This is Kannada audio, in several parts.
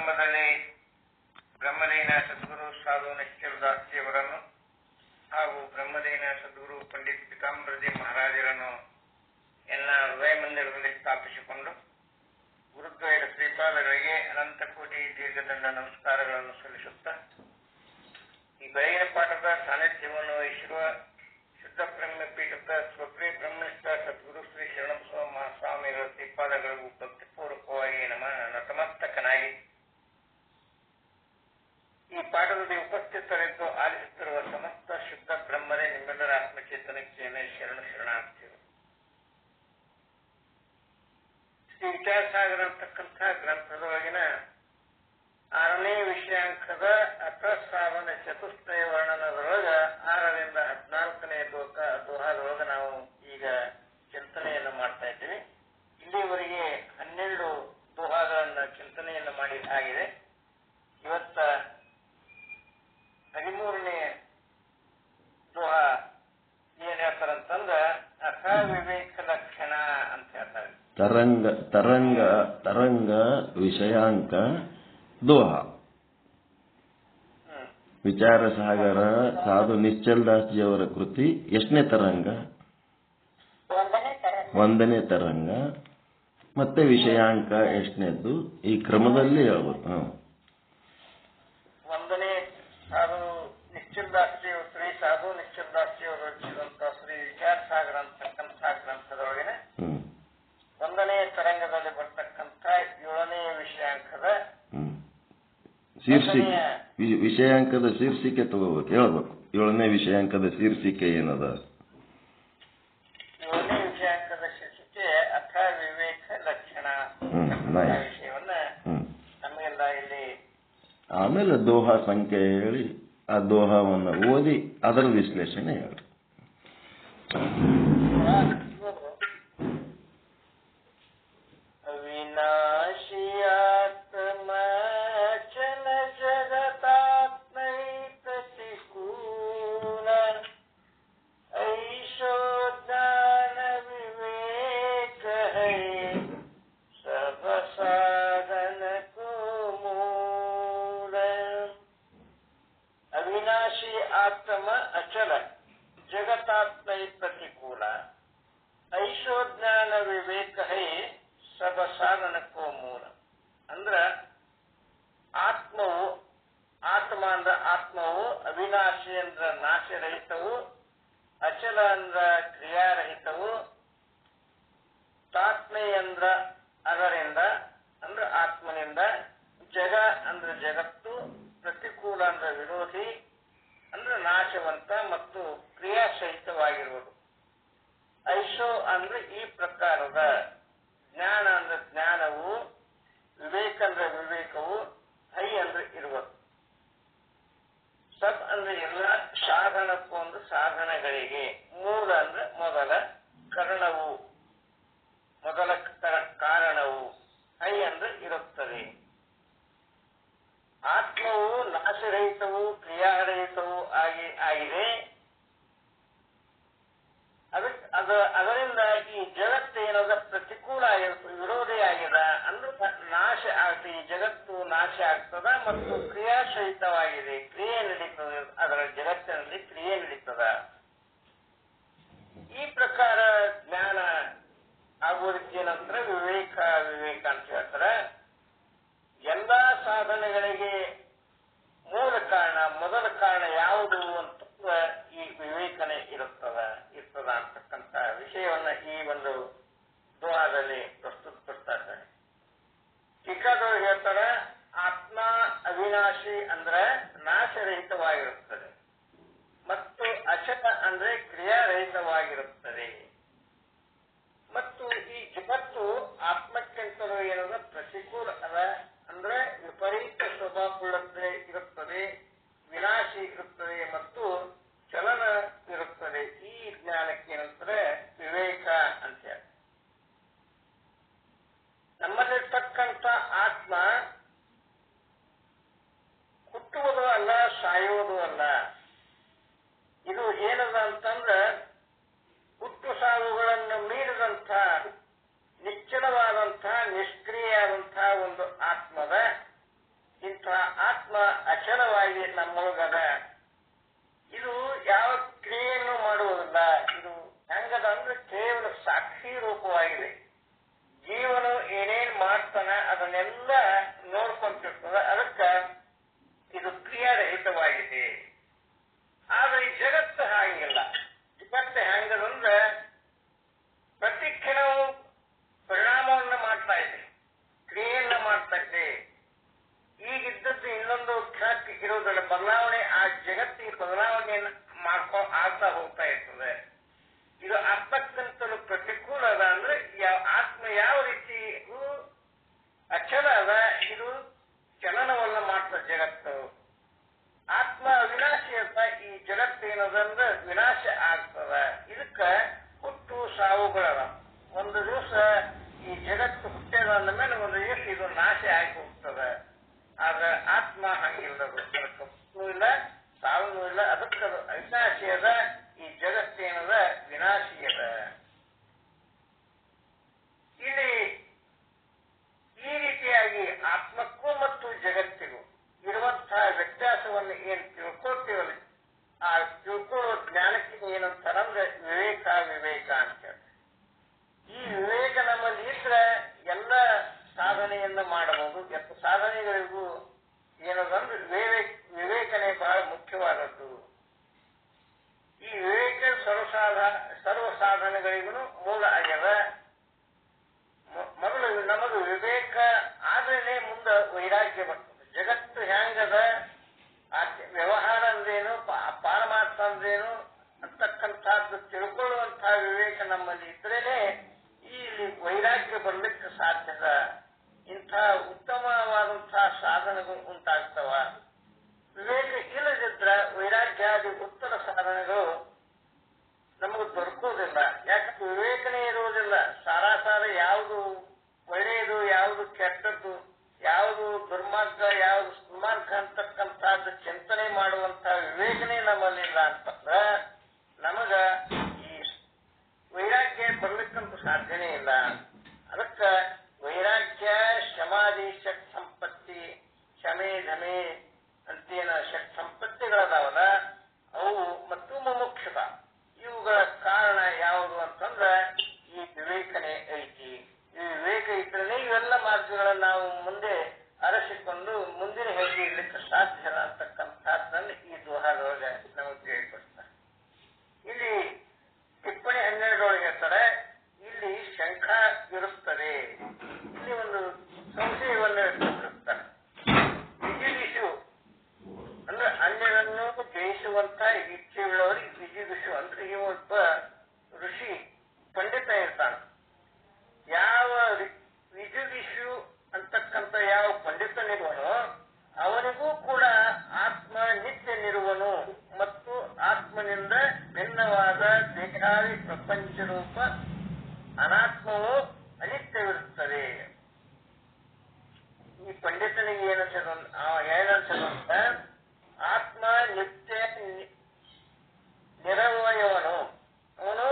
ಬ್ರಹ್ಮದಲ್ಲಿ ಬ್ರಹ್ಮಲೀನ ಸದ್ಗುರು ಸಾಧು ನಿಶ್ಚಲದಾಸಿಯವರನ್ನು ಹಾಗೂ ಬ್ರಹ್ಮಲೀನ ಸದ್ಗುರು ಪಂಡಿತ್ ಪಿತಾಂಬರಜಿ ಮಹಾರಾಜರನ್ನು ಎಲ್ಲ ಹೃದಯ ಮಂದಿರದಲ್ಲಿ ಸ್ಥಾಪಿಸಿಕೊಂಡು ಗುರುದ್ವಯರ ಶ್ರೀಪಾದಗಳಿಗೆ ಅನಂತ ಕೋಟಿ ದೀರ್ಘದಂಡ ನಮಸ್ಕಾರಗಳನ್ನು ಸಲ್ಲಿಸುತ್ತಾ ಈ ಬೆಳಗಿನ ಪಾಠದ ಸಾನ್ನಿಧ್ಯವನ್ನು ವಹಿಸಿರುವ ಶುದ್ಧ ಬ್ರಹ್ಮ ಪೀಠದ ಸ್ವಪ್ರಿಯ ಬ್ರಹ್ಮನಿಷ್ಠ ಸದ್ಗುರು ಶ್ರೀ ಶರಣಬಸವ ಮಹಾಸ್ವಾಮಿಗಳ ಶ್ರೀಪಾದಗಳಿಗೂ ಭಕ್ತಿಪೂರ್ವಕವಾಗಿ ನತಮಸ್ತಕನಾಗಿ ಈ ಪಾಠದಲ್ಲಿ ಉಪಸ್ಥಿತರಿದ್ದು ಆಲಿಸುತ್ತಿರುವ ಸಮಸ್ತ ಶುದ್ಧ ಬ್ರಹ್ಮರೇ ನಿಮ್ಮೆಲ್ಲರ ಆತ್ಮಚೇತನಕ್ಕೆ ಶರಣಾರ್ಥಿಗಳು. ಶ್ರೀ ವಿಚಾರಸಾಗರ ಅಂತಕ್ಕಂಥ ಗ್ರಂಥದೊಳಗಿನ 6ನೇ ವಿಷಯಾಂಕದ ಅರ್ಥಸಾಧನ ಚತುಷ್ಟಯ ವರ್ಣನದೊಳಗ 6ರಿಂದ 14ನೇ ದೋಹಾದೊಳಗ ನಾವು ಈಗ ಚಿಂತನೆಯನ್ನು ಮಾಡ್ತಾ ಇದ್ದೀವಿ. ಇಲ್ಲಿವರೆಗೆ 12 ದೋಹಾಗಳನ್ನು ಚಿಂತನೆಯನ್ನು ಮಾಡಿ ಆಗಿದೆ. ಇವತ್ತ 13ನೇ ದೋಹಾ ಏನ್ ಹೇಳ್ತಾರಂತಂದ್ರ ಅಸವಿವೇಕ ಲಕ್ಷಣ ಅಂತ ಹೇಳ್ತಾರೆ. ತರಂಗ ವಿಷಯಾಂಕ ದೋಹ. ವಿಚಾರ ಸಾಗರ ಸಾಧು ನಿಶ್ಚಲ್ ದಾಸ್ಜಿಯವರ ಕೃತಿ ಎಷ್ಟನೇ ತರಂಗ? 1ನೇ ತರಂಗ. ಮತ್ತೆ ವಿಷಯಾಂಕ ಎಷ್ಟನೇದ್ದು? ಈ ಕ್ರಮದಲ್ಲಿ ಹೇಳ್ಬೋದು. 1ನೇ ಸಾಧು ನಿಶ್ಚಲ್ ದಾಸ್ಜಿಯವರು ಶ್ರೀ ಸಾಧು ನಿಶ್ಚಲ್ ದಾಸ್ಜಿಯವರು ರಚಿಸಿದಂತ ಶ್ರೀ ವಿಚಾರ ಸಾಗರ ಅಂತಕ್ಕಂಥ ಗ್ರಂಥದೊಳಗಿನ 1ನೇ ತರಂಗದಲ್ಲಿ ಬರ್ತಕ್ಕಂಥ 7ನೇ ವಿಷಯಾಂಕದ ವಿಷಯಾಂಕದ ಶೀರ್ಷಿಕೆ ತಗೋಬೇಕು, ಹೇಳ್ಬೇಕು. 7ನೇ ವಿಷಯಾಂಕದ ಶೀರ್ಷಿಕೆ ಏನದ? 7ನೇ ವಿಷಯಾಂಕದ ಶೀರ್ಷಿಕೆ ಅಥ ವಿವೇಕ ಲಕ್ಷಣ ವಿಷಯವನ್ನ ನಮಗೆಲ್ಲ ಇಲ್ಲಿ ಆಮೇಲೆ ದೋಹಾ ಸಂಖ್ಯೆ ಹೇಳಿ ಆ ದೋಹಾವನ್ನು ಓದಿ ಅದರ ವಿಶ್ಲೇಷಣೆ ಹೇಳಿ. ಆತ್ಮ ಅಚಲ ಜಗತಾತ್ಮೈ ಪ್ರತಿಕೂಲ ಐಶೋಜ್ಞಾನ ವಿವೇಕ ಹೈ ಸಬ ಸಾಧನಕ್ಕೋ ಮೂಲ. ಅಂದ್ರ ಆತ್ಮ ಅಂದ್ರ ಆತ್ಮವು ಅವಿನಾಶಿ ಅಂದ್ರ ನಾಶರಹಿತವು, ಅಚಲ ಅಂದ್ರ ಕ್ರಿಯಾರಹಿತವು, ತಾತ್ಮೈ ಅಂದ್ರ ಅದರಿಂದ ಅಂದ್ರ ಆತ್ಮನಿಂದ, ಜಗ ಅಂದ್ರ ಜಗತ್ತು, ಪ್ರತಿಕೂಲ ಅಂದ್ರ ವಿರೋಧಿ ಅಂದ್ರೆ ನಾಶವಂತ ಮತ್ತು ಕ್ರಿಯಾಸಹಿತವಾಗಿರುವುದು. ಐಶೋ ಅಂದ್ರೆ ಈ ಪ್ರಕಾರದ, ಜ್ಞಾನ ಅಂದ್ರೆ ಜ್ಞಾನವು, ವಿವೇಕ ಅಂದ್ರೆ ವಿವೇಕವು, ಹೈ ಅಂದ್ರೆ ಇರುವುದು, ಸಬ್ ಅಂದ್ರೆ ಎಲ್ಲ, ಸಾಧನಕ್ಕೂ ಅಂದ್ರೆ ಸಾಧನಗಳಿಗೆ, ಮೂಲ ಅಂದ್ರೆ ಮೊದಲ, ಕರ್ಣವು ಮೊದಲ ಕಾರಣವು, ಹೈ ಅಂದ್ರೆ ಇರುತ್ತದೆ. ಆತ್ಮವು ನಾಶರಹಿತವು ಕ್ರಿಯಾರಹಿತವು ಆಗಿದೆ. ಅದರಿಂದ ಈ ಜಗತ್ತೇನದ ಪ್ರತಿಕೂಲ ಆಗಿರ್ತದೆ, ವಿರೋಧಿ ಆಗಿದೆ ಅಂದ್ರೆ ನಾಶ ಆಗ್ತದೆ. ಈ ಜಗತ್ತು ನಾಶ ಆಗ್ತದ ಮತ್ತು ಕ್ರಿಯಾಸಹಿತವಾಗಿದೆ, ಕ್ರಿಯೆ ನಡೀತದೆ, ಅದರ ಜಗತ್ತಿನಲ್ಲಿ ಕ್ರಿಯೆ ನಡೀತದ. ಈ ಪ್ರಕಾರ ಜ್ಞಾನ ಆಗುವುದಕ್ಕೆ ನಂತರ ವಿವೇಕ ಅಂತ ಹೇಳ್ತಾರೆ. ಎಲ್ಲಾ ಸಾಧನೆಗಳಿಗೆ ಮೂಲ ಕಾರಣ, ಮೊದಲ ಕಾರಣ ಯಾವುದು ಅಂತ ಈ ವಿವೇಕನೆ ಇರ್ತದ ಅಂತಕ್ಕಂಥ ವಿಷಯವನ್ನ ಈ ಒಂದು ದೋಹಾದಲ್ಲಿ ಪ್ರಸ್ತುತಪಡಿಸ್ತಾರೆ. ಟೀಕಾದವರು ಹೇಳ್ತಾರ, ಆತ್ಮ ಅವಿನಾಶಿ ಅಂದ್ರೆ ನಾಶರಹಿತವಾಗಿರುತ್ತದೆ ಮತ್ತು ಅಚಲ ಅಂದ್ರೆ ಕ್ರಿಯಾರಹಿತವಾಗಿರುತ್ತದೆ. ಮತ್ತು ಈ ಜಗತ್ತು ಆತ್ಮಕ್ಕಿಂತಲೂ ಏನದ ಪ್ರತಿಕೂಲ ಅದ, ಅಂದ್ರೆ ವಿಪರೀತ ಸ್ವಭಾವವುಳ್ಳಂತೆ ಇರುತ್ತದೆ, ವಿನಾಶಿ ಇರುತ್ತದೆ ಮತ್ತು ಚಲನ ಇರುತ್ತದೆ. ಈ ಜ್ಞಾನಕ್ಕೆ ಏನಂತಾರೆ ವಿವೇಕ ಅಂತ ಹೇಳಿ. ನಮ್ಮಲ್ಲಿರ್ತಕ್ಕಂಥ ಆತ್ಮ ಹುಟ್ಟುವುದು ಅಲ್ಲ, ಸಾಯುವುದು ಅಲ್ಲ. ಇದು ಏನದ ಅಂತಂದ್ರ ಹುಟ್ಟು ಸಾವುಗಳನ್ನು ಮೀರಿದಂಥ ನಿಶ್ಚಲವಾದಂತಹ ನಿಷ್ಕ್ರಿಯಾದಂತಹ ಒಂದು ಆತ್ಮದ ಅಚಲವಾಗಿ ನಮ್ಮೊಳಗದ. ಇದು ಯಾವ ಕ್ರಿಯೆಯನ್ನು ಮಾಡುವುದಿಲ್ಲ. ಇದು ಹೆಂಗದ ಅಂದ್ರೆ ಕೇವಲ ಸಾಕ್ಷಿ ರೂಪವಾಗಿದೆ. ಜೀವನು ಏನೇನ್ ಮಾಡ್ತಾನ ಅದನ್ನೆಲ್ಲ ನೋಡ್ಕೊಂತಿರ್ತದ. ಅದಕ್ಕ ಇದು ಕ್ರಿಯಾರಹಿತವಾಗಿದೆ. ಆದ್ರೆ ಈ ಜಗತ್ತು ಹಾಗಿಲ್ಲ. ಜಗತ್ತು ಹೆಂಗದಂದ್ರೆ ಪ್ರತಿ ಕ್ಷಣವು ಪರಿಣಾಮವನ್ನ ಮಾಡ್ತಾ ಇದೆ, ಕ್ರಿಯೆಯನ್ನ ಮಾಡ್ತಾ ಇದೆ. ಈಗಿದ್ದದ್ದು ಇನ್ನೊಂದು ಕ್ಷಣಕ್ಕೆ ಇರುವುದಲ್ಲ. ಬದಲಾವಣೆ ಆ ಜಗತ್ತಿಗೆ ಬದಲಾವಣೆಯನ್ನು ಆಗ್ತಾ ಹೋಗ್ತಾ ಇರ್ತದೆ. ಇದು ಆತ್ಮಕ್ಕಿಂತಲೂ ಪ್ರತಿಕೂಲ ಅದ. ಅಂದ್ರೆ ಆತ್ಮ ಯಾವ ರೀತಿ ಅಚಲ ಅದ, ಇದು ಚಲನವನ್ನ ಮಾಡ್ತದೆ ಜಗತ್ತು. ಆತ್ಮ ಅವಿನಾಶಿ ಅಂತ ಈ ಜಗತ್ತೇನದಂದ್ರೆ ವಿನಾಶ ಆಗ್ತದ. ಇದಕ್ಕ ಹುಟ್ಟು ಸಾವುಗಳದ. ಒಂದು ದಿವಸ ಈ ಜಗತ್ತು ಹುಟ್ಟದ ಅಂದ ಮೇಲೆ ಒಂದು ದಿವಸ ಇದು ನಾಶ ಆಗಿ ಹೋಗ್ತದೆ. ಆದ್ರೆ ಆತ್ಮ ಹಂಗಿಲ್ಲದು. ಅದಕ್ಕೆ ಹುಟ್ಟು ಇಲ್ಲ, ಸಾವು ಇಲ್ಲ. ಅದಕ್ಕೆ ಅವಿನಾಶಿ ಅದ. ಈ ಜಗತ್ತೇನದ ವಿನಾಶಿ ಅದ. ಇಲ್ಲಿ ಈ ರೀತಿಯಾಗಿ ಆತ್ಮಕ್ಕೂ ಮತ್ತು ಜಗತ್ತಿಗೂ ಇರುವಂತಹ ವ್ಯತ್ಯಾಸವನ್ನು ಏನ್ ತಿಳ್ಕೊಳ್ತೀವಲ್ಲ, ಆ ತಿಳ್ಕೊಳ್ಳೋ ಜ್ಞಾನಕ್ಕೆ ಏನಂತಾರಂದ್ರೆ ವಿವೇಕ ಅಂತ. ಈ ವಿವೇಕ ನಮ್ಮಲ್ಲಿ ಇದ್ರೆ ಎಲ್ಲ ಸಾಧನೆಯನ್ನು ಮಾಡಬಹುದು. ಎಲ್ಲ ಸಾಧನೆಗಳಿಗೂ ಏನದಂದ್ರೆ ವಿವೇಕನೇ ಬಹಳ ಮುಖ್ಯವಾದದ್ದು. ಈ ವಿವೇಕ ಸರ್ವ ಸಾಧನೆಗಳಿಗೂ ಮೂಲ ಆಗ್ಯದ. ಮೊದಲು ನಮಗೆ ವಿವೇಕ ಆದ್ರೇನೆ ಮುಂದೆ ವೈರಾಗ್ಯ ಬರ್ತದೆ. ಜಗತ್ತು ಹೆಂಗದ, ವ್ಯವಹಾರ ಅಂದ್ರೇನು, ಪಾರಮಾರ್ಥ ಅಂದ್ರೇನು ಅಂತಕ್ಕಂಥದ್ದು ತಿಳ್ಕೊಳ್ಳುವಂತಹ ವಿವೇಕ ನಮ್ಮಲ್ಲಿ ಇದ್ರೇನೆ ಇಲ್ಲಿ ವೈರಾಗ್ಯ ಬರ್ಲಿಕ್ಕೆ ಸಾಧ್ಯದ. ಇಂಥ ಉತ್ತಮವಾದಂತಹ ಸಾಧನೆಗಳು ಉಂಟಾಗ್ತವ. ವಿವೇಕ ಇಲ್ಲದಿದ್ರ ವೈರಾಗ್ಯಾದಿ ಉತ್ತರ ಸಾಧನೆಗಳು ನಮಗೆ ದೊರಕೋದಿಲ್ಲ. ಯಾಕಂದ್ರೆ ವಿವೇಕನೇ ಇರುವುದಿಲ್ಲ. ಸಾರಾಸಾರ ಯಾವುದು ಒಳ್ಳೆಯದು, ಯಾವುದು ಕೆಟ್ಟದ್ದು, ಯಾವುದು ದುರ್ಮಾರ್ಗ, ಯಾವುದು ಸುಮಾರ್ಗ ಅಂತಕ್ಕಂಥದ್ದು ಚಿಂತನೆ ಮಾಡುವಂತಹ ವಿವೇಕನೇ ನಮ್ಮಲ್ಲಿಲ್ಲ ಅಂತಂದ್ರ ನಮಗ ಈ ವೈರಾಗ್ಯ ಬರ್ಲಿಕ್ಕಂತೂ ಸಾಧ್ಯನೇ ಇಲ್ಲ. ಅದಕ್ಕ ವೈರಾಗ್ಯ, ಶಮಾಧಿ, ಷಟ್ ಸಂಪತ್ತಿ, ಶಮೆ ಧಮೆ ಅಂತೇನ ಷಟ್ ಸಂಪತ್ತಿಗಳದಾವಲ್ಲ ಅವು ಮತ್ತು ಮುಮುಕ್ಷುತ, ಇವುಗಳ ಕಾರಣ ಯಾವುದು ಅಂತಂದ್ರ ಈ ವಿವೇಕನೇ ಐತಿ. ಈ ವಿವೇಕ ಇದ್ರೆ ಇವೆಲ್ಲ ಮಾರ್ಗಗಳನ್ನು ನಾವು ಮುಂದೆ ಅರಸಿಕೊಂಡು ಮುಂದಿನ ಹೆಜ್ಜೆ ಇಡ್ಲಿಕ್ಕೆ ಸಾಧ್ಯ ಅಂತಕ್ಕಂಥದ್ದನ್ನು ಈ ದೋಹಾದೊಳಗೆ ನಮಗೆ ತಿಳಿಕೊಡ್ತಾರೆ. ಇಲ್ಲಿ ಟಿಪ್ಪಣಿ 12 ಹೇಳ್ತಾರೆ, ಇಲ್ಲಿ ಶಂಖ ಇರುತ್ತದೆ. ಇಲ್ಲಿ ಒಂದು ಸಂಶಯವನ್ನು ವ್ಯಕ್ತಪಡಿಸ್ತಾರೆ. ವಿಜಿಗಿಸು ಅಂದ್ರೆ ಅನ್ಯರನ್ನು ಜಯಿಸುವಂತ ಇಚ್ಛೆಯುಳ್ಳವರಿಗೆ ವಿಜಿಗಿಸು ಅಂದ್ರೆ ಇವ ಒಬ್ಬ ಋಷಿ ಪಂಡಿತ ಇರ್ತಾನೆ. ಯಾವ ವಿಜಿಗಿಸು ಅಂತಕ್ಕಂಥ ಯಾವ ಪಂಡಿತನಿರುವನೋ ಅವನಿಗೂ ಕೂಡ ಆತ್ಮ ನಿತ್ಯನಿರುವನು ಮತ್ತು ಆತ್ಮನಿಂದ ಭಿನ್ನವಾದ ದೇಹಾದಿ ಪ್ರಪಂಚ ರೂಪ ಅನಾತ್ಮವು ಅನಿತ್ಯವಿರುತ್ತದೆ. ಈ ಪಂಡಿತನಿಗೆ ಏನಂತ ಆತ್ಮ ನಿತ್ಯ ನಿರವಯವನು. ಅವನು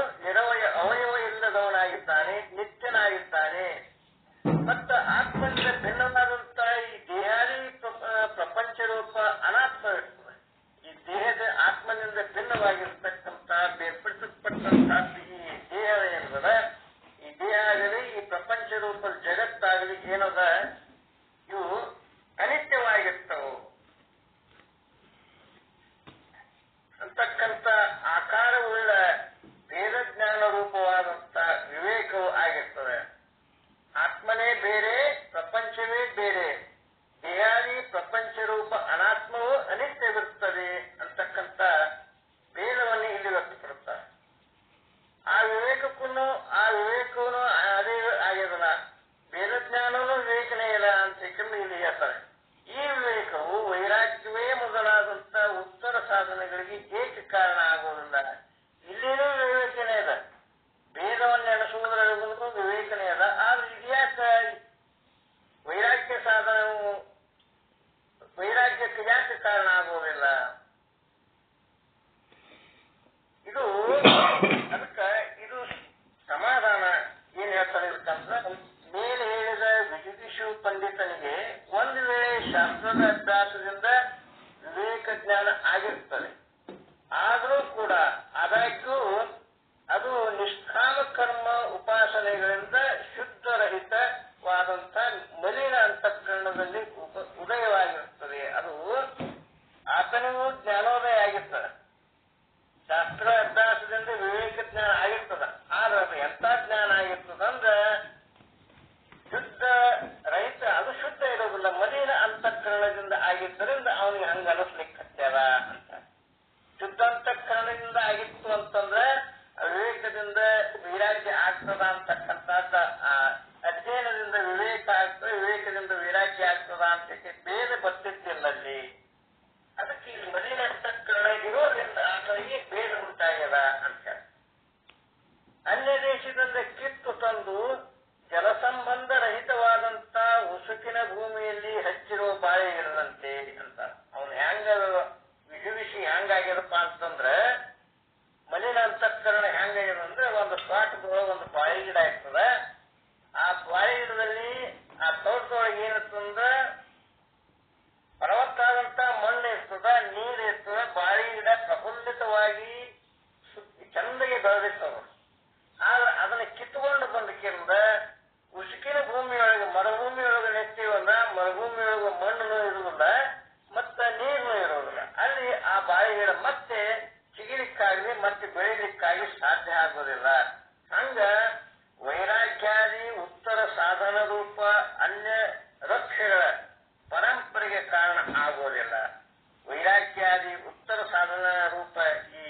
ಅವಯವ ಇಲ್ಲದವನಾಗಿದ್ದಾನೆ, ನಿತ್ಯನಾಗಿದ್ದಾನೆ. ಮತ್ತು ಆತ್ಮನಿಂದ ಭಿನ್ನವಾದಂತಹ ಈ ದೇಹಾದಿ ಪ್ರಪಂಚ ರೂಪ ಅನಾತ್ಮ ಇರ್ತದೆ. ಈ ದೇಹದ ಆತ್ಮನಿಂದ ಭಿನ್ನವಾಗಿರ್ತಕ್ಕಂತಹ ಬೇರ್ಪಡಿಸಲ್ಪಟ್ಟಂತಹ ಈ ದೇಹ ಏನದ, ಈ ದೇಹ ಆಗಲಿ ಈ ಪ್ರಪಂಚ ರೂಪದ ಜಗತ್ತಾಗಲಿ ಏನದ ಇವು ಅನಿತ್ಯವಾಗಿರ್ತವು ಅಂತಕ್ಕಂಥ ಆಕಾರವುಳ್ಳ ವೇದಜ್ಞಾನ ರೂಪವಾದಂತ ವಿವೇಕವು ಆಗಿರ್ತದೆ. ಆತ್ಮನೇ ಬೇರೆ, ಪ್ರಪಂಚವೇ ಬೇರೆ, ದೇಹಾದಿ ಪ್ರಪಂಚ ರೂಪ ಅನಾತ್ಮವು ಅನಿತ್ಯವಿರುತ್ತದೆ ಅಂತಕ್ಕಂಥ ಭೇದವನ್ನು ಇಲ್ಲಿ ವ್ಯಕ್ತಪಡುತ್ತಾರೆ. ಆ ವಿವೇಕಕ್ಕೂ ಅದೇ ಆಗ್ಯದಲ್ಲ, ವೇದಜ್ಞಾನವೂ ವಿವೇಕನೇ ಇಲ್ಲ ಅಂತ ಇಲ್ಲಿ ಹೇಳ್ತಾರೆ. ಈ ವಿವೇಕವು ವೈರಾಗ್ಯವೇ ಮೊದಲಾದಂತ ಉತ್ತರ ಸಾಧನೆಗಳಿಗೆ ಏಕೆ ಕಾರಣ ಆಗುವುದಿಲ್ಲ. ಇಲ್ಲಿನೂ ವಿವೇಕನೇ ಅದ, ಭೇದವನ್ನು ಎಣಿಸುವುದರೊಳಗೂ ವಿವೇಕನೇ ಅದ. ಆದ್ರೆ ಇದ್ಯಾಕ ವೈರಾಗ್ಯ ಸಾಧನವು ವೈರಾಗ್ಯಕ್ಕೆ ಯಾಕೆ ಕಾರಣ ಆಗುವುದಿಲ್ಲ? ಇದು ಅದಕ್ಕೆ ಇದು ಸಮಾಧಾನ ಏನ್ ಹೇಳ್ತಾರೆ ಇದಕ್ಕಂದ್ರೆ, ಮೇಲೆ ಹೇಳಿದ ವಿಜಿಗಿಷು ಪಂಡಿತನಿಗೆ ಒಂದು ವೇಳೆ ಶಾಸ್ತ್ರದ ಅಭ್ಯಾಸದಿಂದ ಆಗ್ತದ ಅಂತ ಬೇರೆ ಬರ್ತಿದ್ದಿಲ್ಲಲ್ಲಿ. ಅದಕ್ಕೆ ಈ ಮಲಿನ ಅಂತಃಕರಣ ಇರೋದ್ರಿಂದ ಈ ಭೇದ ಉಂಟಾಗ್ಯದ ಅಂತ. ಅನ್ಯ ದೇಶದಿಂದ ಕಿತ್ತು ತಂದು ಜಲಸಂಬಂಧ ರಹಿತವಾದಂತ ಉಸುಕಿನ ಭೂಮಿಯಲ್ಲಿ ಹಚ್ಚಿರುವ ಬಾಳೆ ಇರದಂತೆ ಅಂತ. ಅವನು ಹೆಂಗ ವಿಷಿ ಹೆಂಗಾಗ್ಯದಪ್ಪ ಅಂತಂದ್ರ, ಮಲಿನ ಅಂತಃಕರಣ ಹೆಂಗಾಗ್ಯದ ಅಂದ್ರೆ ಒಂದು ಸ್ಪಾಟ್ದೊಳಗೆ ಒಂದು ಬಾಳೆ ಗಿಡ ಇರ್ತದ. ಆ ಬಾಳೆ ಗಿಡದಲ್ಲಿ ಆ ತೋಟದೊಳಗೆ ಏನಿರ್ತಂದ್ರ ಫಲವತ್ತಾದಂತ ಮಣ್ಣು ಇರ್ತದ, ನೀರು ಇರ್ತದ, ಬಾಳೆ ಗಿಡ ಪ್ರಫುಲ್ಲಿತವಾಗಿ ಚಂದಗೆ ಬೆಳೆದಿರ್ತದ. ಆದ್ರೆ ಅದನ್ನ ಕಿತ್ಕೊಂಡು ಬಂದಕ್ಕಿಂತ ಉಸುಕಿನ ಭೂಮಿಯೊಳಗೆ ಮರುಭೂಮಿಯೊಳಗೆ ನೆಟ್ಟಿವಲ್ಲ, ಮರುಭೂಮಿಯೊಳಗೆ ಮಣ್ಣು ಇರುವುದಿಲ್ಲ, ಮತ್ತ ನೀರು ಇರುವುದಿಲ್ಲ. ಅಲ್ಲಿ ಆ ಬಾಳೆ ಗಿಡ ಮತ್ತೆ ಚಿಗಿಲಿಕ್ಕಾಗಲಿ ಮತ್ತೆ ಬೆಳಿಲಿಕ್ಕಾಗಿ ಸಾಧ್ಯ ಆಗೋದಿಲ್ಲ. ಹಂಗ ವೈರಾಗ್ಯಾದಿ ಉತ್ತರ ಸಾಧನ ರೂಪ ಅನ್ಯ ರಕ್ಷೆಗಳ ಪರಂಪರೆಗೆ ಕಾರಣ ಆಗೋದಿಲ್ಲ. ವೈರಾಗ್ಯಾದಿ ಉತ್ತರ ಸಾಧನ ರೂಪ ಈ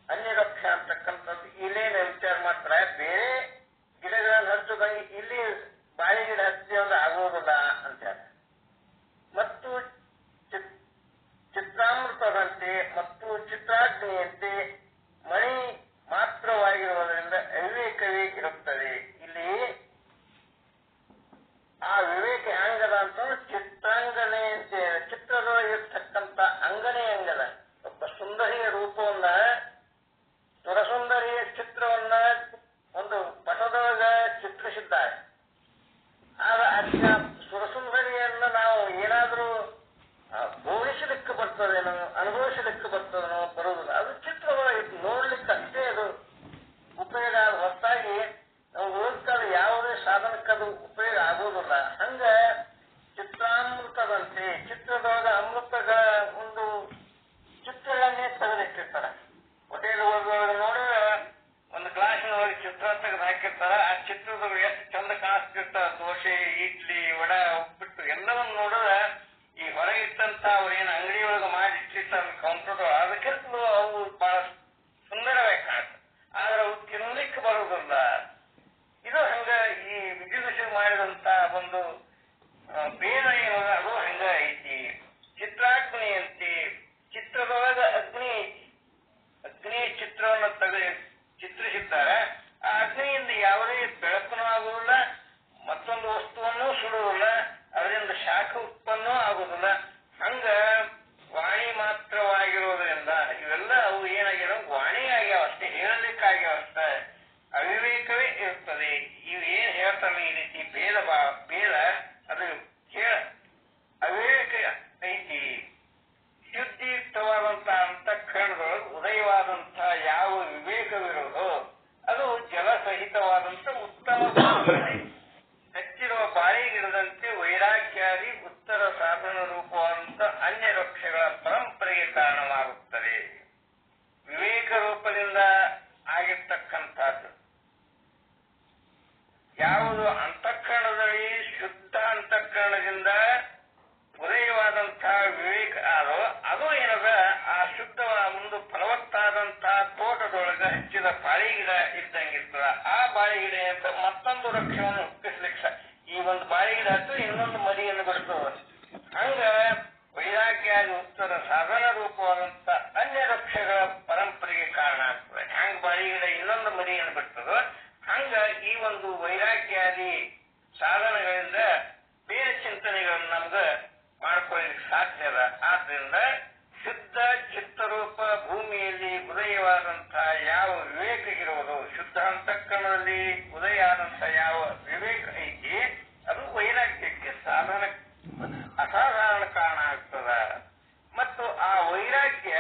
ಅನ್ಯ ರಕ್ಷೆ ಅಂತಕ್ಕಂಥದ್ದು ಇಲ್ಲೇನು ವಿಚಾರ ಮಾಡ್ತಾರೆ, ಬೇರೆ ಗಿಡಗಳನ್ನು ಹಚ್ಚೋದಂಗೆ ಇಲ್ಲಿ ಬಾಳೆ ಗಿಡ ಹಚ್ಚಿ ಅಂದ್ರೆ ಆಗೋದಿಲ್ಲ ಅಂತ. ಮತ್ತು ಚಿತ್ರಾಮೃತದಂತೆ ಮತ್ತು ಚಿತ್ರಾಗ್ನಿಯಂತೆ ಮಣಿ ಮಾತ್ರವಾಗಿರುವುದರಿಂದ ಅವಿವೇಕವೇ ಇರುತ್ತದೆ. ಇಲ್ಲಿ ಆ ವಿವೇಕ ಹೆಂಗದ ಅಂತಂದ್ರೆ ಚಿತ್ರಾಂಗನೆಯಂತೆ, ಚಿತ್ರದೊಳಗಿರ್ತಕ್ಕಂಥ ಅಂಗನೆ ಹೆಂಗದ, ಒಬ್ಬ ಸುಂದರಿಯ ರೂಪವನ್ನ, ಸುರಸುಂದರಿಯ ಚಿತ್ರವನ್ನ ಒಂದು ಪಟದೊಳಗ ಚಿತ್ರಿಸಿದ್ದಾರೆ. ಆಗ ಸುರಸುಂದರಿಯನ್ನ ನಾವು ಏನಾದ್ರೂ ಬೋಧಿಸಲಿಕ್ಕೆ ಬರ್ತದೇನೋ, ಅನುಭವಿಸಲಿಕ್ಕೆ ಬರ್ತದೇನೋ, ಬರುವುದಿಲ್ಲ. ಅದು ಚಿತ್ರದೊಳಗೆ ನೋಡ್ಲಿಕ್ಕೆ ಅಷ್ಟೇ ಅದು ಉಪಯೋಗ. ಹೊರತಾಗಿ ನಾವು ಓದ್ಕಾದ ಯಾವುದೇ ಸಾಧನಕ್ಕದು ಉಪಯೋಗ ಆಗೋದಿಲ್ಲ. ಹಂಗ ಚಿತ್ರಾಮೃತದಂತೆ ಚಿತ್ರದೊಳಗ ಅಮೃತಗಳ ಒಂದು ಚಿತ್ರಗಳನ್ನೇ ತೆಗೆದಿಟ್ಟಿರ್ತಾರ. ಹೋಟೆಲ್ ಒಳಗೆ ನೋಡಿದ್ರೆ ಒಂದು ಗ್ಲಾಸಿನೊಳಗೆ ಚಿತ್ರ ತೆಗೆದು ಹಾಕಿರ್ತಾರ. ಆ ಚಿತ್ರದೊಳಗೆ ಎಷ್ಟು ಚಂದ ಕಾಣಿಸ್ತಿರ್ತಾರ. ದೋಸೆ, ಇಡ್ಲಿ, ವಡ, ಉಪ್ಪಿಟ್ಟು ಎಲ್ಲವನ್ನು ನೋಡಿದ್ರೆ ಈ ಹೊರಗಿಟ್ಟಂತ ಅವ್ರು ಏನು ಅಂಗಡಿಯೊಳಗೆ ಮಾಡಿ ಇಟ್ಟಿರ್ತಾರ ಕೌಂಟರ್, ಅದಕ್ಕಿಂತಲೂ ಅವು ಬಹಳ ಸುಂದರವಾಗಿ ಕಾಣುತ್ತೆ. ಆದ್ರೆ ಅವು ತಿನ್ಲಿಕ್ಕೆ ಬರುವುದಿಲ್ಲ. ಇದು ಹಂಗ ಈ ವಿಜಯದಶಮಿ ಮಾಡಿದಂತ ಒಂದು ಭೇದ ಏನದ ಅದು ಹಂಗ ಐತಿ. ಚಿತ್ರಾಗ್ನಿಯಂತೆ ಚಿತ್ರದೊಳಗ ಅಗ್ನಿ ಐತಿ. ಅಗ್ನಿಯ ಚಿತ್ರವನ್ನು ಚಿತ್ರಿಸಿದ್ದಾರೆ. ಆ ಅಗ್ನಿಯಿಂದ ಯಾವುದೇ ಬೆಳಕನ್ನು ಆಗುವುದಿಲ್ಲ, ಮತ್ತೊಂದು ವಸ್ತುವನ್ನು ಸುಡುವುದಿಲ್ಲ, ಅದರಿಂದ ಶಾಖ ಉತ್ಪನ್ನ ಆಗುವುದಿಲ್ಲ. ಹಂಗ ವಾಣಿ ಮಾತ್ರವಾಗಿರೋದ್ರಿಂದ ಇವೆಲ್ಲ ಅವು ಏನಾಗ್ಯಾವ, ವಾಣಿ ಆಗ್ಯಾವ ಅಷ್ಟೇ, ಹೇಳಲಿಕ್ಕಾಗ್ಯಾವಷ್ಟೇ, ಅವಿವೇಕವೇ ಇರುತ್ತದೆ. ಇವು ಏನ್ ಹೇಳ್ತಾರಲ್ಲ ಈ ರೀತಿ ಭೇದ ಅದು ಅವಿವೇಕ ಐತಿ. ಶುದ್ಧಿಯುಕ್ತವಾದಂತಹ ಅಂತಃಕರಣದೊಳಗೆ ಉದಯವಾದಂತಹ ಯಾವ ವಿವೇಕವಿರೋದೋ ಅದು ಜಲಸಹಿತವಾದಂತ ಉತ್ತಮ ಹಚ್ಚಿರುವ ಬಾಳೆ ಗಿಡದಂತೆ ವೈರಾಗ್ಯಾದಿ ಉತ್ತರ ಸಾಧನ ರೂಪವಾದಂತ ಅನ್ಯ ವೃಕ್ಷಗಳ ಪರಂಪರೆಗೆ ಕಾರಣವಾಗುತ್ತದೆ. ವಿವೇಕ ರೂಪದಿಂದ ಆಗಿರ್ತಕ್ಕಂಥದ್ದು ಯಾವುದು ಅಂತಃಕರಣದಲ್ಲಿ ಶುದ್ಧ ಅಂತಃಕರಣದಿಂದ ಉದಯವಾದಂತಹ ವಿವೇಕ ಅದೋ ಅದು ಏನದ ಆ ಶುದ್ಧವಾದ ಒಂದು ಫಲವತ್ತಾದಂತಹ ತೋಟದೊಳಗೆ ಹಚ್ಚಿದ ಬಾಳೆ ಗಿಡ ಇದ್ದಂಗಿರ್ತದ. ಆ ಬಾಳೆ ಗಿಡ ಅಂತ ಮತ್ತೊಂದು ವೃಕ್ಷವನ್ನು ಹುಟ್ಟಿಸ್ಲಿಕ್ಕೆ ಈ ಒಂದು ಬಾಳೆ ಗಿಡ ಹಚ್ಚು ಇನ್ನೊಂದು ಮರಿಯನ್ನು ಬಿಡ್ತದ. ಹಂಗ ವೈರಾಗ್ಯಾದಿ ಉತ್ತರ ಸಾಧನ ರೂಪವಾದಂತ ಅನ್ಯ ವೃಕ್ಷಗಳ ಪರಂಪರೆಗೆ ಕಾರಣ ಆಗ್ತದೆ. ಹಂಗ ಬಾಳೆ ಗಿಡ ಇನ್ನೊಂದು ಮರಿಯನ್ನು ಬಿಡ್ತದೋ ಹಂಗ ಈ ಒಂದು ವೈರಾಗ್ಯಾದಿ ಸಾಧನಗಳಿಂದ ಬೇರೆ ಚಿಂತನೆಗಳನ್ನು ನಮ್ಗ ಮಾಡ್ಕೊಳ್ಳಿಕ್ಕೆ ಸಾಧ್ಯ ಅದ. ಆದ್ರಿಂದ ಶುದ್ಧ ಚಿತ್ತರೂಪ ಭೂಮಿಯಲ್ಲಿ ಉದಯವಾದಂತಹ ಯಾವ ವಿವೇಕ ಇರುವುದು, ಶುದ್ಧ ಅಂತಃಕರಣದಲ್ಲಿ ಉದಯ ಆದಂತಹ ಯಾವ ವಿವೇಕ ಐತಿ ಅದು ವೈರಾಗ್ಯಕ್ಕೆ ಸಾಧನ ಅಸಾಧಾರಣ ಕಾರಣ ಆಗ್ತದ. ಮತ್ತು ಆ ವೈರಾಗ್ಯ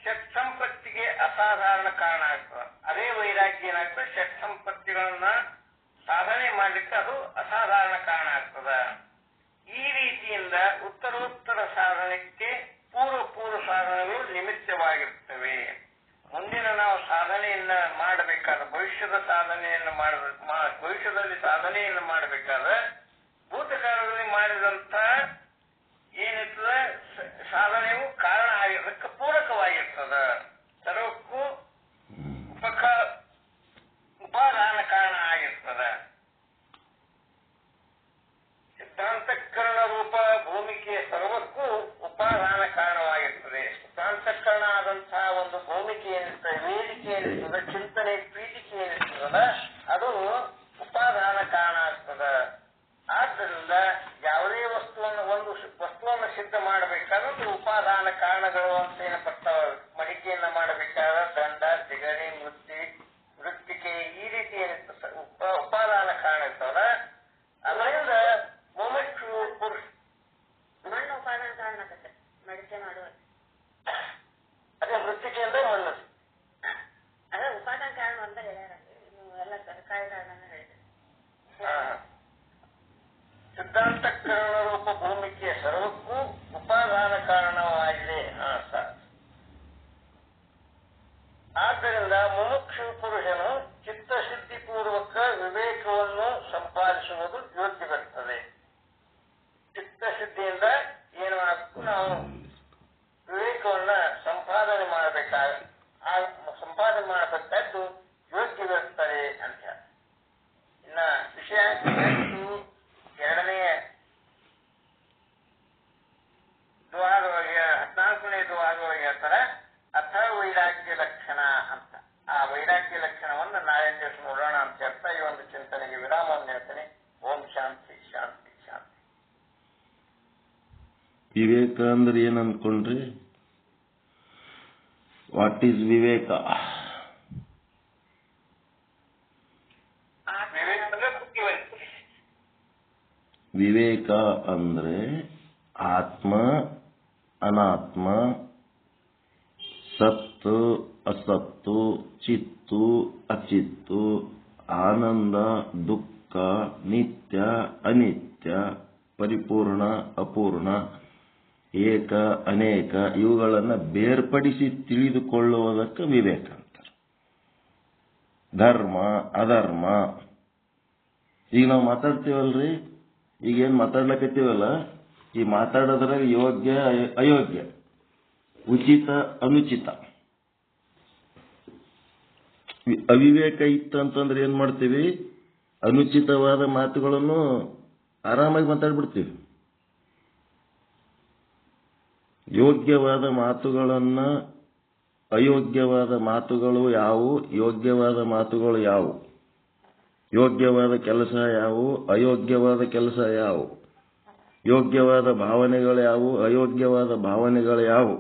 ಷಟ್ ಸಂಪತ್ತಿಗೆ ಅಸಾಧಾರಣ ಕಾರಣ ಆಗ್ತದ. ಅದೇ ವೈರಾಗ್ಯ ಏನಾಗ್ತದೆ, ಷಟ್ ಸಂಪತ್ತಿಗಳನ್ನ ಸಾಧನೆ ಮಾಡ್ಲಿಕ್ಕೆ ಅದು ಅಸಾಧಾರಣ ಕಾರಣ ಆಗ್ತದ. ಈ ರೀತಿಯಿಂದ ಉತ್ತರೋತ್ತರ ಸಾಧನಕ್ಕೆ ಪೂರ್ವ ಸಾಧನಗಳು ನಿಮಿತ್ತವಾಗಿರುತ್ತವೆ. ಮುಂದಿನ ನಾವು ಸಾಧನೆಯನ್ನ ಮಾಡಬೇಕಾದ ಭವಿಷ್ಯದ ಸಾಧನೆಯನ್ನು ಭವಿಷ್ಯದಲ್ಲಿ ಸಾಧನೆಯನ್ನು ಮಾಡಬೇಕಾದ ಭೂತಕಾಲದಲ್ಲಿ ಮಾಡಿದಂತ ಏನಿರ್ತದ ಸಾಧನೆಯು ಕಾರಣ ಆಗಿರೋದಕ್ಕೆ ಪೂರಕವಾಗಿರ್ತದ. ಸರ್ವಕ್ಕೂ ಉಪಾದಾನ ಕಾರಣ ಆಗಿರ್ತದ. ಸಿದ್ಧಾಂತಕರಣ ರೂಪ ಭೂಮಿಕೆಯ ಸರ್ವಕ್ಕೂ ಉಪಾದಾನ ಕಾರಣವಾಗಿರ್ತದೆ. ಸುಖಾಂತಕರಣ ಆದಂತಹ ಒಂದು ಭೂಮಿಕೆ ಏನಿರ್ತದೆ, ವೇದಿಕೆ ಏನಿರ್ತದೆ, ಚಿಂತನೆ ಪೀಠಿಕೆ ಏನಿರ್ತದಲ್ಲ, ಅದು ಉಪಾದಾನ ಕಾರಣ ಆಗ್ತದ. ಆದ್ದರಿಂದ ಯಾವುದೇ ಒಂದು ವಸ್ತುವನ್ನು ಸಿದ್ಧ ಮಾಡಬೇಕಾದ್ರೆ ಉಪಾದಾನ ಕಾರಣಗಳು ಅಂತ ಏನು ಬರ್ತಾವ. ಮಡಿಕೆಯನ್ನ ಮಾಡಬೇಕಾದ್ರೆ ದಂಡ, ತಿಗರಿ, ಮೃತ್ತಿಕೆ ಈ ರೀತಿ ಏನಿರ್ತದೆ ಉಪಾದಾನ ಕಾರಣ ಇರ್ತಾವಲ್ಲ. ಅದರಿಂದ ಮುಮುಕ್ಷು ಪುರುಷ ಮಣ್ಣು ಉಪಾದಾನ ಕಾರಣ ಆಗುತ್ತೆ ಮಡಿಕೆ ಮಾಡುವ. ಅದೇ ಮೃತ್ತಿಕೆ ಅಂದ್ರೆ ಮಣ್ಣು, ಅದೇ ಉಪಾದಾನ ಕಾರಣ ಅಂತ ಹೇಳ್ಯಾರ. ಎಲ್ಲ ಕಾರಣ ಹೇಳಿದ್ರೆ ಸಿದ್ಧಾಂತಕರಣ ರೂಪ ಭೂಮಿಕೆಯ ಸರ್ವಕ್ಕೂ ಉಪಾದಾನ ಕಾರಣವಾಗಿದೆ. ಆದ್ದರಿಂದ ಮುಮುಕ್ಷು ಪುರುಷನು ಚಿತ್ತಶುದ್ಧಿಪೂರ್ವಕ ವಿವೇಕವನ್ನು ಸಂಪಾದಿಸುವುದು ಯೋಗ್ಯವಿರುತ್ತದೆ. ಚಿತ್ತಶುದ್ಧಿಯಿಂದ ಏನು ಮಾಡಬೇಕು, ನಾವು ವಿವೇಕವನ್ನ ಸಂಪಾದನೆ ಮಾಡಬೇಕಾದ್ದು ಯೋಗ್ಯವಿರುತ್ತದೆ ಅಂತ. ಇನ್ನ ವಿಷಯ ಎರಡನೆಯ ದ್ವಾರದೊಳಗೆ 14ನೇ ದ್ವಾರದೊಳಗೆ ಹೇಳ್ತಾರೆ ಅಥ ವೈರಾಗ್ಯ ಲಕ್ಷಣ ಅಂತ. ಆ ವೈರಾಗ್ಯ ಲಕ್ಷಣವನ್ನು ನಾಳೆ ದಿವಸ ನೋಡೋಣ ಅಂತ ಹೇಳ್ತಾ ಈ ಒಂದು ಚಿಂತನೆಗೆ ವಿರಾಮವನ್ನು ಹೇಳ್ತೇನೆ. ಓಂ ಶಾಂತಿ ಶಾಂತಿ ಶಾಂತಿ. ವಿವೇಕ ಅಂದ್ರೆ ಏನ್ ಅನ್ಕೊಂಡ್ರಿ? ವಾಟ್ ಈಸ್ ವಿವೇಕ? ವಿವೇಕ ಅಂದ್ರೆ ಆತ್ಮ ಅನಾತ್ಮ, ಸತ್ತು ಅಸತ್ತು, ಚಿತ್ತು ಅಚಿತ್ತು, ಆನಂದ ದುಃಖ, ನಿತ್ಯ ಅನಿತ್ಯ, ಪರಿಪೂರ್ಣ ಅಪೂರ್ಣ, ಏಕ ಅನೇಕ ಇವುಗಳನ್ನು ಬೇರ್ಪಡಿಸಿ ತಿಳಿದುಕೊಳ್ಳುವುದಕ್ಕೆ ವಿವೇಕ ಅಂತಾರೆ. ಧರ್ಮ ಅಧರ್ಮ. ಈಗ ನಾವು ಮಾತಾಡ್ತೀವಲ್ರಿ, ಈಗೇನು ಮಾತಾಡ್ಲಕತ್ತೀವಲ್ಲ, ಈ ಮಾತಾಡೋದ್ರಾಗ ಯೋಗ್ಯ ಅಯೋಗ್ಯ, ಉಚಿತ ಅನುಚಿತ, ಅವಿವೇಕ ಇತ್ತು ಅಂತಂದ್ರೆ ಏನ್ ಮಾಡ್ತೀವಿ? ಅನುಚಿತವಾದ ಮಾತುಗಳನ್ನು ಆರಾಮಾಗಿ ಮಾತಾಡ್ಬಿಡ್ತೀವಿ. ಯೋಗ್ಯವಾದ ಮಾತುಗಳನ್ನ, ಅಯೋಗ್ಯವಾದ ಮಾತುಗಳು ಯಾವುವು, ಯೋಗ್ಯವಾದ ಮಾತುಗಳು ಯಾವುವು, ಯೋಗ್ಯವಾದ ಕೆಲಸ ಯಾವುವು, ಅಯೋಗ್ಯವಾದ ಕೆಲಸ ಯಾವುವು, ಯೋಗ್ಯವಾದ ಭಾವನೆಗಳು ಯಾವುವು, ಅಯೋಗ್ಯವಾದ ಭಾವನೆಗಳು ಯಾವುವು,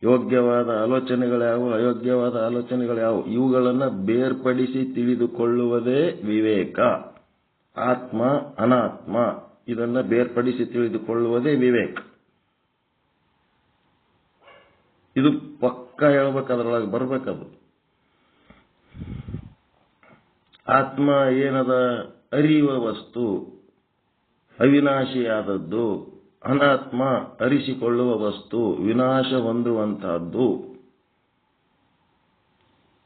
ಯೋಗ್ಯವಾದ ಆಲೋಚನೆಗಳು ಯಾವುವು, ಅಯೋಗ್ಯವಾದ ಆಲೋಚನೆಗಳು ಯಾವುವು, ಇವುಗಳನ್ನು ಬೇರ್ಪಡಿಸಿ ತಿಳಿದುಕೊಳ್ಳುವುದೇ ವಿವೇಕ. ಆತ್ಮ ಅನಾತ್ಮ ಇದನ್ನ ಬೇರ್ಪಡಿಸಿ ತಿಳಿದುಕೊಳ್ಳುವುದೇ ವಿವೇಕ. ಇದು ಪಕ್ಕ ಹೇಳ್ಬೇಕಾದ್ರೊಳಗೆ ಬರ್ಬೇಕದು. ಆತ್ಮ ಏನದ? ಅರಿಯುವ ವಸ್ತು, ಅವಿನಾಶಿಯಾದದ್ದು. ಅನಾತ್ಮ ಅರಿಸಿಕೊಳ್ಳುವ ವಸ್ತು, ವಿನಾಶ ಹೊಂದುವಂತಹದ್ದು.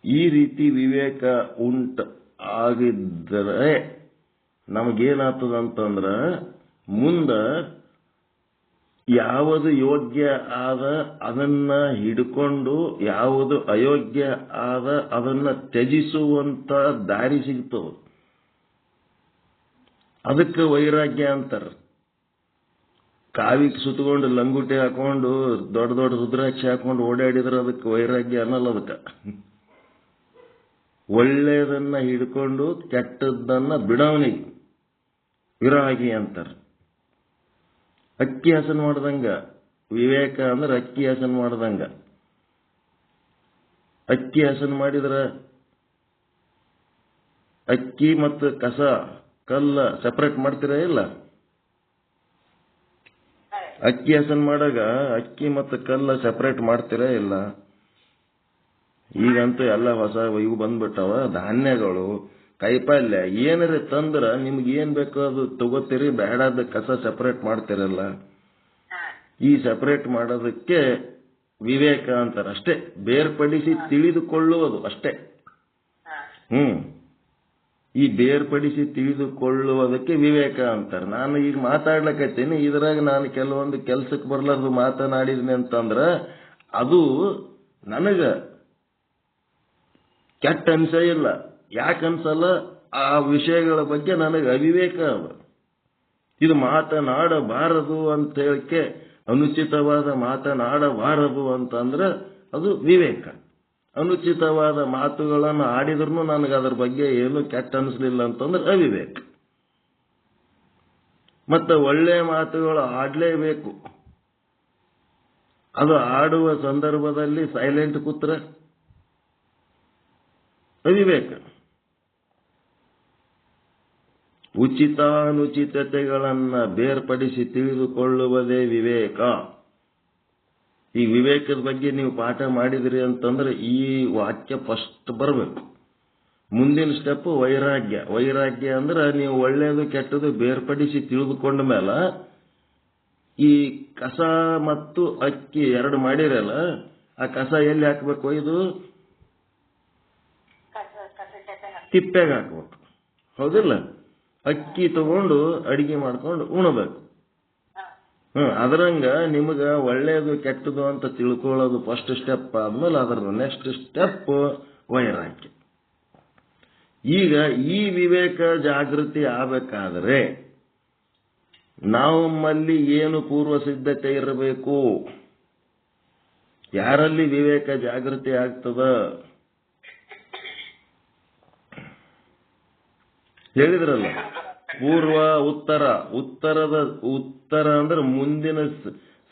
ಈ ರೀತಿ ವಿವೇಕ ಆಗಿದ್ದರೆ ನಮಗೇನಾಗ್ತದಂತಂದ್ರ ಮುಂದ ಯಾವುದು ಯೋಗ್ಯ ಆದ ಅದನ್ನ ಹಿಡ್ಕೊಂಡು ಯಾವುದು ಅಯೋಗ್ಯ ಆದ ಅದನ್ನ ತ್ಯಜಿಸುವಂತ ದಾರಿ ಸಿಗ್ತದೆ. ಅದಕ್ಕೆ ವೈರಾಗ್ಯ ಅಂತಾರ. ಕಾವಿಗೆ ಸುತ್ತಕೊಂಡು ಲಂಗುಟಿ ಹಾಕೊಂಡು ದೊಡ್ಡ ದೊಡ್ಡ ರುದ್ರಾಕ್ಷಿ ಹಾಕೊಂಡು ಓಡಾಡಿದ್ರೆ ಅದಕ್ಕೆ ವೈರಾಗ್ಯ ಅನ್ನಲ್ಲ. ಅದಕ್ಕೆ ಒಳ್ಳೆಯದನ್ನ ಹಿಡ್ಕೊಂಡು ಕೆಟ್ಟದ್ದನ್ನ ಬಿಡವನಿಗೆ ವಿರಾಗಿ ಅಂತಾರ. ಅಕ್ಕಿ ಹಸನ್ ಮಾಡ್ದಂಗ ವಿವೇಕ ಅಂದ್ರೆ ಅಕ್ಕಿ ಹಸನ್ ಮಾಡ್ದಂಗ. ಅಕ್ಕಿ ಹಸನ್ ಮಾಡಿದ್ರ ಅಕ್ಕಿ ಮತ್ತು ಕಸ ಕಲ್ಲ ಸೆಪರೇಟ್ ಮಾಡ್ತೀರಾ ಇಲ್ಲ? ಅಕ್ಕಿ ಹಸನ್ ಮಾಡಾಗ ಅಕ್ಕಿ ಮತ್ತು ಕಲ್ಲ ಸೆಪರೇಟ್ ಮಾಡ್ತೀರಾ ಇಲ್ಲ? ಈಗಂತೂ ಎಲ್ಲ ಹೊಸ ಇವು ಬಂದ್ಬಿಟ್ಟವ. ಧಾನ್ಯಗಳು, ಕೈಪಲ್ಯ ಏನಾರ ತಂದ್ರ ನಿಮ್ಗೆ ಏನ್ ಬೇಕೋ ಅದು ತಗೋತೀರಿ, ಬೇಡಾದ ಕಸ ಸೆಪರೇಟ್ ಮಾಡ್ತಿರಲ್ಲ. ಈ ಸೆಪರೇಟ್ ಮಾಡೋದಕ್ಕೆ ವಿವೇಕ ಅಂತಾರ. ಅಷ್ಟೇ, ಬೇರ್ಪಡಿಸಿ ತಿಳಿದುಕೊಳ್ಳುವುದು ಅಷ್ಟೇ. ಈ ಬೇರ್ಪಡಿಸಿ ತಿಳಿದುಕೊಳ್ಳುವುದಕ್ಕೆ ವಿವೇಕ ಅಂತಾರೆ. ನಾನು ಈಗ ಮಾತಾಡ್ಲಕತ್ತೀನಿ, ಇದ್ರಾಗ ನಾನು ಕೆಲವೊಂದು ಕೆಲ್ಸಕ್ಕೆ ಬರ್ಲಾರ್ದು ಮಾತನಾಡಿದ್ನಿ ಅಂತಂದ್ರ ಅದು ನನಗ ಕೆಟ್ಟ ಅನ್ಸ ಇಲ್ಲ. ಯಾಕನ್ಸಲ್ಲ? ಆ ವಿಷಯಗಳ ಬಗ್ಗೆ ನನಗೆ ಅವಿವೇಕ ಅದ. ಇದು ಮಾತನಾಡಬಾರದು ಅಂತ ಹೇಳಿಕೆ, ಅನುಚಿತವಾದ ಮಾತನಾಡಬಾರದು ಅಂತಂದ್ರೆ ಅದು ವಿವೇಕ. ಅನುಚಿತವಾದ ಮಾತುಗಳನ್ನು ಆಡಿದ್ರೂ ನನಗೆ ಅದ್ರ ಬಗ್ಗೆ ಏನು ಕೆಟ್ಟ ಅನಿಸ್ಲಿಲ್ಲ ಅಂತಂದ್ರೆ ಅವಿವೇಕ. ಮತ್ತೆ ಒಳ್ಳೆ ಮಾತುಗಳು ಆಡಲೇಬೇಕು. ಅದು ಆಡುವ ಸಂದರ್ಭದಲ್ಲಿ ಸೈಲೆಂಟ್ ಕೂತ್ರೆ ಅವಿವೇಕ. ಉಚಿತಾನುಚಿತತೆಗಳನ್ನ ಬೇರ್ಪಡಿಸಿ ತಿಳಿದುಕೊಳ್ಳುವುದೇ ವಿವೇಕ. ಈ ವಿವೇಕದ ಬಗ್ಗೆ ನೀವು ಪಾಠ ಮಾಡಿದ್ರಿ ಅಂತಂದ್ರೆ ಈ ವಾಕ್ಯ ಫಸ್ಟ್ ಬರಬೇಕು. ಮುಂದಿನ ಸ್ಟೆಪ್ ವೈರಾಗ್ಯ. ವೈರಾಗ್ಯ ಅಂದ್ರೆ ನೀವು ಒಳ್ಳೆಯದು ಕೆಟ್ಟದು ಬೇರ್ಪಡಿಸಿ ತಿಳಿದುಕೊಂಡ ಮೇಲೆ ಈ ಕಸ ಮತ್ತು ಅಕ್ಕಿ ಎರಡು ಮಾಡಿರಲ್ಲ, ಆ ಕಸ ಎಲ್ಲಿ ಹಾಕ್ಬೇಕು? ಇದು ತಿಪ್ಪೆಗೆ ಹಾಕ್ಬೇಕು, ಹೌದಿಲ್ಲ? ಅಕ್ಕಿ ತಗೊಂಡು ಅಡಿಗೆ ಮಾಡ್ಕೊಂಡು ಉಣಬೇಕು. ಅದರಂಗ ನಿಮಗ ಒಳ್ಳೆಯದು ಕೆಟ್ಟದು ಅಂತ ತಿಳ್ಕೊಳ್ಳೋದು ಫಸ್ಟ್ ಸ್ಟೆಪ್ ಆದ್ಮೇಲೆ ಅದರ ನೆಕ್ಸ್ಟ್ ಸ್ಟೆಪ್ ವೈರಾಗ್ಯ. ಈಗ ಈ ವಿವೇಕ ಜಾಗೃತಿ ಆಗಬೇಕಾದ್ರೆ ನಮ್ಮಲ್ಲಿ ಏನು ಪೂರ್ವ ಸಿದ್ಧತೆ ಇರಬೇಕು? ಯಾರಲ್ಲಿ ವಿವೇಕ ಜಾಗೃತಿ ಆಗ್ತದ? ಹೇಳಿದ್ರಲ್ಲ, ಪೂರ್ವ ಉತ್ತರ. ಉತ್ತರ ಅಂದ್ರೆ ಮುಂದಿನ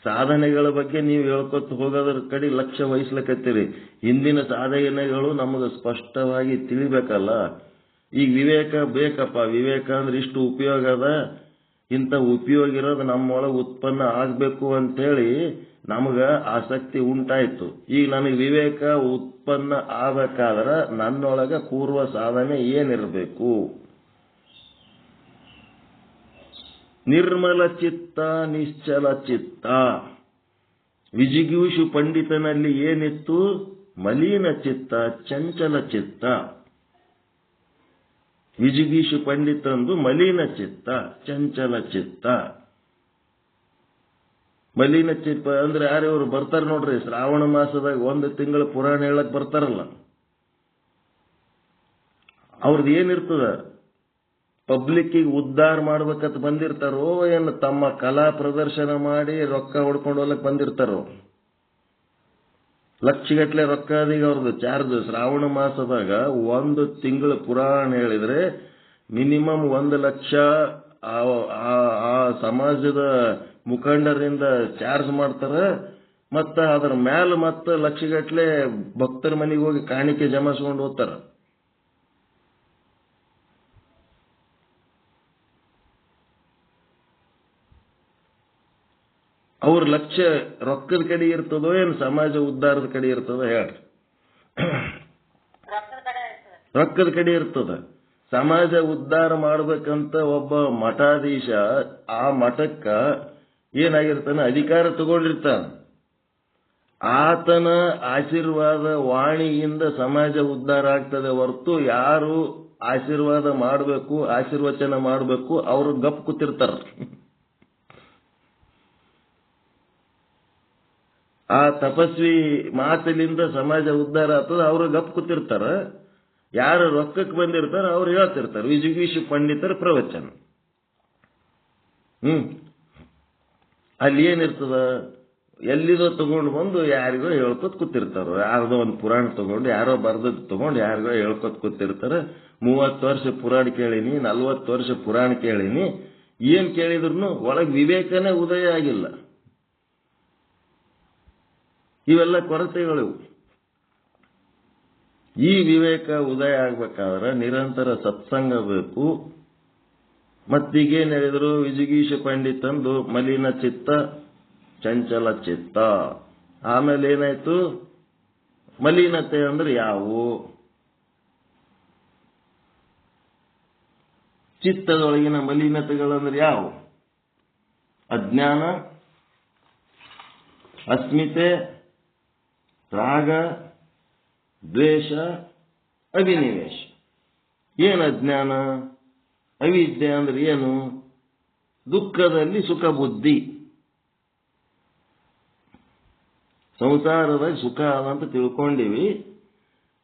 ಸಾಧನೆಗಳ ಬಗ್ಗೆ ನೀವು ಹೇಳ್ಕೊತ ಹೋಗೋದ್ರ ಕಡೆ ಲಕ್ಷ್ಯ ವಹಿಸ್ಲಿಕ್ಕತ್ತೀರಿ. ಹಿಂದಿನ ಸಾಧನೆಗಳು ನಮಗೆ ಸ್ಪಷ್ಟವಾಗಿ ತಿಳಿಬೇಕಲ್ಲ. ಈಗ ವಿವೇಕ ಬೇಕಪ್ಪ. ವಿವೇಕ ಅಂದ್ರೆ ಇಷ್ಟು ಉಪಯೋಗ ಅದ, ಇಂಥ ಉಪಯೋಗ ಇರೋದು ನಮ್ಮೊಳಗೆ ಉತ್ಪನ್ನ ಆಗ್ಬೇಕು ಅಂತೇಳಿ ನಮಗ ಆಸಕ್ತಿ ಉಂಟಾಯ್ತು. ಈಗ ನನಗೆ ವಿವೇಕ ಉತ್ಪನ್ನ ಆಗ್ಬೇಕಾದ್ರೆ ನನ್ನೊಳಗ ಪೂರ್ವ ಸಾಧನೆ ಏನಿರಬೇಕು? ನಿರ್ಮಲ ಚಿತ್ತ, ನಿಶ್ಚಲ ಚಿತ್ತ. ವಿಜಿಗೀಷು ಪಂಡಿತನಲ್ಲಿ ಏನಿತ್ತು? ಮಲಿನ ಚಿತ್ತ, ಚಂಚಲ ಚಿತ್ತ. ವಿಜಿಗೀಷು ಪಂಡಿತಂದು ಮಲಿನ ಚಿತ್ತ, ಚಂಚಲ ಚಿತ್ತ. ಮಲಿನ ಚಿತ್ತ ಅಂದ್ರೆ ಯಾರ್ಯವ್ರು ಬರ್ತಾರ ನೋಡ್ರಿ, ಶ್ರಾವಣ ಮಾಸದಾಗ 1 ತಿಂಗಳ ಪುರಾಣ ಹೇಳಕ್ ಬರ್ತಾರಲ್ಲ, ಅವ್ರದ್ದು ಏನಿರ್ತದ? ಪಬ್ಲಿಕ್ಕಿಗೆ ಉದ್ಧಾರ ಮಾಡ್ಬೇಕಂತ ಬಂದಿರ್ತಾರೋ ಏನು ತಮ್ಮ ಕಲಾ ಪ್ರದರ್ಶನ ಮಾಡಿ ರೊಕ್ಕ ಹೊಡ್ಕೊಂಡು ಹೋಗ್ಲಕ್ ಬಂದಿರ್ತಾರೋ? ಲಕ್ಷಗಟ್ಲೆ ರೊಕ್ಕ ಅದೀಗ ಅವ್ರದ್ದು ಚಾರ್ಜ್. ಶ್ರಾವಣ ಮಾಸದಾಗ 1 ತಿಂಗಳ ಪುರಾಣ ಹೇಳಿದ್ರೆ ಮಿನಿಮಮ್ 1 ಲಕ್ಷ ಆ ಸಮಾಜದ ಮುಖಂಡರಿಂದ ಚಾರ್ಜ್ ಮಾಡ್ತಾರ. ಮತ್ತ ಅದ್ರ ಮ್ಯಾಲ ಮತ್ತ ಲಕ್ಷಗಟ್ಲೆ ಭಕ್ತರ ಮನೆಗೆ ಹೋಗಿ ಕಾಣಿಕೆ ಜಮಾಯಿಸ್ಕೊಂಡು ಹೋಗ್ತಾರ. ಅವ್ರ ಲಕ್ಷ್ಯ ರೊಕ್ಕದ ಕಡೆ ಇರ್ತದೋ ಏನು ಸಮಾಜ ಉದ್ಧಾರದ ಕಡೆ ಇರ್ತದೋ ಹೇಳ್ರಿ? ರೊಕ್ಕದ ಕಡೆ ಇರ್ತದ. ಸಮಾಜ ಉದ್ಧಾರ ಮಾಡ್ಬೇಕಂತ ಒಬ್ಬ ಮಠಾಧೀಶ ಆ ಮಠಕ್ಕ ಏನಾಗಿರ್ತಾನ? ಅಧಿಕಾರ ತಗೊಂಡಿರ್ತಾನ. ಆತನ ಆಶೀರ್ವಾದ ವಾಣಿಯಿಂದ ಸಮಾಜ ಉದ್ಧಾರ ಆಗ್ತದೆ ಹೊರತು ಯಾರು ಆಶೀರ್ವಾದ ಮಾಡಬೇಕು, ಆಶೀರ್ವಚನ ಮಾಡಬೇಕು ಅವರು ಗಪ್ ಕೂತಿರ್ತಾರ. ಆ ತಪಸ್ವಿ ಮಾತಿನಿಂದ ಸಮಾಜ ಉದ್ಧಾರ ಆಗ್ತದ, ಅವರು ಗಪ್ ಕೂತಿರ್ತಾರ. ಯಾರು ರೊಕ್ಕಕ್ಕೆ ಬಂದಿರ್ತಾರ ಅವ್ರು ಹೇಳ್ತಿರ್ತಾರೆ ವಿಜಿಗೀಷು ಪಂಡಿತರ ಪ್ರವಚನ. ಅಲ್ಲಿ ಏನಿರ್ತದ? ಎಲ್ಲಿದೋ ತಗೊಂಡು ಬಂದು ಯಾರಿಗೋ ಹೇಳ್ಕೊತ್ ಕೂತಿರ್ತಾರ. ಯಾರ್ದೋ ಒಂದು ಪುರಾಣ ತಗೊಂಡು, ಯಾರೋ ಬರ್ದದ್ದು ತಗೊಂಡು ಯಾರಿಗೋ ಹೇಳ್ಕೊತ್ ಕೂತಿರ್ತಾರ. 30 ವರ್ಷ ಪುರಾಣ ಕೇಳಿನಿ, 40 ವರ್ಷ ಪುರಾಣ ಕೇಳಿನಿ, ಏನ್ ಕೇಳಿದ್ರು ಒಳಗ್ ವಿವೇಕನೇ ಉದಯ ಆಗಿಲ್ಲ. ಇವೆಲ್ಲ ಕೊರತೆಗಳು. ಈ ವಿವೇಕ ಉದಯ ಆಗ್ಬೇಕಾದ್ರೆ ನಿರಂತರ ಸತ್ಸಂಗ ಬೇಕು. ಮತ್ತೀಗೇನ್ ಹೇಳಿದ್ರು? ವಿಜಿಗೀಷ ಪಂಡಿತಂದು ಮಲಿನ ಚಿತ್ತ, ಚಂಚಲ ಚಿತ್ತ. ಆಮೇಲೆ ಏನಾಯ್ತು? ಮಲಿನತೆ ಅಂದ್ರೆ ಯಾವುವು? ಚಿತ್ತದೊಳಗಿನ ಮಲಿನತೆಗಳಂದ್ರೆ ಯಾವುವು? ಅಜ್ಞಾನ, ಅಸ್ಮಿತೆ, ರಾಗ, ದ್ವೇಷ, ಅಭಿನಿವೇಶ. ಏನು ಅಜ್ಞಾನ? ಅವಿದ್ಯೆ ಅಂದ್ರೆ ಏನು? ದುಃಖದಲ್ಲಿ ಸುಖ ಬುದ್ಧಿ. ಸಂಸಾರದಾಗ ಸುಖ ಅದಂತ ತಿಳ್ಕೊಂಡಿವಿ,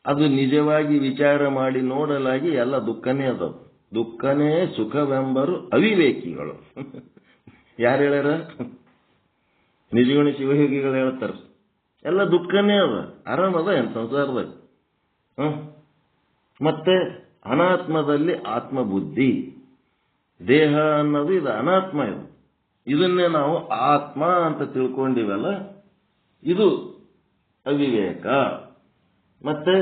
ಅದು ನಿಜವಾಗಿ ವಿಚಾರ ಮಾಡಿ ನೋಡಲಾಗಿ ಎಲ್ಲ ದುಃಖನೇ ಅದ. ದುಃಖನೇ ಸುಖವೆಂಬರು ಅವಿವೇಕಿಗಳು. ಯಾರು ಹೇಳ್ಯಾರ? ನಿಜಗುಣ ಶಿವಯೋಗಿಗಳು ಹೇಳ್ತಾರ. ಎಲ್ಲ ದುಃಖನೇ ಅದ, ಆರಾಮದ ಏನ್ ಸಂಸಾರದಾಗ. ಮತ್ತೆ ಅನಾತ್ಮದಲ್ಲಿ ಆತ್ಮಬುದ್ಧಿ, ದೇಹ ಅನ್ನೋದು ಇದು ಅನಾತ್ಮ. ಇದನ್ನೇ ನಾವು ಆತ್ಮ ಅಂತ ತಿಳ್ಕೊಂಡಿವಲ್ಲ, ಇದು ಅವಿವೇಕ. ಮತ್ತೆ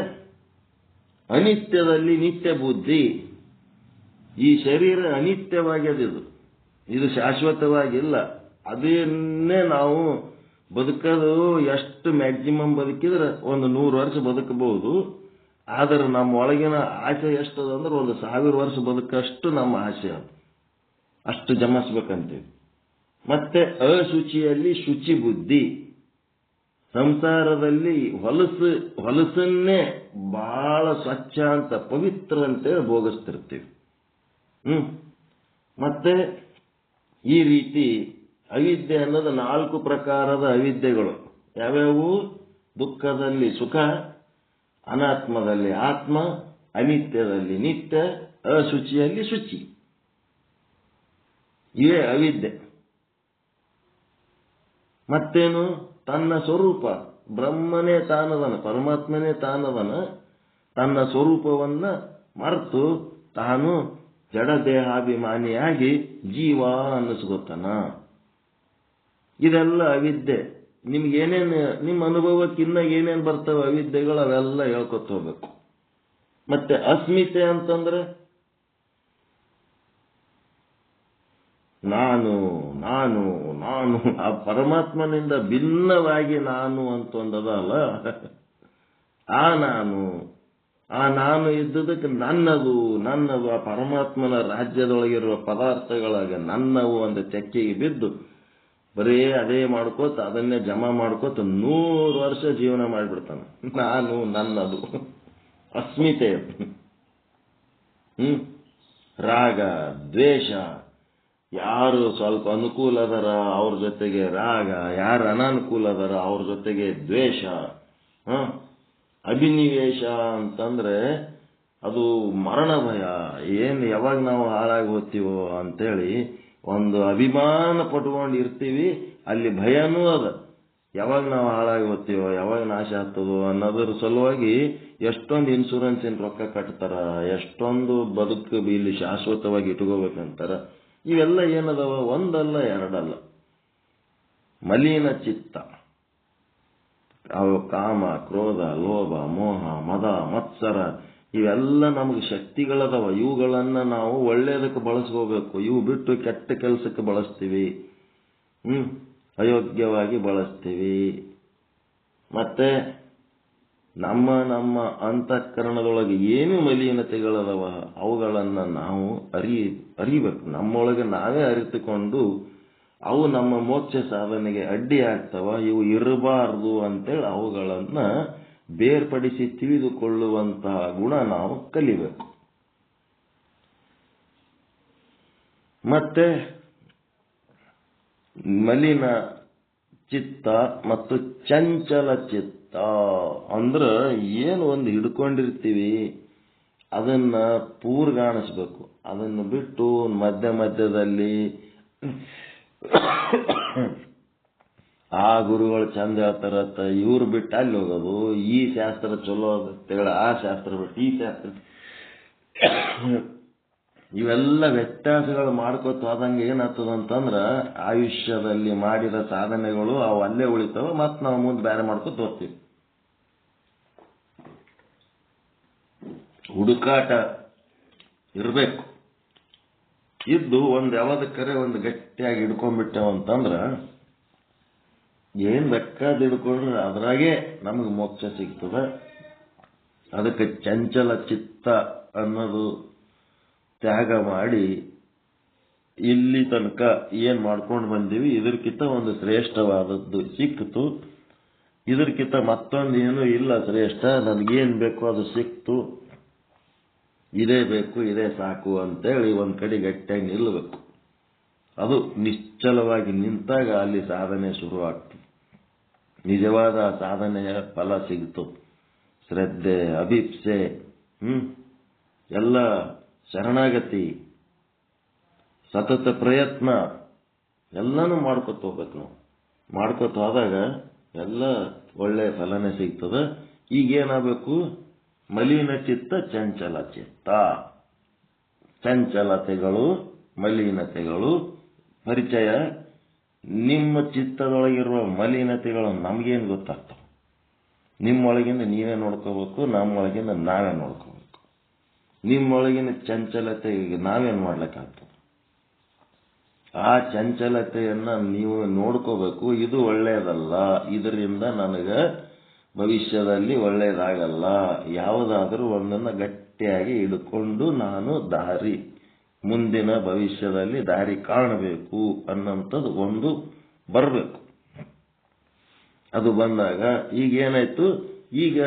ಅನಿತ್ಯದಲ್ಲಿ ನಿತ್ಯ ಬುದ್ಧಿ, ಈ ಶರೀರ ಅನಿತ್ಯವಾಗ್ಯದಿದು, ಇದು ಶಾಶ್ವತವಾಗಿಲ್ಲ. ಅದನ್ನೇ ನಾವು ಬದುಕೋದು ಎಷ್ಟು ಮ್ಯಾಕ್ಸಿಮಮ್ ಬದುಕಿದ್ರೆ ಒಂದು 100 ವರ್ಷ ಬದುಕಬಹುದು. ಆದ್ರೆ ನಮ್ಮ ಒಳಗಿನ ಆಸೆ ಎಷ್ಟದ ಅಂದ್ರೆ 1000 ವರ್ಷ ಬದುಕಷ್ಟು ನಮ್ಮ ಆಸೆ, ಅಷ್ಟು ಜಮಿಸ್ಬೇಕಂತೀವಿ. ಮತ್ತೆ ಅಶುಚಿಯಲ್ಲಿ ಶುಚಿ ಬುದ್ಧಿ, ಸಂಸಾರದಲ್ಲಿ ಹೊಲಸನ್ನೇ ಬಹಳ ಸ್ವಚ್ಛ ಅಂತ ಪವಿತ್ರ ಅಂತೇಳಿ ಭೋಗಿಸ್ತಿರ್ತೀವಿ. ಮತ್ತೆ ಈ ರೀತಿ ಅವಿದ್ಯೆ ಅನ್ನೋದು 4 ಪ್ರಕಾರದ ಅವಿದ್ಯೆಗಳು. ಯಾವ್ಯಾವು? ದುಃಖದಲ್ಲಿ ಸುಖ, ಅನಾತ್ಮದಲ್ಲಿ ಆತ್ಮ, ಅನಿತ್ಯದಲ್ಲಿ ನಿತ್ಯ, ಅಶುಚಿಯಲ್ಲಿ ಶುಚಿ. ಇವೇ ಅವಿದ್ಯೆ. ಮತ್ತೇನು? ತನ್ನ ಸ್ವರೂಪ ಬ್ರಹ್ಮನೇ ತಾನದನ, ಪರಮಾತ್ಮನೇ ತಾನದನ. ತನ್ನ ಸ್ವರೂಪವನ್ನ ಮರೆತು ತಾನು ಜಡ ದೇಹಾಭಿಮಾನಿಯಾಗಿ ಜೀವ ಅನ್ನಿಸ್ಕೊತಾನ. ಇದೆಲ್ಲ ಅವಿದ್ಯೆ. ನಿಮ್ಗೇನೇನು ನಿಮ್ಮ ಅನುಭವಕ್ಕೆ ಇನ್ನ ಏನೇನು ಬರ್ತವೆ ಅವಿದ್ಯೆಗಳು, ಅವೆಲ್ಲ ಹೇಳ್ಕೊತ ಹೋಗ್ಬೇಕು. ಮತ್ತೆ ಅಸ್ಮಿತೆ ಅಂತಂದ್ರೆ ನಾನು ನಾನು ನಾನು ಆ ಪರಮಾತ್ಮನಿಂದ ಭಿನ್ನವಾಗಿ ನಾನು ಅಂತಂದದಲ್ಲ, ಆ ನಾನು ಇದ್ದುದಕ್ಕೆ ನನ್ನದು ಆ ಪರಮಾತ್ಮನ ರಾಜ್ಯದೊಳಗಿರುವ ಪದಾರ್ಥಗಳಾಗ ನನ್ನವು ಒಂದು ತೆಕ್ಕೆಗೆ ಬಿದ್ದು ಬರೀ ಅದೇ ಮಾಡ್ಕೋತ ಅದನ್ನೇ ಜಮಾ ಮಾಡ್ಕೋತ 100 ವರ್ಷ ಜೀವನ ಮಾಡಿಬಿಡ್ತಾನೆ. ನಾನು ನನ್ನದು ಅಸ್ಮಿತೆ. ರಾಗ ದ್ವೇಷ, ಯಾರು ಸ್ವಲ್ಪ ಅನುಕೂಲ ಅದರ ಅವ್ರ ಜೊತೆಗೆ ರಾಗ, ಯಾರು ಅನಾನುಕೂಲ ಅದರ ಅವ್ರ ಜೊತೆಗೆ ದ್ವೇಷ. ಅಭಿನಿವೇಶ ಅಂತಂದ್ರೆ ಅದು ಮರಣ ಭಯ. ಏನು ಯಾವಾಗ ನಾವು ಹಾಳಾಗಿ ಹೋಗ್ತೀವೋ ಅಂತೇಳಿ ಒಂದು ಅಭಿಮಾನ ಪಟ್ಕೊಂಡು ಇರ್ತೀವಿ, ಅಲ್ಲಿ ಭಯನೂ ಅದ. ಯಾವಾಗ ನಾವು ಹಾಳಾಗಿ ಹೋಗ್ತೀವೋ, ಯಾವಾಗ ನಾಶ ಆಗ್ತದೋ ಅನ್ನೋದ್ರ ಸಲುವಾಗಿ ಎಷ್ಟೊಂದು ಇನ್ಶೂರೆನ್ಸಿನ ರೊಕ್ಕ ಕಟ್ತಾರ, ಎಷ್ಟೊಂದು ಬದುಕು ಇಲ್ಲಿ ಶಾಶ್ವತವಾಗಿ ಇಟ್ಕೋಬೇಕಂತಾರ. ಇವೆಲ್ಲ ಏನದವ? ಒಂದಲ್ಲ ಎರಡಲ್ಲ. ಮಲಿನ ಚಿತ್ತ, ಅವು ಕಾಮ, ಕ್ರೋಧ, ಲೋಭ, ಮೋಹ, ಮದ, ಮತ್ಸರ, ಇವೆಲ್ಲ ನಮಗೆ ಶಕ್ತಿಗಳದವ. ಇವುಗಳನ್ನ ನಾವು ಒಳ್ಳೇದಕ್ಕೆ ಬಳಸ್ಕೋಬೇಕು. ಇವು ಬಿಟ್ಟು ಕೆಟ್ಟ ಕೆಲಸಕ್ಕೆ ಬಳಸ್ತೀವಿ, ಅಯೋಗ್ಯವಾಗಿ ಬಳಸ್ತೀವಿ. ಮತ್ತೆ ನಮ್ಮ ಅಂತಃಕರಣದೊಳಗೆ ಏನು ಮಲಿನತೆಗಳದವ ಅವುಗಳನ್ನ ನಾವು ಅರಿಬೇಕು. ನಮ್ಮೊಳಗೆ ನಾವೇ ಅರಿತುಕೊಂಡು ಅವು ನಮ್ಮ ಮೋಕ್ಷ ಸಾಧನೆಗೆ ಅಡ್ಡಿ ಆಗ್ತವ, ಇವು ಇರಬಾರದು ಅಂತೇಳಿ ಅವುಗಳನ್ನ ಬೇರ್ಪಡಿಸಿ ತಿಳಿದುಕೊಳ್ಳುವಂತಹ ಗುಣ ನಾವು ಕಲಿಬೇಕು. ಮತ್ತೆ ಮಲಿನ ಚಿತ್ತ ಮತ್ತು ಚಂಚಲ ಚಿತ್ತ ಅಂದ್ರೆ ಏನು ಒಂದು ಹಿಡ್ಕೊಂಡಿರ್ತೀವಿ ಅದನ್ನ ಪೂರ್ಗಾಣಿಸ್ಬೇಕು. ಅದನ್ನು ಬಿಟ್ಟು ಮಧ್ಯದಲ್ಲಿ ಆ ಗುರುಗಳು ಚಂದ ಹೇಳ್ತಾರತ್ತ, ಇವ್ರು ಬಿಟ್ಟು ಅಲ್ಲಿ ಹೋಗೋದು, ಈ ಶಾಸ್ತ್ರ ಚಲೋ ಅಂತೇಳಿ ಆ ಶಾಸ್ತ್ರ ಬಿಟ್ಟು ಈ ಶಾಸ್ತ್ರ, ಇವೆಲ್ಲ ವ್ಯತ್ಯಾಸಗಳು ಮಾಡ್ಕೋತ ಹೋದಂಗೆ ಏನಾಗ್ತದಂತಂದ್ರ ಆಯುಷ್ಯದಲ್ಲಿ ಮಾಡಿದ ಸಾಧನೆಗಳು ಅವು ಅಲ್ಲೇ ಉಳಿತಾವ, ಮತ್ತು ನಾವು ಮುಂದೆ ಬೇರೆ ಮಾಡ್ಕೋತ ಹೋಗ್ತೀವಿ. ಹುಡುಕಾಟ ಇರಬೇಕು. ಇದ್ದು ಒಂದು ಯಾವ್ದಕ್ಕರೆ ಒಂದು ಗಟ್ಟಿಯಾಗಿ ಹಿಡ್ಕೊಂಡ್ಬಿಟ್ಟೆವು ಅಂತಂದ್ರ ಏನ್ ಬೇಕಾದ ಹಿಡ್ಕೊಂಡ್ರೆ ಅದ್ರಾಗೆ ನಮಗೆ ಮೋಕ್ಷ ಸಿಗ್ತದೆ. ಅದಕ್ಕೆ ಚಂಚಲ ಚಿತ್ತ ಅನ್ನೋದು ತ್ಯಾಗ ಮಾಡಿ ಇಲ್ಲಿ ತನಕ ಏನ್ ಮಾಡ್ಕೊಂಡು ಬಂದೀವಿ ಇದಕ್ಕಿಂತ ಒಂದು ಶ್ರೇಷ್ಠವಾದದ್ದು ಸಿಕ್ತು, ಇದಕ್ಕಿಂತ ಮತ್ತೊಂದು ಏನೂ ಇಲ್ಲ ಶ್ರೇಷ್ಠ, ನನಗೇನ್ ಬೇಕು ಅದು ಸಿಕ್ತು, ಇದೇ ಬೇಕು ಇದೇ ಸಾಕು ಅಂತೇಳಿ ಒಂದ್ ಕಡೆ ಗಟ್ಟಿಯಾಗಿ ನಿಲ್ಲಬೇಕು. ಅದು ನಿಶ್ಚಲವಾಗಿ ನಿಂತಾಗ ಅಲ್ಲಿ ಸಾಧನೆ ಶುರುವಾಗ್ತದೆ. ನಿಜವಾದ ಸಾಧನೆಯ ಫಲ ಸಿಗ್ತು. ಶ್ರದ್ಧೆ, ಅಭಿಪ್ಸೆ ಎಲ್ಲ ಶರಣಾಗತಿ, ಸತತ ಪ್ರಯತ್ನ ಎಲ್ಲಾನು ಮಾಡ್ಕೊತ ಹೋಗ್ಬೇಕು ನಾವು. ಮಾಡ್ಕೊತ ಹೋದಾಗ ಎಲ್ಲ ಒಳ್ಳೆ ಫಲನೇ ಸಿಗ್ತದ. ಈಗೇನಾಗಬೇಕು? ಮಲಿನ ಚಿತ್ತ ಚಂಚಲ ಚಿತ್ತ, ಚಂಚಲತೆಗಳು ಮಲಿನತೆಗಳು ಪರಿಚಯ. ನಿಮ್ಮ ಚಿತ್ತದೊಳಗಿರುವ ಮಲಿನತೆಗಳು ನಮಗೇನು ಗೊತ್ತಾಗ್ತವೆ? ನಿಮ್ಮೊಳಗಿಂದ ನೀವೇ ನೋಡ್ಕೋಬೇಕು, ನಮ್ಮೊಳಗಿಂದ ನಾವೇ ನೋಡ್ಕೋಬೇಕು. ನಿಮ್ಮೊಳಗಿನ ಚಂಚಲತೆಗೆ ನಾವೇನು ಮಾಡ್ಲಿಕ್ಕಾಗ್ತದೆ? ಆ ಚಂಚಲತೆಯನ್ನ ನೀವು ನೋಡ್ಕೋಬೇಕು. ಇದು ಒಳ್ಳೆಯದಲ್ಲ, ಇದರಿಂದ ನನಗೆ ಭವಿಷ್ಯದಲ್ಲಿ ಒಳ್ಳೆಯದಾಗಲ್ಲ. ಯಾವುದಾದ್ರೂ ಒಂದನ್ನು ಗಟ್ಟಿಯಾಗಿ ಹಿಡ್ಕೊಂಡು ನಾನು ಮುಂದಿನ ಭವಿಷ್ಯದಲ್ಲಿ ದಾರಿ ಕಾಣಬೇಕು ಅನ್ನೋಂಥದ್ದು ಒಂದು ಬರಬೇಕು. ಅದು ಬಂದಾಗ ಈಗೇನಾಯ್ತು? ಈಗ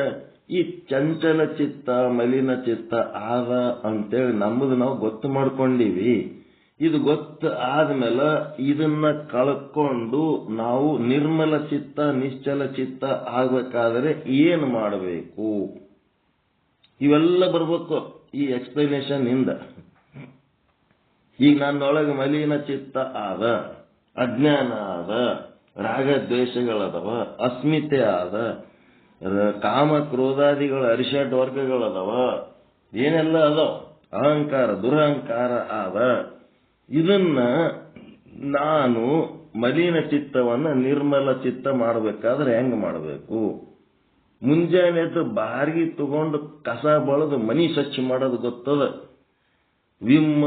ಈ ಚಂಚಲ ಚಿತ್ತ ಮಲಿನ ಚಿತ್ತ ಆದ ಅಂತೇಳಿ ನಮ್ಮದು ನಾವು ಗೊತ್ತು ಮಾಡ್ಕೊಂಡಿವಿ. ಇದು ಗೊತ್ತು ಆದ್ಮೇಲೆ ಇದನ್ನ ಕಳ್ಕೊಂಡು ನಾವು ನಿರ್ಮಲ ಚಿತ್ತ ನಿಶ್ಚಲ ಚಿತ್ತ ಆಗ್ಬೇಕಾದ್ರೆ ಏನು ಮಾಡಬೇಕು? ಇವೆಲ್ಲ ಬರ್ಬೇಕು ಈ ಎಕ್ಸ್ಪ್ಲನೇಷನ್ ಇಂದ. ಈಗ ನನ್ನೊಳಗೆ ಮಲಿನ ಚಿತ್ತ ಆದ, ಅಜ್ಞಾನ ಆದ, ರಾಗದ್ವೇಷಗಳದವ, ಅಸ್ಮಿತೆ ಆದ, ಕಾಮ ಕ್ರೋಧಾದಿಗಳ ಅರಿಷಡ್ ವರ್ಗಗಳದವ, ಏನೆಲ್ಲ ಅದಾವ, ಅಹಂಕಾರ ದುರಹಂಕಾರ ಆದ. ಇದನ್ನ ನಾನು ಮಲಿನ ಚಿತ್ತವನ್ನ ನಿರ್ಮಲ ಚಿತ್ತ ಮಾಡಬೇಕಾದ್ರೆ ಹೆಂಗ್ ಮಾಡಬೇಕು? ಮುಂಜಾನೆ ಎದ್ದು ಬಾರಿಗೆ ತಗೊಂಡು ಕಸ ಬಳದು ಮನಿ ಸ್ವಚ್ಛ ಮಾಡೋದು ಗೊತ್ತದ. ವಿಮ್ಮ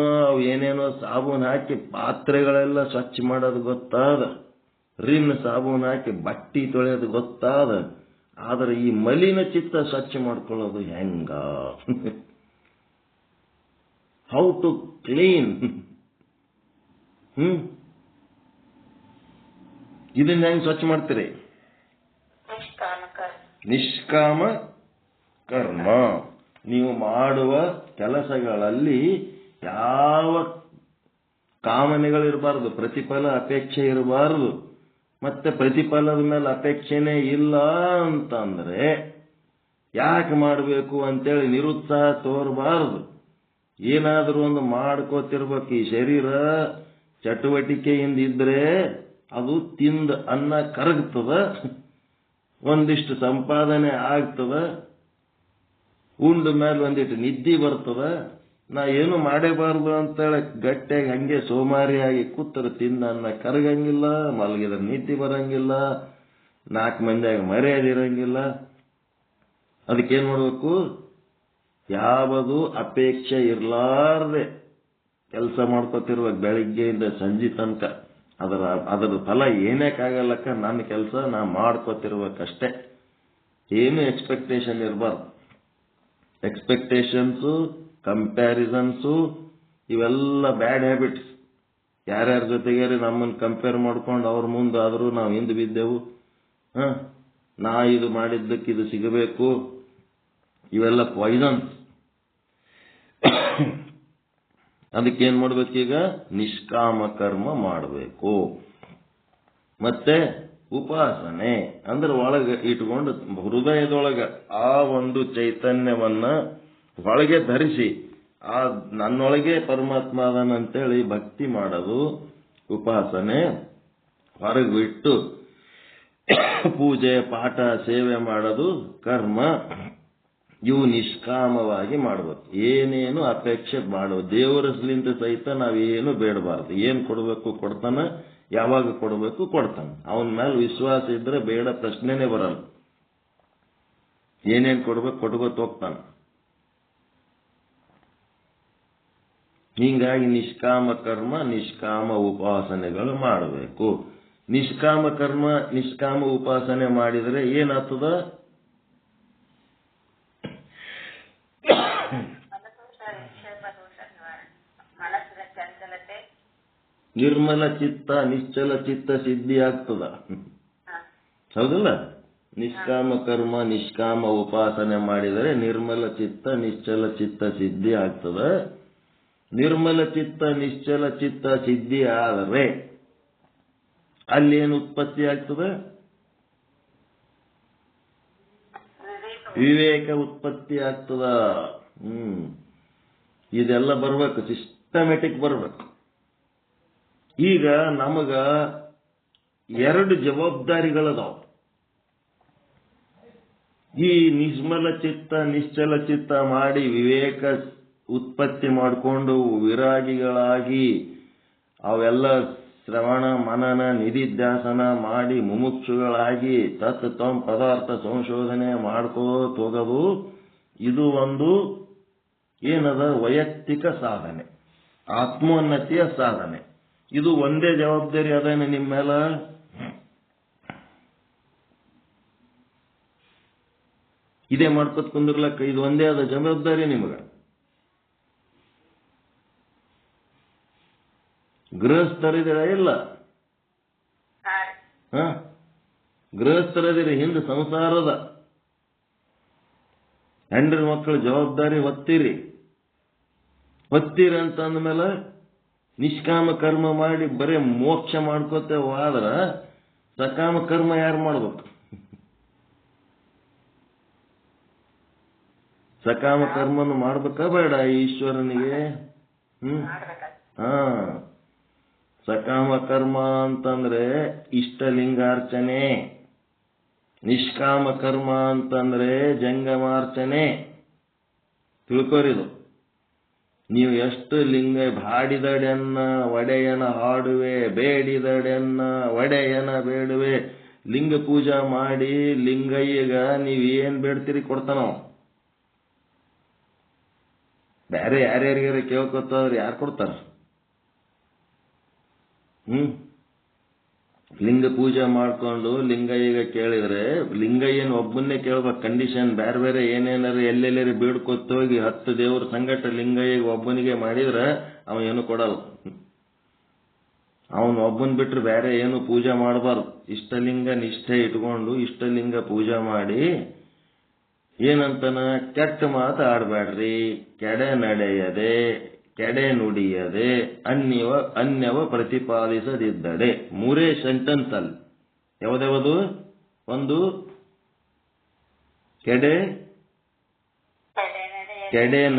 ಏನೇನೋ ಸಾಬೂನ್ ಹಾಕಿ ಪಾತ್ರೆಗಳೆಲ್ಲ ಸ್ವಚ್ಛ ಮಾಡೋದು ಗೊತ್ತಾದ. ರಿನ್ ಸಾಬೂನ್ ಹಾಕಿ ಬಟ್ಟಿ ತೊಳೆಯೋದು ಗೊತ್ತಾದ. ಆದ್ರೆ ಈ ಮಲಿನ ಚಿತ್ತ ಸ್ವಚ್ಛ ಮಾಡ್ಕೊಳ್ಳೋದು ಹೆಂಗ? How to clean? ಇದನ್ನ ಹೆಂಗ್ ಸ್ವಚ್ಛ ಮಾಡ್ತೀರಿ? ನಿಷ್ಕಾಮ ಕರ್ಮ. ನೀವು ಮಾಡುವ ಕೆಲಸಗಳಲ್ಲಿ ಯಾವ ಕಾಮನೆಗಳಿರಬಾರದು, ಪ್ರತಿಫಲ ಅಪೇಕ್ಷೆ ಇರಬಾರದು. ಮತ್ತೆ ಪ್ರತಿಫಲದ ಮೇಲೆ ಅಪೇಕ್ಷೆನೇ ಇಲ್ಲ ಅಂತಂದ್ರೆ ಯಾಕೆ ಮಾಡಬೇಕು ಅಂತೇಳಿ ನಿರುತ್ಸಾಹ ತೋರಬಾರದು. ಏನಾದರೂ ಒಂದು ಮಾಡ್ಕೋತಿರ್ಬೇಕು. ಈ ಶರೀರ ಚಟುವಟಿಕೆಯಿಂದ ಇದ್ರೆ ಅದು ತಿಂದ ಅನ್ನ ಕರಗ್ತದ, ಒಂದಿಷ್ಟು ಸಂಪಾದನೆ ಆಗ್ತದ, ಉಂಡ ಮೇಲೆ ಒಂದಿಟ್ಟು ನಿದ್ದೆ ಬರ್ತದ. ನಾ ಏನು ಮಾಡೇಬಾರ್ದು ಅಂತೇಳಿ ಗಟ್ಟಿಯಾಗಿ ಹಂಗೆ ಸೋಮಾರಿಯಾಗಿ ಕೂತರ ತಿಂದ ಅನ್ನ ಕರಗಂಗಿಲ್ಲ, ಮಲಗಿದ್ರೆ ನಿದ್ದೆ ಬರಂಗಿಲ್ಲ, 4 ಮಂದಿಯಾಗ ಮರ್ಯಾದಿರಂಗಿಲ್ಲ. ಅದಕ್ಕೇನ್ ಮಾಡ್ಬೇಕು? ಯಾವುದು ಅಪೇಕ್ಷೆ ಇರ್ಲಾರ್ದೆ ಕೆಲಸ ಮಾಡ್ಕೋತಿರ್ಬೇಕು ಬೆಳಿಗ್ಗೆಯಿಂದ ಸಂಜೆ ತನಕ. ಅದರ ಫಲ ಏನಕ್ಕಾಗಲ್ಲಕ್ಕ ನನ್ನ ಕೆಲಸ ನಾ ಮಾಡ್ಕೋತಿರ್ಬೇಕಷ್ಟೇ. ಏನು ಎಕ್ಸ್ಪೆಕ್ಟೇಷನ್ ಇರಬಾರ್ದು. ಎಕ್ಸ್ಪೆಕ್ಟೇಷನ್ಸು, ಕಂಪ್ಯಾರಿಸನ್ಸು ಇವೆಲ್ಲ ಬ್ಯಾಡ್ ಹ್ಯಾಬಿಟ್ಸ್. ಯಾರ್ಯಾರ ಜೊತೆಗೆ ನಮ್ಮನ್ನು ಕಂಪೇರ್ ಮಾಡ್ಕೊಂಡು ಅವ್ರ ಮುಂದಾದರೂ ನಾವು ಹಿಂದೆ ಬಿದ್ದೆವು. ನಾ ಇದು ಮಾಡಿದ್ದಕ್ಕೆ ಇದು ಸಿಗಬೇಕು, ಇವೆಲ್ಲ ಪಾಯ್ಸನ್ಸ್. ಅದಕ್ಕೇನ್ ಮಾಡ್ಬೇಕೀಗ? ನಿಷ್ಕಾಮ ಕರ್ಮ ಮಾಡಬೇಕು. ಮತ್ತೆ ಉಪಾಸನೆ ಅಂದ್ರೆ ಒಳಗೆ ಇಟ್ಕೊಂಡು ಹೃದಯದೊಳಗ ಆ ಒಂದು ಚೈತನ್ಯವನ್ನ ಒಳಗೆ ಧರಿಸಿ ಆ ನನ್ನೊಳಗೆ ಪರಮಾತ್ಮ ಅದನಂತೇಳಿ ಭಕ್ತಿ ಮಾಡೋದು ಉಪಾಸನೆ. ಹೊರಗೆ ಬಿಟ್ಟು ಪೂಜೆ ಪಾಠ ಸೇವೆ ಮಾಡೋದು ಕರ್ಮ. ಇವು ನಿಷ್ಕಾಮವಾಗಿ ಮಾಡಬೇಕು. ಏನೇನು ಅಪೇಕ್ಷೆ ಮಾಡುವ ದೇವರಸ್ಲಿಂದ ಸಹಿತ ನಾವೇನು ಬೇಡಬಾರ್ದು. ಏನ್ ಕೊಡಬೇಕು ಕೊಡ್ತಾನ, ಯಾವಾಗ ಕೊಡಬೇಕು ಕೊಡ್ತಾನ. ಅವನ ಮೇಲೆ ವಿಶ್ವಾಸ ಇದ್ರೆ ಬೇಡ ಪ್ರಶ್ನೆನೇ ಬರಲ್ಲ. ಏನೇನ್ ಕೊಡ್ಬೇಕು ಕೊಟ್ಕೋತ ಹೋಗ್ತಾನ. ಹೀಗಾಗಿ ನಿಷ್ಕಾಮ ಕರ್ಮ ನಿಷ್ಕಾಮ ಉಪಾಸನೆಗಳು ಮಾಡಬೇಕು. ನಿಷ್ಕಾಮ ಕರ್ಮ ನಿಷ್ಕಾಮ ಉಪಾಸನೆ ಮಾಡಿದರೆ ಏನಾಗ್ತದ? ನಿರ್ಮಲ ಚಿತ್ತ ನಿಶ್ಚಲ ಚಿತ್ತ ಸಿದ್ಧಿ ಆಗ್ತದ. ಹೌದಲ್ಲ? ನಿಷ್ಕಾಮ ಕರ್ಮ ನಿಷ್ಕಾಮ ಉಪಾಸನೆ ಮಾಡಿದರೆ ನಿರ್ಮಲ ಚಿತ್ತ ನಿಶ್ಚಲ ಚಿತ್ತ ಸಿದ್ಧಿ ಆಗ್ತದ. ನಿರ್ಮಲ ಚಿತ್ತ ನಿಶ್ಚಲ ಚಿತ್ತ ಸಿದ್ಧಿ ಆದರೆ ಅಲ್ಲೇನು ಉತ್ಪತ್ತಿ ಆಗ್ತದೆ? ವಿವೇಕ ಉತ್ಪತ್ತಿ ಆಗ್ತದ. ಇದೆಲ್ಲ ಬರ್ಬೇಕು, ಸಿಸ್ಟಮೆಟಿಕ್ ಬರ್ಬೇಕು. ಈಗ ನಮಗ 2 ಜವಾಬ್ದಾರಿಗಳದಾವ. ಈ ನಿಷ್ಮಲ ಚಿತ್ತ ನಿಶ್ಚಲ ಚಿತ್ತ ಮಾಡಿ ವಿವೇಕ ಉತ್ಪತ್ತಿ ಮಾಡಿಕೊಂಡು ವಿರಾಗಿಗಳಾಗಿ ಅವೆಲ್ಲ ಶ್ರವಣ ಮನನ ನಿಧಿಧ್ಯಾಸನ ಮಾಡಿ ಮುಮುಕ್ಷುಗಳಾಗಿ ತತ್ವ ಪದಾರ್ಥ ಸಂಶೋಧನೆ ಮಾಡ್ಕೋತ ಹೋಗೋದು, ಇದು ಒಂದು ಏನದ ವೈಯಕ್ತಿಕ ಸಾಧನೆ, ಆತ್ಮೋನ್ನತಿಯ ಸಾಧನೆ. ಇದು ಒಂದೇ ಜವಾಬ್ದಾರಿ ಅದೇನೆ ನಿಮ್ಮ ಮೇಲೆ. ಇದೇ ಮಾಡ್ಕೊತ್ ಕುಂದಿರ್ಲಕ್ಕ ಇದು ಒಂದೇ ಅದ ಜವಾಬ್ದಾರಿ ನಿಮಗ. ಗೃಹಸ್ಥರಿದಿರ ಇಲ್ಲ, ಗೃಹಸ್ಥರದಿರಿ, ಹಿಂದೆ ಸಂಸಾರದ ಹೆಂಡ್ರ ಮಕ್ಕಳ ಜವಾಬ್ದಾರಿ ಹೊತ್ತೀರಿ ಅಂತ ಅಂದ್ಮೇಲೆ ನಿಷ್ಕಾಮ ಕರ್ಮ ಮಾಡಿ ಬರೀ ಮೋಕ್ಷ ಮಾಡ್ಕೋತೇವಾದ್ರ ಸಕಾಮ ಕರ್ಮ ಯಾರು ಮಾಡ್ಬೇಕು? ಸಕಾಮ ಕರ್ಮನು ಮಾಡ್ಬೇಕಾ ಬೇಡ ಈಶ್ವರನಿಗೆ? ಸಕಾಮ ಕರ್ಮ ಅಂತಂದ್ರೆ ಇಷ್ಟಲಿಂಗಾರ್ಚನೆ, ನಿಷ್ಕಾಮ ಕರ್ಮ ಅಂತಂದ್ರೆ ಜಂಗಮಾರ್ಚನೆ. ತಿಳ್ಕೋರಿದು. ನೀವು ಎಷ್ಟು ಲಿಂಗ ಹಾಡಿದಡೆನ್ನ ಒಡೆಯನ ಹಾಡುವೆ, ಬೇಡಿದಡೆನ್ನ ಒಡೆಯನ ಬೇಡುವೆ. ಲಿಂಗ ಪೂಜಾ ಮಾಡಿ ಲಿಂಗಯ್ಯಗ ನೀವೇನ್ ಬೇಡ್ತೀರಿ ಕೊಡ್ತಾನೋ. ಬೇರೆ ಯಾರ್ಯಾರಿಗಾರ ಕೇಳ್ಕೊತಾದ್ರೆ ಯಾರು ಕೊಡ್ತಾರ? ಲಿಂಗ ಪೂಜೆ ಮಾಡ್ಕೊಂಡು ಲಿಂಗಯ್ಯಗ ಕೇಳಿದ್ರೆ ಲಿಂಗಯ್ಯನ ಒಬ್ಬನ್ನೇ ಕೇಳ್ಬೇಕು. ಕಂಡೀಷನ್ ಬೇರೆ ಬೇರೆ ಏನೇನಾರ ಎಲ್ಲೆಲ್ಲರಿ ಬೇಡ್ಕೊತ ಹೋಗಿ 10 ದೇವ್ರ ಸಂಗಟ ಲಿಂಗಯ್ಯಗ ಒಬ್ಬನಿಗೆ ಮಾಡಿದ್ರೆ ಅವ ಏನು ಕೊಡಲ್ಲ. ಅವನು ಒಬ್ಬನ್ ಬಿಟ್ರೆ ಬೇರೆ ಏನು ಪೂಜೆ ಮಾಡಬಾರ್ದು. ಇಷ್ಟಲಿಂಗ ನಿಷ್ಠೆ ಇಟ್ಕೊಂಡು ಇಷ್ಟಲಿಂಗ ಪೂಜೆ ಮಾಡಿ ಏನಂತನ ಕೆಟ್ಟ ಮಾತು ಆಡಬೇಡ್ರಿ, ಕೆಡೆ ನಡೆಯದೆ ಕೆಡೆ ನುಡಿಯದೆ ಅನ್ಯವ ಪ್ರತಿಪಾದಿಸದಿದ್ದಡೆ. 3 ಸೆಂಟೆನ್ಸ್ ಅಲ್ಲಿ ಯಾವ್ದ್ಯಾವುದು? ಒಂದು ಕೆಡೆ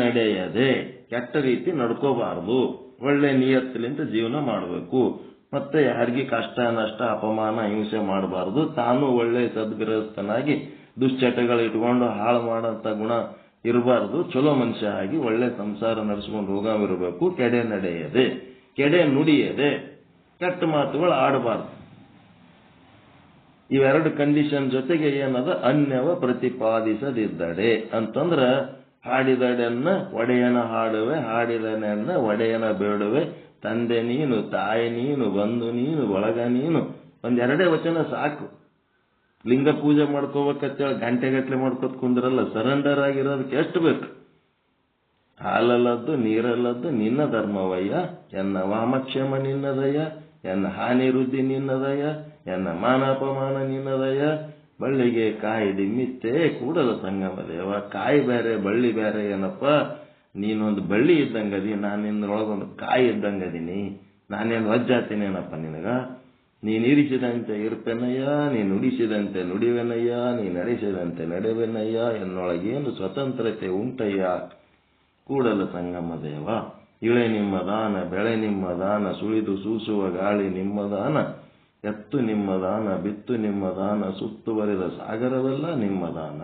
ನಡೆಯದೆ, ಕೆಟ್ಟ ರೀತಿ ನಡ್ಕೋಬಾರ್ದು, ಒಳ್ಳೆ ನಿಯತ್ತಲಿಂದ ಜೀವನ ಮಾಡಬೇಕು. ಮತ್ತೆ ಯಾರಿಗೂ ಕಷ್ಟ ನಷ್ಟ ಅಪಮಾನ ಹಿಂಸೆ ಮಾಡಬಾರ್ದು. ತಾನು ಒಳ್ಳೆ ಸದ್ಗೃಹಸ್ಥನಾಗಿ ದುಶ್ಚಟಗಳು ಇಟ್ಕೊಂಡು ಹಾಳು ಮಾಡಂತ ಗುಣ ಇರಬಾರ್ದು. ಚಲೋ ಮನುಷ್ಯ ಆಗಿ ಒಳ್ಳೆ ಸಂಸಾರ ನಡೆಸ್ಕೊಂಡು ಹೋಗಾವಿರಬೇಕು. ಕೆಡೆ ನಡೆಯದೆ, ಕೆಡೆ ನುಡಿಯದೆ, ಕೆಟ್ಟ ಮಾತುಗಳು ಆಡಬಾರ್ದು. ಇವೆರಡು ಕಂಡೀಷನ್ ಜೊತೆಗೆ ಏನದ ಅನ್ಯವ ಪ್ರತಿಪಾದಿಸದಿದ್ದಡೆ ಅಂತಂದ್ರ ಹಾಡಿದಡೆನ್ನ ಒಡೆಯನ ಹಾಡುವೆ, ಹಾಡಿದನೆನ್ನ ಒಡೆಯನ ಬೇಡುವೆ. ತಂದೆ ನೀನು, ತಾಯಿ ನೀನು, ಬಂಧು ನೀನು, ಬಳಗ ನೀನು. 2 ವಚನ ಸಾಕು. ಲಿಂಗ ಪೂಜೆ ಮಾಡ್ಕೋಬೇಕಂತೇಳಿ ಗಂಟೆಗಟ್ಲೆ ಮಾಡ್ಕೋತ ಕುಂದ್ರಲ್ಲ. ಸರೆಂಡರ್ ಆಗಿರೋದಕ್ಕೆ ಎಷ್ಟು ಬೇಕು? ಹಾಲಲ್ಲದ್ದು ನೀರಲ್ಲದ್ದು ನಿನ್ನ ಧರ್ಮವಯ್ಯ, ಎನ್ನ ವಾಮಕ್ಷೇಮ ನಿನ್ನದಯ್ಯ, ಎನ್ನ ಹಾನಿ ವೃದ್ಧಿ ನಿನ್ನದಯ್ಯ, ಎನ್ನ ಮಾನಾಪಮಾನ ನಿನ್ನದಯ್ಯ. ಬಳ್ಳಿಗೆ ಕಾಯಿ ದಿಮ್ಮಿತ್ತೆ ಕೂಡಲ ಸಂಗಮ ದೇವ. ಕಾಯಿ ಬೇರೆ ಬಳ್ಳಿ ಬೇರೆ ಏನಪ್ಪ? ನೀನೊಂದು ಬಳ್ಳಿ ಇದ್ದಂಗದಿ, ನಾನು ನಿನ್ನೊಳಗೊಂದು ಕಾಯಿ ಇದ್ದಂಗದೀನಿ. ನಾನೇನು ವಜ್ಜಾತೀನೇನಪ್ಪ ನಿನಗ? ನೀನು ಇರಿಸಿದಂತೆ ಇರ್ಪೆನಯ್ಯ, ನೀನು ನುಡಿಸಿದಂತೆ ನುಡಿವೆನಯ್ಯ, ನೀ ನಡೆಸಿದಂತೆ ನಡೆವೆನಯ್ಯ. ಎನ್ನೊಳಗೇನು ಸ್ವತಂತ್ರತೆ ಉಂಟಯ್ಯ ಕೂಡಲ ಸಂಗಮ ದೇವ. ಇಳೆ ನಿಮ್ಮ ದಾನ, ಬೆಳೆ ನಿಮ್ಮ ದಾನ, ಸುಳಿದು ಸೂಸುವ ಗಾಳಿ ನಿಮ್ಮ ದಾನ, ಎತ್ತು ನಿಮ್ಮ ದಾನ, ಬಿತ್ತು ನಿಮ್ಮ ದಾನ, ಸುತ್ತುವರಿದ ಸಾಗರವೆಲ್ಲ ನಿಮ್ಮ ದಾನ.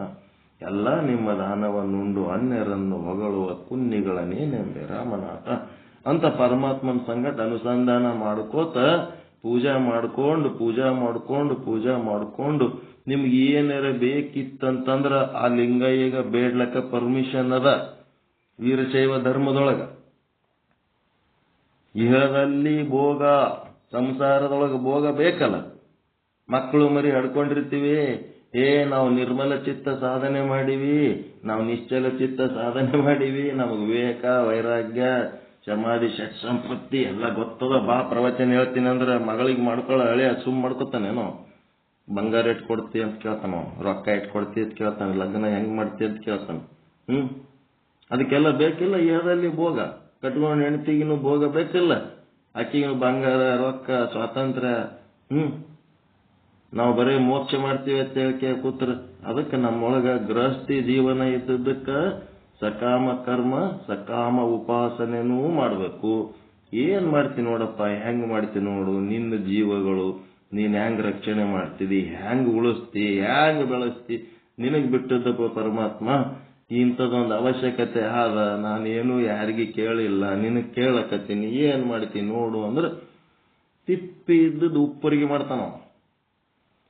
ಎಲ್ಲ ನಿಮ್ಮ ದಾನವನ್ನುಂಡು ಅನ್ಯರನ್ನು ಹೊಗಳುವ ಕುನ್ನಿಗಳ ನೇನೆಂಬೆ ರಾಮನಾಥ ಅಂತ ಪರಮಾತ್ಮನ ಸಂಗಟ ಅನುಸಂಧಾನ ಮಾಡ್ಕೋತ ಪೂಜಾ ಮಾಡ್ಕೊಂಡು ನಿಮ್ಗೆ ಏನಾರ ಬೇಕಿತ್ತಂತಂದ್ರ ಆ ಲಿಂಗಯ್ಯಗ ಬೇಡ್ಲಕ್ಕ ಪರ್ಮಿಷನ್ ಅದ ವೀರಶೈವ ಧರ್ಮದೊಳಗ. ಇಹದಲ್ಲಿ ಭೋಗ, ಸಂಸಾರದೊಳಗ ಭೋಗ ಬೇಕಲ್ಲ. ಮಕ್ಕಳು ಮರಿ ಹಡ್ಕೊಂಡಿರ್ತೀವಿ, ನಾವು ನಿರ್ಮಲ ಚಿತ್ತ ಸಾಧನೆ ಮಾಡಿವಿ, ನಾವು ನಿಶ್ಚಲ ಚಿತ್ತ ಸಾಧನೆ ಮಾಡಿವಿ, ನಮಗ್ ವಿವೇಕ ವೈರಾಗ್ಯ ಸಮಾಧಿ ಷಟ್ ಸಂಪತ್ತಿ ಎಲ್ಲ ಗೊತ್ತದ, ಬಾ ಪ್ರವಚನ ಹೇಳ್ತೀನಿ ಅಂದ್ರೆ ಮಗಳಿಗೆ ಮಾಡ್ಕೊಳ್ಳೋ ಹಳೆ ಮಾಡ್ಕೊತಾನೇನೋ. ಬಂಗಾರ ಇಟ್ಟು ಕೊಡ್ತಿ ಅಂತ ಕೇಳ್ತಾನ, ರೊಕ್ಕ ಇಟ್ಟು ಕೊಡ್ತಿ ಅಂತ ಕೇಳ್ತಾನೆ, ಲಗ್ನ ಹೆಂಗ್ ಮಾಡ್ತಿ ಅಂತ ಕೇಳ್ತಾನೆ. ಅದಕ್ಕೆಲ್ಲ ಬೇಕಿಲ್ಲ. ಇಹದಲ್ಲಿ ಭೋಗ, ಕಟ್ಕೊಂಡು ಹೆಣ್ತಿಗಿನೂ ಭೋಗ ಬೇಕಿಲ್ಲ, ಆಕಿಗೂ ಬಂಗಾರ ರೊಕ್ಕ ಸ್ವಾತಂತ್ರ್ಯ. ನಾವು ಬರೀ ಮೋಕ್ಷ ಮಾಡ್ತೀವಿ ಅಂತ ಹೇಳಿಕೆ ಕೂತ್ರ ಅದಕ್ಕೆ ನಮ್ಮೊಳಗ ಗೃಹಸ್ಥಿ ಜೀವನ ಇದ್ದಕ್ಕ ಸಕಾಮ ಕರ್ಮ ಸಕಾಮ ಉಪಾಸನೆನೂ ಮಾಡಬೇಕು. ಏನ್ ಮಾಡ್ತೀನಿ ನೋಡಪ್ಪ, ಹೆಂಗ್ ಮಾಡ್ತೀನಿ ನೋಡು, ನಿನ್ನ ಜೀವಗಳು ನೀನ್ ಹೆಂಗ್ ರಕ್ಷಣೆ ಮಾಡ್ತಿದಿ, ಹೆಂಗ್ ಉಳಿಸ್ತಿ, ಹೆಂಗ್ ಬೆಳೆಸ್ತಿ, ನಿನಗ್ ಬಿಟ್ಟದ್ದಪ್ಪ ಪರಮಾತ್ಮ. ಇಂಥದೊಂದು ಅವಶ್ಯಕತೆ ಆದ, ನಾನೇನು ಯಾರಿಗೆ ಕೇಳಿಲ್ಲ, ನಿನಗ್ ಕೇಳಕತ್ತೀನಿ, ಏನ್ ಮಾಡ್ತೀನಿ ನೋಡು ಅಂದ್ರೆ ತಿಪ್ಪಿ ಇದ್ದದ್ದು ಉಪ್ಪರಿಗೆ ಮಾಡ್ತಾನ.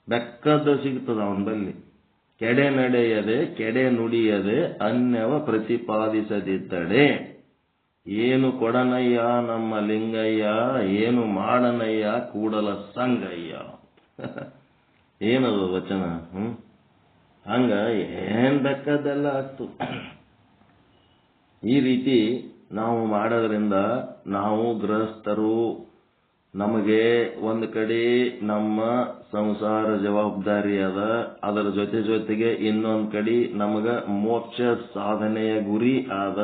ಬೆಕ್ಕದ ಸಿಗ್ತದ ಅವನ ಬಲ್ಲಿ. ಕೆಡೆ ನಡೆಯದೆ ಕೆಡೆ ನುಡಿಯದೆ ಅನ್ಯವ ಪ್ರತಿಪಾದಿಸದಿದ್ದಡೆ. ಏನು ಕೊಡನಯ್ಯ ನಮ್ಮ ಲಿಂಗಯ್ಯ, ಏನು ಮಾಡನಯ್ಯ ಕೂಡಲ ಸಂಗಯ್ಯ. ಏನದು ವಚನ. ಹಂಗ ಏನ್ ಬೆಕ್ಕದೆಲ್ಲ ಆಗ್ತು. ಈ ರೀತಿ ನಾವು ಮಾಡೋದ್ರಿಂದ ನಾವು ಗೃಹಸ್ಥರು, ನಮಗೆ ಒಂದು ಕಡೆ ನಮ್ಮ ಸಂಸಾರ ಜವಾಬ್ದಾರಿ ಅದ, ಅದರ ಜೊತೆಗೆ ಇನ್ನೊಂದು ಕಡೆ ನಮಗ ಮೋಕ್ಷ ಸಾಧನೆಯ ಗುರಿ ಆದ.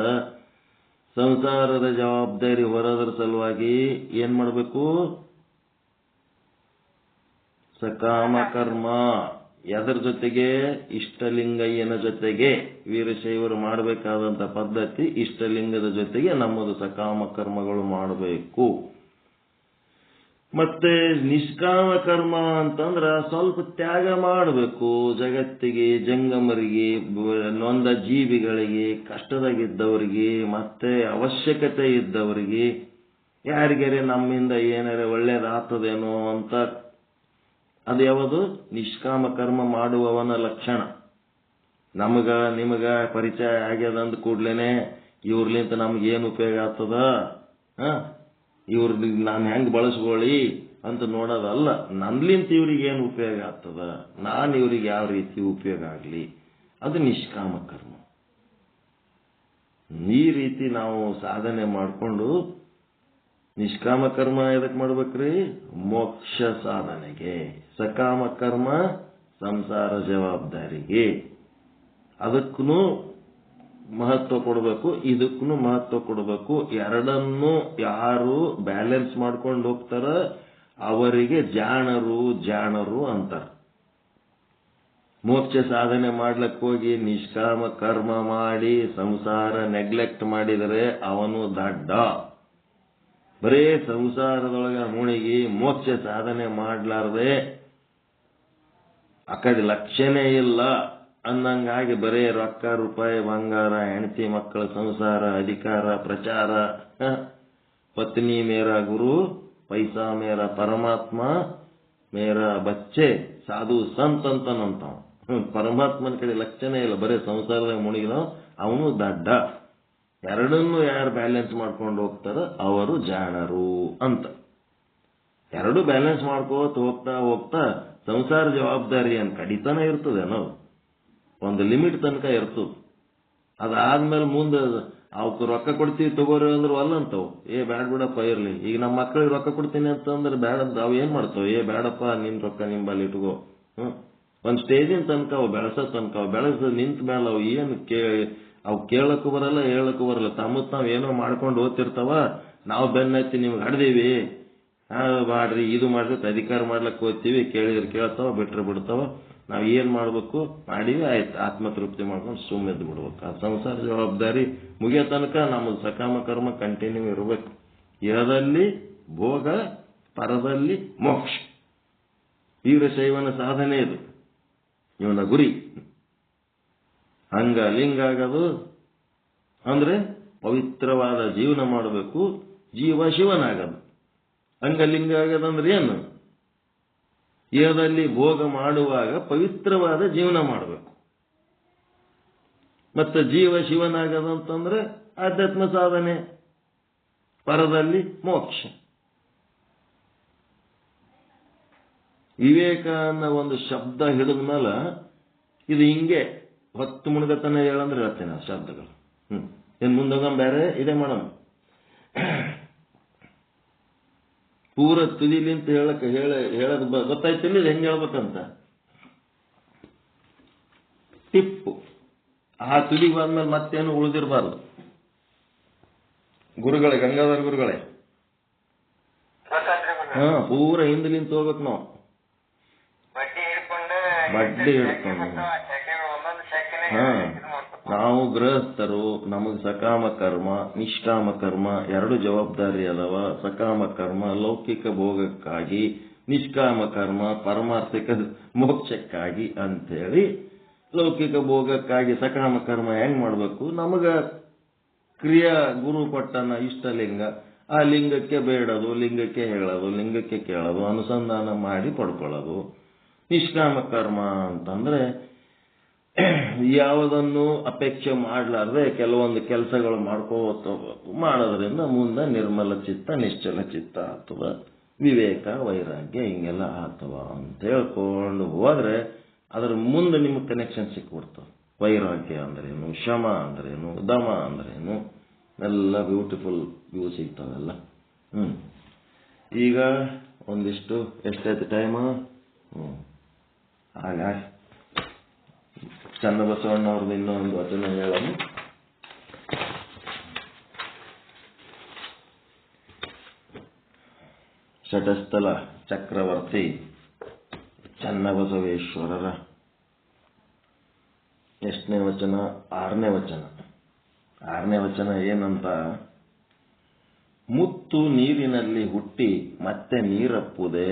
ಸಂಸಾರದ ಜವಾಬ್ದಾರಿ ಹೊರೋದ್ರ ಸಲುವಾಗಿ ಏನ್ ಮಾಡಬೇಕು? ಸಕಾಮ ಕರ್ಮ. ಅದರ ಜೊತೆಗೆ ಇಷ್ಟಲಿಂಗಯ್ಯನ ಜೊತೆಗೆ ವೀರಶೈವರು ಮಾಡಬೇಕಾದಂತ ಪದ್ಧತಿ ಇಷ್ಟಲಿಂಗದ ಜೊತೆಗೆ ನಮ್ಮದು ಸಕಾಮ ಕರ್ಮಗಳು ಮಾಡಬೇಕು. ಮತ್ತೆ ನಿಷ್ಕಾಮ ಕರ್ಮ ಅಂತಂದ್ರ ಸ್ವಲ್ಪ ತ್ಯಾಗ ಮಾಡಬೇಕು. ಜಗತ್ತಿಗೆ, ಜಂಗಮರಿಗೆ, ನೊಂದ ಜೀವಿಗಳಿಗೆ, ಕಷ್ಟದಾಗಿದ್ದವರಿಗೆ, ಮತ್ತೆ ಅವಶ್ಯಕತೆ ಇದ್ದವರಿಗೆ, ಯಾರಿಗಾರೆ ನಮ್ಮಿಂದ ಏನಾರೆ ಒಳ್ಳೇದಾಗ್ತದೇನೋ ಅಂತ. ಅದು ಯಾವುದು? ನಿಷ್ಕಾಮ ಕರ್ಮ ಮಾಡುವವನ ಲಕ್ಷಣ. ನಮಗ ನಿಮಗ ಪರಿಚಯ ಆಗ್ಯದಂದ ಕೂಡ್ಲೇನೆ ಇವ್ರಲಿಂತ ನಮ್ಗೇನು ಉಪಯೋಗ ಆಗ್ತದ, ಇವ್ರ ನಾನು ಹೆಂಗ್ ಬಳಸ್ಕೊಳ್ಳಿ ಅಂತ ನೋಡೋದಲ್ಲ. ನನ್ಲಿಂತ ಇವ್ರಿಗೆ ಏನು ಉಪಯೋಗ ಆಗ್ತದ, ನಾನು ಇವ್ರಿಗೆ ಯಾವ ರೀತಿ ಉಪಯೋಗ ಆಗಲಿ, ಅದು ನಿಷ್ಕಾಮ ಕರ್ಮ. ಈ ರೀತಿ ನಾವು ಸಾಧನೆ ಮಾಡಿಕೊಂಡು ನಿಷ್ಕಾಮ ಕರ್ಮ ಎದಕ್ಕೆ ಮಾಡ್ಬೇಕ್ರಿ? ಮೋಕ್ಷ ಸಾಧನೆಗೆ. ಸಕಾಮ ಕರ್ಮ ಸಂಸಾರ ಜವಾಬ್ದಾರಿಗೆ. ಅದಕ್ಕೂ ಮಹತ್ವ ಕೊಡಬೇಕು, ಇದಕ್ಕೂ ಮಹತ್ವ ಕೊಡಬೇಕು. ಎರಡನ್ನೂ ಯಾರು ಬ್ಯಾಲೆನ್ಸ್ ಮಾಡ್ಕೊಂಡು ಹೋಗ್ತಾರ ಅವರಿಗೆ ಜಾಣರು ಅಂತಾರ. ಮೋಕ್ಷ ಸಾಧನೆ ಮಾಡ್ಲಕ್ಕೆ ಹೋಗಿ ನಿಷ್ಕಾಮ ಕರ್ಮ ಮಾಡಿ ಸಂಸಾರ ನೆಗ್ಲೆಕ್ಟ್ ಮಾಡಿದರೆ ಅವನು ದಡ್ಡ. ಬರೇ ಸಂಸಾರದೊಳಗ ಮುಳುಗಿ ಮೋಕ್ಷ ಸಾಧನೆ ಮಾಡ್ಲಾರ್ದೆ ಆ ಕಡೆ ಲಕ್ಷ್ಯನೇ ಇಲ್ಲ ಅನ್ನಂಗಾಗಿ ಬರೇ ರೊಕ್ಕ ರೂಪಾಯಿ ಬಂಗಾರ ಹೆಂಡತಿ ಮಕ್ಕಳ ಸಂಸಾರ ಅಧಿಕಾರ ಪ್ರಚಾರ, ಪತ್ನಿ ಮೇರ ಗುರು ಪೈಸಾ ಮೇರ ಪರಮಾತ್ಮ ಮೇರ ಬಚ್ಚೆ ಸಾಧು ಸಂತ್ ಅಂತನಂತಾವ. ಪರಮಾತ್ಮನ ಕಡೆ ಲಕ್ಷ್ಯನೇ ಇಲ್ಲ, ಬರೇ ಸಂಸಾರದಾಗ ಮುಳುಗಿದ ಅವನು ದಡ್ಡ. ಎರಡನ್ನೂ ಯಾರು ಬ್ಯಾಲೆನ್ಸ್ ಮಾಡ್ಕೊಂಡು ಹೋಗ್ತಾರ ಅವರು ಜಾಣರು ಅಂತ. ಎರಡು ಬ್ಯಾಲೆನ್ಸ್ ಮಾಡ್ಕೋತ ಹೋಗ್ತಾ ಸಂಸಾರ ಜವಾಬ್ದಾರಿ ಏನ್ ಕಡಿತನ ಇರ್ತದೇನೋ, ಒಂದು ಲಿಮಿಟ್ ತನಕ ಇರ್ತದ. ಅದಾದ್ಮೇಲೆ ಮುಂದೆ ಅವಕ್ಕೆ ರೊಕ್ಕ ಕೊಡ್ತೀವಿ ತಗೋರಿ ಅಂದ್ರೆ ಅಲ್ಲಂತವ್, ಬ್ಯಾಡ್ ಬಿಡಪ್ಪ ಇರ್ಲಿ. ಈಗ ನಮ್ಮ ಮಕ್ಕಳಿಗೆ ರೊಕ್ಕ ಕೊಡ್ತೀನಿ ಅಂತಂದ್ರೆ ಬ್ಯಾಡ ಅಂತ ಅವ್ ಏನ್ ಮಾಡ್ತಾವ, ಬ್ಯಾಡಪ್ಪ ನಿನ್ ರೊಕ್ಕ ನಿಂಬಲ್ಲಿ ಇಟ್ಕೋ. ಒಂದ್ ಸ್ಟೇಜಿನ ತನಕ ಅವು ಬೆಳೆಸೋ ತನಕ ಬೆಳೆಸ ನಿಂತ ಮೇಲೆ ಅವು ಕೇಳಕ್ಕೂ ಬರಲ್ಲ, ಹೇಳಕ್ಕೂ ಬರಲ್ಲ. ತಾವ್ ಏನೋ ಮಾಡ್ಕೊಂಡು ಓದ್ತಿರ್ತಾವ. ನಾವು ಬೆನ್ನತ್ತಿ ನಿಮ್ಗೆ ಹಡ್ದೀವಿ, ಮಾಡ್ರಿ ಇದು ಮಾಡ್ರಿ ಅಧಿಕಾರ ಮಾಡ್ಲಕ್ ಹೋಗ್ತೀವಿ, ಕೇಳಿದ್ರೆ ಕೇಳ್ತಾವ, ಬಿಟ್ರೆ ಬಿಡ್ತಾವ. ನಾವ್ ಏನ್ ಮಾಡ್ಬೇಕು ಮಾಡಿವಿ, ಆಯ್ತು, ಆತ್ಮತೃಪ್ತಿ ಮಾಡ್ಕೊಂಡು ಸುಮ್ಮೆದ್ದು ಬಿಡ್ಬೇಕು. ಆ ಸಂಸಾರ ಜವಾಬ್ದಾರಿ ಮುಗಿಯೋ ತನಕ ನಮ್ಮದು ಸಕಾಮ ಕರ್ಮ ಕಂಟಿನ್ಯೂ ಇರಬೇಕು. ಇಹದಲ್ಲಿ ಭೋಗ, ಪರದಲ್ಲಿ ಮೋಕ್ಷ. ವೀರಶೈವನ ಸಾಧನೆ ಇದು, ಇವನ ಗುರಿ. ಹಂಗ ಲಿಂಗ ಆಗೋದು ಅಂದ್ರೆ ಪವಿತ್ರವಾದ ಜೀವನ ಮಾಡಬೇಕು, ಜೀವ ಶಿವನಾಗದು. ಹಂಗ ಲಿಂಗ ಆಗದಂದ್ರೆ ಏನು? ಇಹದಲ್ಲಿ ಭೋಗ ಮಾಡುವಾಗ ಪವಿತ್ರವಾದ ಜೀವನ ಮಾಡಬೇಕು. ಮತ್ತೆ ಜೀವ ಶಿವನಾಗದಂತಂದ್ರೆ ಆಧ್ಯಾತ್ಮ ಸಾಧನೆ, ಪರದಲ್ಲಿ ಮೋಕ್ಷ. ವಿವೇಕ ಅನ್ನೋ ಒಂದು ಶಬ್ದ ಹಿಡಿದ ಮೇಲೆ ಇದು ಹಿಂಗೆ ಹೊತ್ತು ಮುಳುಗತನ ಹೇಳಂದ್ರೆ ಹೇಳ್ತೇನೆ ಆ ಶಬ್ದಗಳು. ಏನ್ ಮುಂದೋಗ ಬೇರೆ ಇದೆ ಮೇಡಮ್. ಪೂರ ತುದಿಲಿಂತ ಹೇಳದ್ ಗೊತ್ತಾಯ್ತಿಲ್ಲ ಇದು ಹೆಂಗ್ ಹೇಳ್ಬೇಕಂತ. ಟಿಪ್ಪು ಆ ತುದಿಗೆ ಬಂದ್ಮೇಲೆ ಮತ್ತೇನು ಉಳಿದಿರಬಾರ್ದು. ಗುರುಗಳೇ, ಗಂಗಾಧರ ಗುರುಗಳೇ, ಪೂರ ಹಿಂದಲಿಂತ ಹೋಗ್ಬೇಕು ನಾವು. ಬಡ್ಡಿ ಹಿಡ್ಕೊಂಡು ನಾವು ಗೃಹಸ್ಥರು, ನಮಗೆ ಸಕಾಮ ಕರ್ಮ ನಿಷ್ಕಾಮ ಕರ್ಮ ಎರಡು ಜವಾಬ್ದಾರಿ ಅದಾವ. ಸಕಾಮ ಕರ್ಮ ಲೌಕಿಕ ಭೋಗಕ್ಕಾಗಿ, ನಿಷ್ಕಾಮ ಕರ್ಮ ಪಾರಮಾರ್ಥಿಕ ಮೋಕ್ಷಕ್ಕಾಗಿ ಅಂತೇಳಿ. ಲೌಕಿಕ ಭೋಗಕ್ಕಾಗಿ ಸಕಾಮ ಕರ್ಮ ಹೆಂಗ್ ಮಾಡ್ಬೇಕು? ನಮಗ ಕ್ರಿಯಾ ಗುರು ಕೊಟ್ಟನ ಇಷ್ಟಲಿಂಗ, ಆ ಲಿಂಗಕ್ಕೆ ಬೇಡದು, ಲಿಂಗಕ್ಕೆ ಹೇಳೋದು, ಲಿಂಗಕ್ಕೆ ಕೇಳೋದು, ಅನುಸಂಧಾನ ಮಾಡಿ ಪಡ್ಕೊಳ್ಳೋದು. ನಿಷ್ಕಾಮ ಕರ್ಮ ಅಂತಂದ್ರೆ ಯಾವುದನ್ನು ಅಪೇಕ್ಷೆ ಮಾಡಲಾರ್ದೆ ಕೆಲವೊಂದು ಕೆಲಸಗಳು ಮಾಡೋದ್ರಿಂದ ಮುಂದೆ ನಿರ್ಮಲ ಚಿತ್ತ ನಿಶ್ಚಲ ಚಿತ್ತ ಆಗ್ತದ, ವಿವೇಕ ವೈರಾಗ್ಯ ಹಿಂಗೆಲ್ಲ ಆಗ್ತವ ಅಂತ ಹೇಳ್ಕೊಂಡು ಹೋದ್ರೆ ಅದ್ರ ಮುಂದೆ ನಿಮ್ಗೆ ಕನೆಕ್ಷನ್ ಸಿಕ್ಬಿಡ್ತವೆ. ವೈರಾಗ್ಯ ಅಂದ್ರೇನು, ಶಮ ಅಂದ್ರೇನು, ದಮ ಅಂದ್ರೇನು, ಎಲ್ಲ ಬ್ಯೂಟಿಫುಲ್ ವ್ಯೂ ಸಿಗ್ತಾವೆಲ್ಲ. ಈಗ ಒಂದಿಷ್ಟು ಎಷ್ಟೈತೆ ಟೈಮ್? ಆಗ ಚನ್ನಬಸವಣ್ಣವ್ರದ್ದು ಇನ್ನೊಂದು ವಚನ ಹೇಳೋದು. ಷಟಸ್ಥಲ ಚಕ್ರವರ್ತಿ ಚನ್ನಬಸವೇಶ್ವರರ ಎಷ್ಟನೇ ವಚನ? 6ನೇ ವಚನ. 6ನೇ ವಚನ ಏನಂತ? ಮುತ್ತು ನೀರಿನಲ್ಲಿ ಹುಟ್ಟಿ ಮತ್ತೆ ನೀರಪ್ಪುದೆ.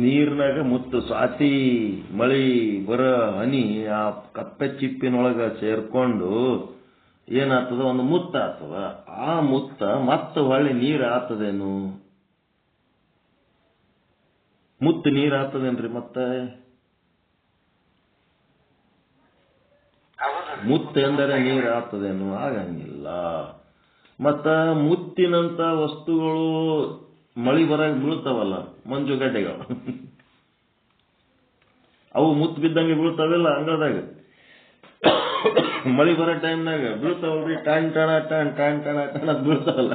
ನೀರ್ನಾಗ ಮುತ್ತು, ಸ್ವಾತಿ ಮಳಿ ಬರ ಹನಿ ಆ ಕಪ್ಪೆ ಚಿಪ್ಪಿನೊಳಗ ಸೇರ್ಕೊಂಡು ಏನಾಗ್ತದ? ಒಂದು ಮುತ್ತ ಆಗ್ತದ. ಆ ಮುತ್ತ ಮತ್ತೆ ಹೊಳ್ಳಿ ನೀರ್ ಆಗ್ತದೇನು? ಮುತ್ತು ನೀರ್ ಆಗ್ತದೇನ್ರಿ? ಮತ್ತೆ ಮುತ್ತು ಎಂದರೆ ನೀರ್ ಆಗ್ತದೇನು? ಆಗಂಗಿಲ್ಲ. ಮತ್ತ ಮುತ್ತಿನಂತ ವಸ್ತುಗಳು ಮಳಿ ಬರಾಗ ಬೀಳ್ತಾವಲ್ಲ, ಮಂಜುಗಡ್ಡೆಗಳು, ಅವು ಮುತ್ತು ಬಿದ್ದಂಗೆ ಬೀಳ್ತಾವಿಲ್ಲ ಅಂಗಳದಾಗ. ಮಳಿ ಬರೋ ಟೈಮ್ನಾಗ ಬೀಳ್ತಾವಲ್ರಿ, ಟಾಣ್ ಟಣ ಟಣ್ ಟಾಣ್ ಟಣ ಟಣ ಬೀಳ್ತಾವಲ್ಲ.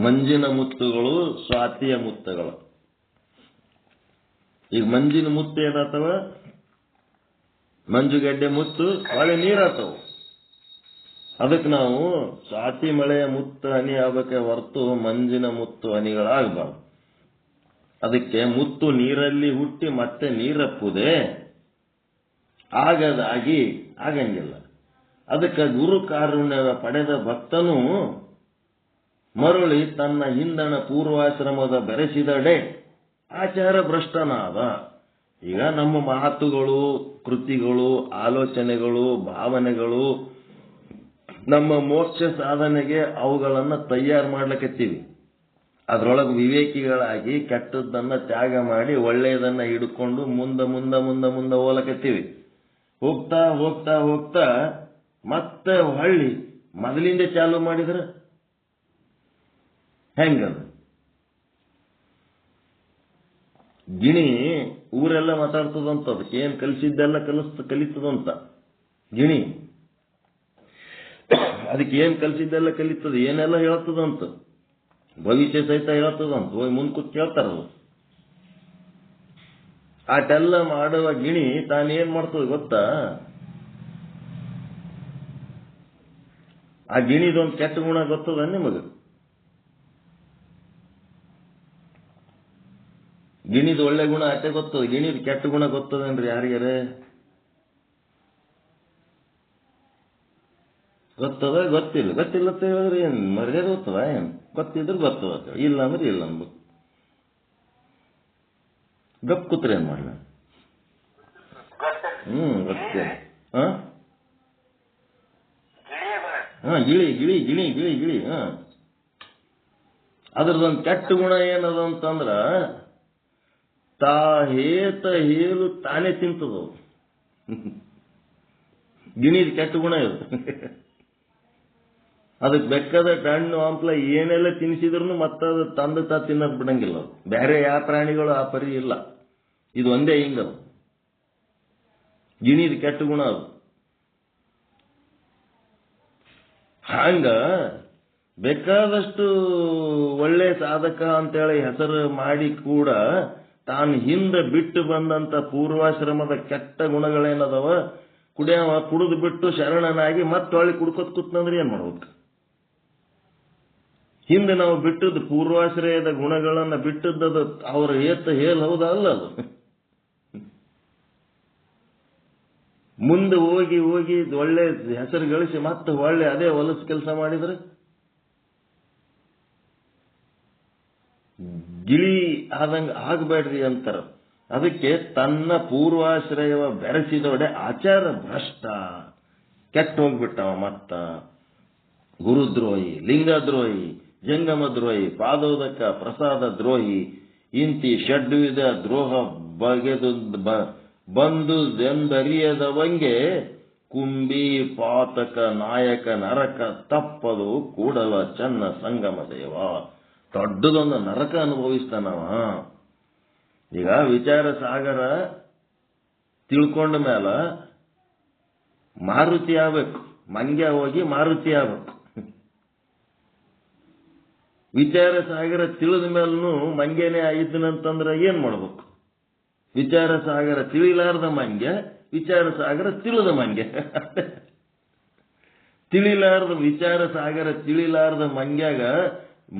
ಮಂಜಿನ ಮುತ್ತುಗಳು ಸ್ವಾತಿಯ ಮುತ್ತುಗಳು. ಈಗ ಮಂಜಿನ ಮುತ್ತು ಏನಾಗ್ತವ? ಮಂಜುಗಡ್ಡೆ ಮುತ್ತು ಒಳ್ಳೆ ನೀರಾಗ್ತವ. ಅದಕ್ಕೆ ನಾವು ಸ್ವಾತಿ ಮಳೆಯ ಮುತ್ತು ಹನಿ ಆಗಬೇಕೆ ಹೊರತು ಮಂಜಿನ ಮುತ್ತು ಹನಿಗಳಾಗಬಾರ್ದು. ಅದಕ್ಕೆ ಮುತ್ತು ನೀರಲ್ಲಿ ಹುಟ್ಟಿ ಮತ್ತೆ ನೀರಪ್ಪುದೆ, ಆಗದಾಗಿ ಆಗಂಗಿಲ್ಲ. ಅದಕ್ಕೆ ಗುರು ಕಾರುಣ್ಯದ ಪಡೆದ ಭಕ್ತನು ಮರಳಿ ತನ್ನ ಹಿಂದಣ ಪೂರ್ವಾಶ್ರಮದ ಬೆರೆಸಿದಡೆ ಆಚಾರ ಭ್ರಷ್ಟನಾದ. ಈಗ ನಮ್ಮ ಮಾತುಗಳು, ಕೃತಿಗಳು, ಆಲೋಚನೆಗಳು, ಭಾವನೆಗಳು ನಮ್ಮ ಮೋಕ್ಷ ಸಾಧನೆಗೆ ಅವುಗಳನ್ನ ತಯಾರು ಮಾಡ್ಲಿಕ್ಕತ್ತೀವಿ. ಅದ್ರೊಳಗೆ ವಿವೇಕಿಗಳಾಗಿ ಕೆಟ್ಟದ್ದನ್ನ ತ್ಯಾಗ ಮಾಡಿ ಒಳ್ಳೆಯದನ್ನ ಹಿಡ್ಕೊಂಡು ಮುಂದೆ ಮುಂದೆ ಮುಂದೆ ಮುಂದೆ ಹೋಗ್ಲಕತ್ತೀವಿ. ಹೋಗ್ತಾ ಹೋಗ್ತಾ ಹೋಗ್ತಾ ಮತ್ತೆ ಹೊಳ್ಳಿ ಮೊದಲಿಂದ ಚಾಲು ಮಾಡಿದ್ರೆ ಹೆಂಗದು? ಗಿಣಿ ಊರೆಲ್ಲ ಮಾತಾಡ್ತದಂತ, ಅದಕ್ಕೆ ಏನ್ ಕಲಿಸಿದ್ದೆಲ್ಲ ಕಲಿತದಂತ ಗಿಣಿ. ಅದಕ್ಕೆ ಏನ್ ಕಲಿಸಿದ್ದೆಲ್ಲ ಕಲಿತದ, ಏನೆಲ್ಲ ಹೇಳ್ತದಂತ, ಭವಿಷ್ಯ ಸಹಿತ ಹೇಳ್ತದಂತ. ಹೋಗಿ ಮುಂದ್ ಕೂತ್ ಕೇಳ್ತಾರದು. ಆಟೆಲ್ಲ ಮಾಡುವ ಗಿಣಿ ತಾನೇನ್ ಮಾಡ್ತದ ಗೊತ್ತಾ? ಆ ಗಿಣಿದೊಂದು ಕೆಟ್ಟ ಗುಣ ಗೊತ್ತದ ನಿಮಗ? ಗಿಣಿದ ಒಳ್ಳೆ ಗುಣ ಅಷ್ಟೇ ಗೊತ್ತದ, ಗಿಣಿದ ಕೆಟ್ಟ ಗುಣ ಗೊತ್ತದೇನ್ರಿ ಯಾರಿಗಾರೆ? ಗೊತ್ತದ? ಗೊತ್ತಿಲ್ಲ. ಗೊತ್ತಿಲ್ಲ ಅಂತ ಹೇಳಿದ್ರೆ ಏನ್ ಮರ್ಯಾದೆ ಗೊತ್ತದ? ಏನ್ ಗೊತ್ತಿದ್ರೆ ಗೊತ್ತದ, ಇಲ್ಲ ಅಂದ್ರೆ ಇಲ್ಲ ಅನ್ಬೇಕು. ಗಪ್ ಕೂತ್ರೆ ಏನ್ ಮಾಡ್ಲ? ಗೊತ್ತೇ. ಗಿಳಿ ಗಿಳಿ ಗಿಳಿ ಗಿಳಿ ಗಿಳಿ. ಅದ್ರದೊಂದು ಕೆಟ್ಟ ಗುಣ ಏನದ ಅಂತಂದ್ರ ತಾ ಹೇತ ಹೇಲು ತಾನೇ ತಿಂತದ. ಗಿಣಿದ ಕೆಟ್ಟ ಗುಣ ಇದು. ಅದಕ್ಕೆ ಬೆಕ್ಕದ ಹಣ್ಣು ಹಂಪ್ಲ ಏನೆಲ್ಲ ತಿನ್ನಿಸಿದ್ರು ಮತ್ತದು ತಂದು ತಿನ್ನಕ್ ಬಿಡಂಗಿಲ್ಲ. ಬೇರೆ ಯಾವ ಪ್ರಾಣಿಗಳು ಆ ಪರಿ ಇಲ್ಲ, ಇದು ಒಂದೇ ಹಿಂಗದು. ಗಿಣಿದ ಕೆಟ್ಟ ಗುಣ ಅದು. ಹಂಗ ಬೇಕಾದಷ್ಟು ಒಳ್ಳೆ ಸಾಧಕ ಅಂತೇಳಿ ಹೆಸರು ಮಾಡಿ ಕೂಡ ತಾನು ಹಿಂದೆ ಬಿಟ್ಟು ಬಂದಂತ ಪೂರ್ವಾಶ್ರಮದ ಕೆಟ್ಟ ಗುಣಗಳೇನದವ ಕುಡಿದು ಬಿಟ್ಟು ಶರಣನಾಗಿ ಮತ್ತೆ ಹೊಳ್ಳಿ ಕುಡ್ಕೋತ್ ಕೂತ್ನಂದ್ರೆ ಏನ್ ಮಾಡ್ಬೇಕು? ಹಿಂದೆ ನಾವು ಬಿಟ್ಟದ್ದು ಪೂರ್ವಾಶ್ರಯದ ಗುಣಗಳನ್ನ ಬಿಟ್ಟದ್ದು ಅವರ ಹೇಲ್ ಹೌದಾ ಅಲ್ಲ ಅದು. ಮುಂದೆ ಹೋಗಿ ಹೋಗಿ ಒಳ್ಳೆ ಹೆಸರು ಗಳಿಸಿ ಮತ್ತೆ ಒಳ್ಳೆ ಅದೇ ಹೊಲಸು ಕೆಲಸ ಮಾಡಿದ್ರೆ ಗಿಳಿ ಆದಂಗ ಆಗಬೇಡ್ರಿ ಅಂತಾರ. ಅದಕ್ಕೆ ತನ್ನ ಪೂರ್ವಾಶ್ರಯವ ಬೆರೆಸಿದೊಡೆ ಆಚಾರ ಭ್ರಷ್ಟ, ಕೆಟ್ಟ ಹೋಗ್ಬಿಟ್ಟವ. ಮತ್ತ ಗುರುದ್ರೋಹಿ, ಲಿಂಗದ್ರೋಹಿ, ಜಂಗಮದ್ರೋಹಿ, ಪಾದೋದಕ ಪ್ರಸಾದ ದ್ರೋಹಿ, ಇಂತಿ ಷಡ್ವಿಧ ದ್ರೋಹ ಬಗೆದು ಬಂದುದೆಂದರಿಯದವಂಗೆ ಕುಂಬಿ ಪಾತಕ ನಾಯಕ ನರಕ ತಪ್ಪದು ಕೂಡಲ ಚನ್ನ ಸಂಗಮ ದೇವ. ದೊಡ್ಡದೊಂದು ನರಕ ಅನುಭವಿಸ್ತಾನವ. ಈಗ ವಿಚಾರ ಸಾಗರ ತಿಳ್ಕೊಂಡ ಮೇಲ ಮಾರುತಿ ಆಗ್ಬೇಕು, ಮಂಗ್ಯ ಹೋಗಿ ಮಾರುತಿ ಆಗ್ಬೇಕು. ವಿಚಾರ ಸಾಗರ ತಿಳಿದ ಮೇಲೂ ಮಂಗ್ಯನೇ ಆಗಿದ್ದನಂತಂದ್ರೆ ಏನ್ ಮಾಡ್ಬೇಕು? ವಿಚಾರ ಸಾಗರ ತಿಳಿಲಾರ್ದ ಮಂಗ್ಯ, ವಿಚಾರ ಸಾಗರ ತಿಳಿದ ಮಂಗ್ಯ. ತಿಳಿಲಾರ್ದ ವಿಚಾರ ಸಾಗರ ತಿಳಿಲಾರ್ದ ಮಂಗ್ಯಾಗ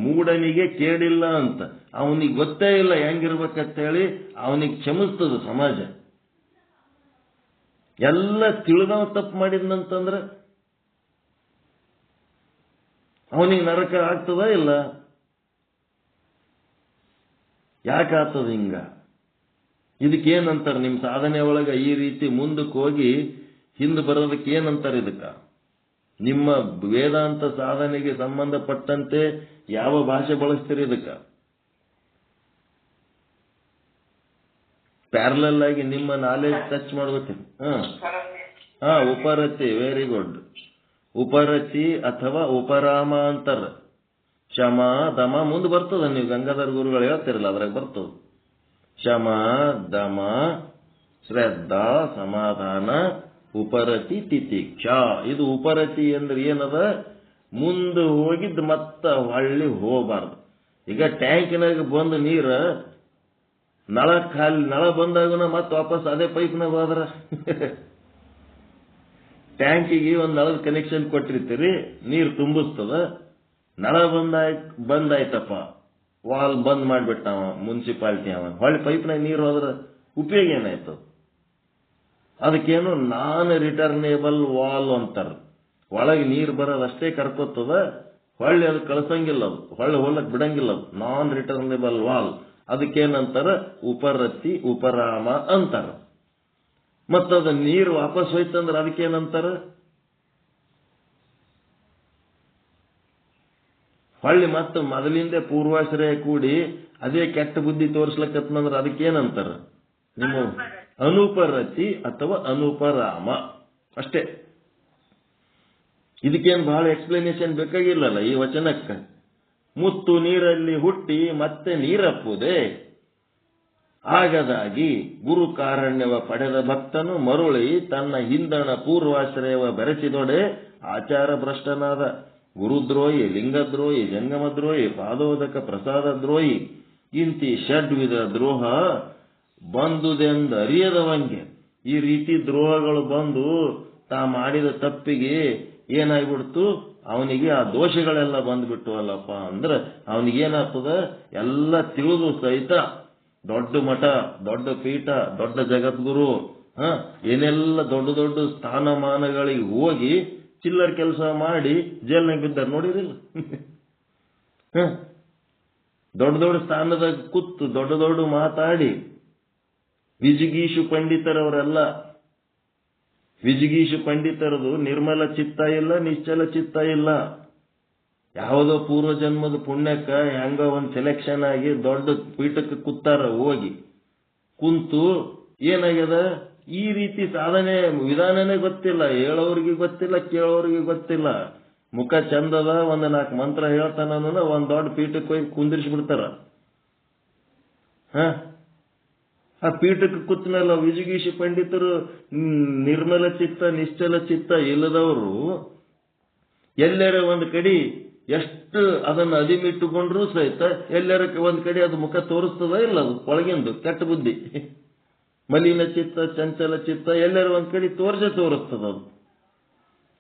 ಮೂಡನಿಗೆ ಕೇಳಿಲ್ಲ ಅಂತ. ಅವನಿಗೆ ಗೊತ್ತೇ ಇಲ್ಲ ಹೆಂಗಿರ್ಬೇಕಂತೇಳಿ ಅವನಿಗೆ ಕ್ಷಮಿಸ್ತದ ಸಮಾಜ. ಎಲ್ಲ ತಿಳಿದವ ತಪ್ಪು ಮಾಡಿದ್ನಂತಂದ್ರೆ ಅವನಿಗೆ ನರಕ ಆಗ್ತದ ಇಲ್ಲ? ಯಾಕಾಗ್ತದ ಹಿಂಗ? ಇದಕ್ಕೇನಂತಾರ ನಿಮ್ ಸಾಧನೆ ಒಳಗ ಈ ರೀತಿ ಮುಂದಕ್ಕೆ ಹೋಗಿ ಹಿಂದೆ ಬರೋದಕ್ಕೆ ಏನಂತಾರೆ? ಇದಕ್ಕ ನಿಮ್ಮ ವೇದಾಂತ ಸಾಧನೆಗೆ ಸಂಬಂಧಪಟ್ಟಂತೆ ಯಾವ ಭಾಷೆ ಬಳಸ್ತೀರಿ? ಇದಕ್ಕ ಪ್ಯಾರಲಲ್ ಆಗಿ ನಿಮ್ಮ ನಾಲೆಜ್ ಟಚ್ ಮಾಡ್ಬೇಕು. ಉಪರತಿ, ವೆರಿ ಗುಡ್. ಉಪರತಿ ಅಥವಾ ಉಪರಾಮ ಅಂತಾರ. ಶಮ ದಮ ಮುಂದೆ ಬರ್ತದ, ನೀವು ಗಂಗಾಧರ ಗುರುಗಳು ಹೇಳ್ತಿರಲ್ಲ ಅದ್ರಾಗ ಬರ್ತದ. ಶಮ ದಮ ಶ್ರದ್ಧಾ ಸಮಾಧಾನ ಉಪರತಿ ತಿತಿಕ್ಷಾ. ಇದು ಉಪರತಿ ಅಂದ್ರೆ ಏನದ? ಮುಂದೆ ಹೋಗಿದ್ದು ಮತ್ತ ಹೊಳ್ಳಿ ಹೋಗಬಾರ್ದು. ಈಗ ಟ್ಯಾಂಕಿನಾಗ ಬಂದು ನೀರ ನಳ ಬಂದಾಗನ ಮತ್ತೆ ವಾಪಸ್ ಅದೇ ಪೈಪ್ನಾಗ ಹೋದ್ರ ಟ್ಯಾಂಕಿಗೆ ಒಂದು ನಳದ ಕನೆಕ್ಷನ್ ಕೊಟ್ಟಿರ್ತೀರಿ, ನೀರು ತುಂಬಿಸ್ತದ. ನಳ ಬಂದಾಯ್ತಪ್ಪ, ವಾಲ್ ಬಂದ್ ಮಾಡಿಬಿಟ್ಟವ ಮುನ್ಸಿಪಾಲಿಟಿ, ಅವ ಹೊಳ್ಳಿ ಪೈಪ್ನಾಗ ನೀರು ಹೋದ್ರ ಉಪಯೋಗ ಏನಾಯ್ತು? ಅದಕ್ಕೇನು ನಾನ್ ರಿಟರ್ನೇಬಲ್ ವಾಲ್ ಅಂತಾರ. ಒಳಗೆ ನೀರು ಬರೋದಷ್ಟೇ ಕರ್ಕೋತದ, ಹೊಳ್ಳಿ ಅದು ಕಳ್ಸಂಗಿಲ್ಲ, ಅದು ಹೊಳ್ಳಿ ಹೋಲಕ್ ಬಿಡಂಗಿಲ್ಲ. ಅದು ನಾನ್ ರಿಟರ್ನೇಬಲ್ ವಾಲ್. ಅದಕ್ಕೇನಂತಾರ? ಉಪರತಿ ಉಪರಾಮ ಅಂತಾರ. ಮತ್ತದ ನೀರು ವಾಪಸ್ ಹೋಯ್ತಂದ್ರೆ ಅದಕ್ಕೇನಂತಾರ? ಹೊಳ್ಳಿ ಮತ್ತೆ ಮೊದಲಿಂದ ಪೂರ್ವಾಶ್ರಯ ಕೂಡಿ ಅದೇ ಕೆಟ್ಟ ಬುದ್ಧಿ ತೋರಿಸ್ಲಕ್ಕತ್ನಂದ್ರೆ ಅದಕ್ಕೇನಂತಾರ? ನಿಮ್ಮ ಅನುಪರತಿ ಅಥವಾ ಅನುಪರಾಮ ಅಷ್ಟೇ. ಇದಕ್ಕೇನು ಬಹಳ ಎಕ್ಸ್ಪ್ಲನೇಷನ್ ಬೇಕಾಗಿಲ್ಲಲ್ಲ ಈ ವಚನಕ್ಕ. ಮುತ್ತು ನೀರಲ್ಲಿ ಹುಟ್ಟಿ ಮತ್ತೆ ನೀರಪ್ಪುದೇ ಆಗದಾಗಿ ಗುರು ಕಾರಣ್ಯವ ಪಡೆದ ಭಕ್ತನು ಮರುಳಿ ತನ್ನ ಹಿಂದಣ ಪೂರ್ವಾಶ್ರಯವ ಬೆರೆಸಿದೊಡೆ ಆಚಾರ ಭ್ರಷ್ಟನಾದ. ಗುರುದ್ರೋಹಿ, ಲಿಂಗದ್ರೋಹಿ, ಜಂಗಮದ್ರೋಹಿ, ಪಾದೋದಕ ಪ್ರಸಾದ ದ್ರೋಹಿ, ಇಂತಿ ಷಡ್ವಿಧ ದ್ರೋಹ ಬಂದುದೆಂದರಿಯದವಂಗೆ. ಈ ರೀತಿ ದ್ರೋಹಗಳು ಬಂದು ತಾ ಮಾಡಿದ ತಪ್ಪಿಗೆ ಏನಾಗ್ಬಿಡ್ತು? ಅವನಿಗೆ ಆ ದೋಷಗಳೆಲ್ಲ ಬಂದ್ಬಿಟ್ಟು ಅಲ್ಲಪ್ಪ ಅಂದ್ರೆ ಅವನಿಗೇನಾಗ್ತದ? ಎಲ್ಲ ತಿಳಿದು ಸಹಿತ ದೊಡ್ಡ ಮಠ, ದೊಡ್ಡ ಪೀಠ, ದೊಡ್ಡ ಜಗದ್ಗುರು, ಏನೆಲ್ಲ ದೊಡ್ಡ ದೊಡ್ಡ ಸ್ಥಾನಮಾನಗಳಿಗೆ ಹೋಗಿ ಚಿಲ್ಲರ್ ಕೆಲಸ ಮಾಡಿ ಜೈಲ್ನಾಗ ಬಿದ್ದಾರ ನೋಡಿರಿಲ್ಲ? ದೊಡ್ಡ ದೊಡ್ಡ ಸ್ಥಾನದಾಗ ಕೂತು ದೊಡ್ಡ ದೊಡ್ಡ ಮಾತಾಡಿ ವಿಜಿಗೀಷು ಪಂಡಿತರವರೆಲ್ಲ. ವಿಜಿಗೀಷು ಪಂಡಿತರದು ನಿರ್ಮಲ ಚಿತ್ತ ಇಲ್ಲ, ನಿಶ್ಚಲ ಚಿತ್ತ ಇಲ್ಲ. ಯಾವುದೋ ಪೂರ್ವ ಜನ್ಮದ ಪುಣ್ಯಕ್ಕ ಹೆಂಗ ಒಂದ್ ಸೆಲೆಕ್ಷನ್ ಆಗಿ ದೊಡ್ಡ ಪೀಠಕ್ಕೆ ಕೂತಾರ. ಹೋಗಿ ಕುಂತು ಏನಾಗ್ಯದ? ಈ ರೀತಿ ಸಾಧನೆ ವಿಧಾನನೇ ಗೊತ್ತಿಲ್ಲ, ಹೇಳೋರಿಗೆ ಗೊತ್ತಿಲ್ಲ, ಕೇಳೋರಿಗೆ ಗೊತ್ತಿಲ್ಲ. ಮುಖ ಚಂದದ, ಒಂದ್ 4 ಮಂತ್ರ ಹೇಳ್ತಾನ, ಒಂದ್ ದೊಡ್ಡ ಪೀಠಕ್ಕೆ ಹೋಗಿ ಕುಂದಿರಿಸಿ ಬಿಡ್ತಾರ. ಆ ಪೀಠಕ್ಕೆ ಕೂತ ಮೇಲೆ ವಿಜಿಗೀಷಿ ಪಂಡಿತರು ನಿರ್ಮಲ ಚಿತ್ತ ನಿಶ್ಚಲ ಚಿತ್ತ ಇಲ್ಲದವರು ಎಲ್ಲರ ಒಂದ್ ಕಡೆ ಎಷ್ಟು ಅದನ್ನ ಅದಿಮಿಟ್ಟುಕೊಂಡ್ರು ಸಹಿತ ಎಲ್ಲರ ಒಂದ್ ಕಡೆ ಅದು ಮುಖ ತೋರಿಸ್ತದ ಇಲ್ಲ? ಅದು ಒಳಗಿಂದು ಕೆಟ್ಟ ಬುದ್ಧಿ, ಮಲಿನ ಚಿತ್ತ, ಚಂಚಲ ಚಿತ್ತ ಎಲ್ಲರ ಒಂದ್ ಕಡೆ ತೋರಿಸ್ತದ ಅದು.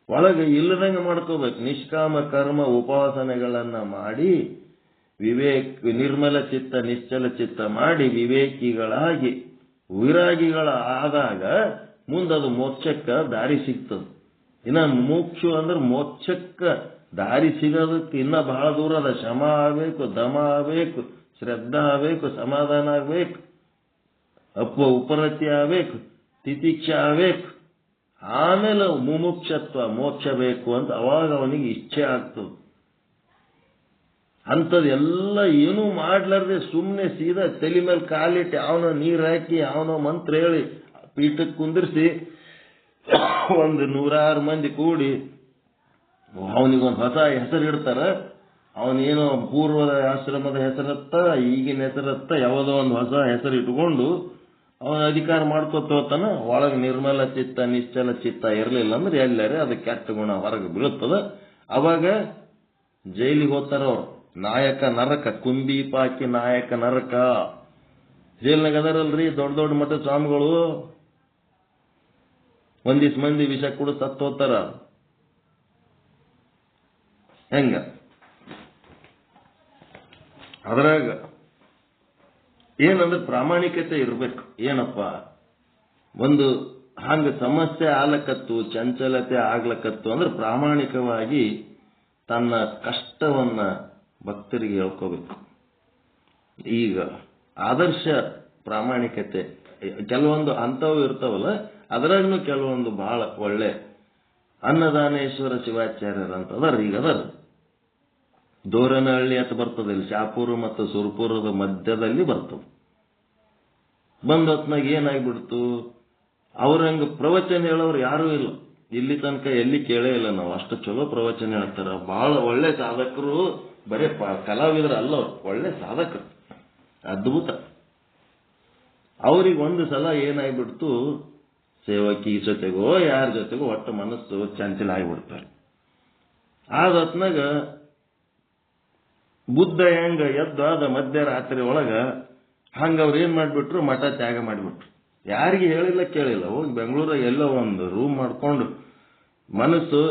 ಒಳಗೆ ಇಲ್ಲದಂಗೆ ಮಾಡ್ಕೋಬೇಕು. ನಿಷ್ಕಾಮ ಕರ್ಮ ಉಪಾಸನೆಗಳನ್ನ ಮಾಡಿ ನಿರ್ಮಲ ಚಿತ್ತ ನಿಶ್ಚಲ ಚಿತ್ತ ಮಾಡಿ ವಿವೇಕಿಗಳಾಗಿ ವಿರಾಗಿಗಳಾದಾಗ ಮುಂದದು ಮೋಕ್ಷಕ್ಕ ದಾರಿ ಸಿಗ್ತದೆ. ಇನ್ನ ಮೋಕ್ಷ ಅಂದ್ರೆ ಮೋಕ್ಷಕ್ಕ ದಾರಿ ಸಿಗೋದಕ್ಕೆ ಇನ್ನ ಬಹಳ ದೂರ ಅದ. ಶಮ ಆಗ್ಬೇಕು, ದಮ ಆಗ್ಬೇಕು, ಶ್ರದ್ಧಾ ಆಗ್ಬೇಕು, ಸಮಾಧಾನ ಆಗ್ಬೇಕು, ಉಪರತಿ ಆಗ್ಬೇಕು, ತಿತಿಕ್ಷ ಆಗ್ಬೇಕು, ಆಮೇಲೆ ಮುಮುಕ್ಷತ್ವ ಮೋಕ್ಷ ಬೇಕು ಅಂತ ಅವಾಗ ಅವನಿಗೆ ಇಚ್ಛೆ ಆಗ್ತದೆ. ಅಂಥದ್ದೆಲ್ಲ ಏನೂ ಮಾಡ್ಲಾರ್ದೆ ಸುಮ್ಮನೆ ಸೀದಾ ತಲೆ ಮೇಲೆ ಕಾಲಿಟ್ಟು ಅವನ ನೀರು ಹಾಕಿ ಅವನ ಮಂತ್ರ ಹೇಳಿ ಪೀಠಕ್ಕೆ ಕುಂದಿರಿಸಿ ಒಂದು 100 ಮಂದಿ ಕೂಡಿ ಅವನಿಗೊಂದು ಹೊಸ ಹೆಸರು ಇಡ್ತಾರ. ಅವನೇನೋ ಪೂರ್ವದ ಆಶ್ರಮದ ಹೆಸರತ್ತ ಈಗಿನ ಹೆಸರತ್ತ ಯಾವುದೋ ಒಂದು ಹೊಸ ಹೆಸರು ಇಟ್ಕೊಂಡು ಅವನ ಅಧಿಕಾರ ಮಾಡ್ಕೊತ ಹೋಗ್ತಾನ. ಒಳಗೆ ನಿರ್ಮಲ ಚಿತ್ತ ನಿಶ್ಚಲ ಚಿತ್ತ ಇರಲಿಲ್ಲ ಅಂದ್ರೆ ಎಲ್ಲರೇ ಅದು ಕೆಟ್ಟ ಗುಣ ಹೊರಗೆ ಬೀಳುತ್ತದ. ಅವಾಗ ಜೈಲಿಗೆ ಹೋಗ್ತಾರ ಅವ್ರು. ನಾಯಕ ನರಕ, ಕುಂದೀಪಾಕಿ ನಾಯಕ ನರಕ. ಜೈಲ್ನಾಗ ಅದರಲ್ರಿ ದೊಡ್ಡ ದೊಡ್ಡ ಮಠದ ಸ್ವಾಮಿಗಳು ಒಂದಿಷ್ಟು ಮಂದಿ ವಿಷ ಕೂಡ ಸತ್ತು ಹೋಗ್ತಾರ. ಹೆಂಗ ಅದ್ರಾಗ ಏನಂದ್ರೆ ಪ್ರಾಮಾಣಿಕತೆ ಇರ್ಬೇಕು. ಏನಪ್ಪ ಒಂದು ಹಂಗ ಸಮಸ್ಯೆ ಆಗ್ಲಕತ್ತು, ಚಂಚಲತೆ ಆಗ್ಲಕತ್ತು ಅಂದ್ರೆ ಪ್ರಾಮಾಣಿಕವಾಗಿ ತನ್ನ ಕಷ್ಟವನ್ನ ಭಕ್ತರಿಗೆ ಹೇಳ್ಕೋಬೇಕು. ಈಗ ಆದರ್ಶ ಪ್ರಾಮಾಣಿಕತೆ ಕೆಲವೊಂದು ಅಂಥವು ಇರ್ತಾವಲ್ಲ, ಅದರಾಗೂ ಕೆಲವೊಂದು ಬಹಳ ಒಳ್ಳೆ ಅನ್ನದಾನೇಶ್ವರ ಶಿವಾಚಾರ್ಯರಂತ ಅದರ ಈಗ ಅದರ ದೋರನಹಳ್ಳಿ ಅಂತ ಬರ್ತದೆ. ಇಲ್ಲಿ ಶಾಪುರ ಮತ್ತು ಸುರಪುರದ ಮಧ್ಯದಲ್ಲಿ ಬರ್ತದೆ. ಬಂದ ಹೊತ್ನಾಗ ಏನಾಗ್ಬಿಡ್ತು, ಅವ್ರಂಗ ಪ್ರವಚನ ಹೇಳೋರು ಯಾರೂ ಇಲ್ಲ. ಇಲ್ಲಿ ತನಕ ಎಲ್ಲಿ ಕೇಳೇ ಇಲ್ಲ ನಾವು. ಅಷ್ಟು ಚಲೋ ಪ್ರವಚನ ಹೇಳ್ತಾರ. ಬಹಳ ಒಳ್ಳೆ ಸಾಧಕರು, ಬರೀ ಕಲಾವಿದರು ಅಲ್ಲ, ಒಳ್ಳೆ ಸಾಧಕರು, ಅದ್ಭುತ. ಅವ್ರಿಗೆ ಒಂದು ಸಲ ಏನಾಗ್ಬಿಡ್ತು, ಸೇವಕಿ ಜೊತೆಗೋ ಯಾರ ಜೊತೆಗೋ ಒಟ್ಟು ಮನಸ್ಸು ಚಂಚಲ ಆಗಿಬಿಡ್ತಾರೆ. ಆದ ಹೊತ್ನಾಗ ಬುದ್ಧ ಹೆಂಗ ಎದ್ದಾದ ಮಧ್ಯರಾತ್ರಿ ಒಳಗ ಹಂಗ ಅವ್ರು ಏನ್ ಮಾಡ್ಬಿಟ್ರು, ಮಠ ತ್ಯಾಗ ಮಾಡಿಬಿಟ್ರು. ಯಾರಿಗೆ ಹೇಳಿಲ್ಲ ಕೇಳಿಲ್ಲ. ಹೋಗಿ ಬೆಂಗಳೂರಾಗ ಎಲ್ಲೋ ಒಂದು ರೂಮ್ ಮಾಡ್ಕೊಂಡು ಮನಸ್ಸು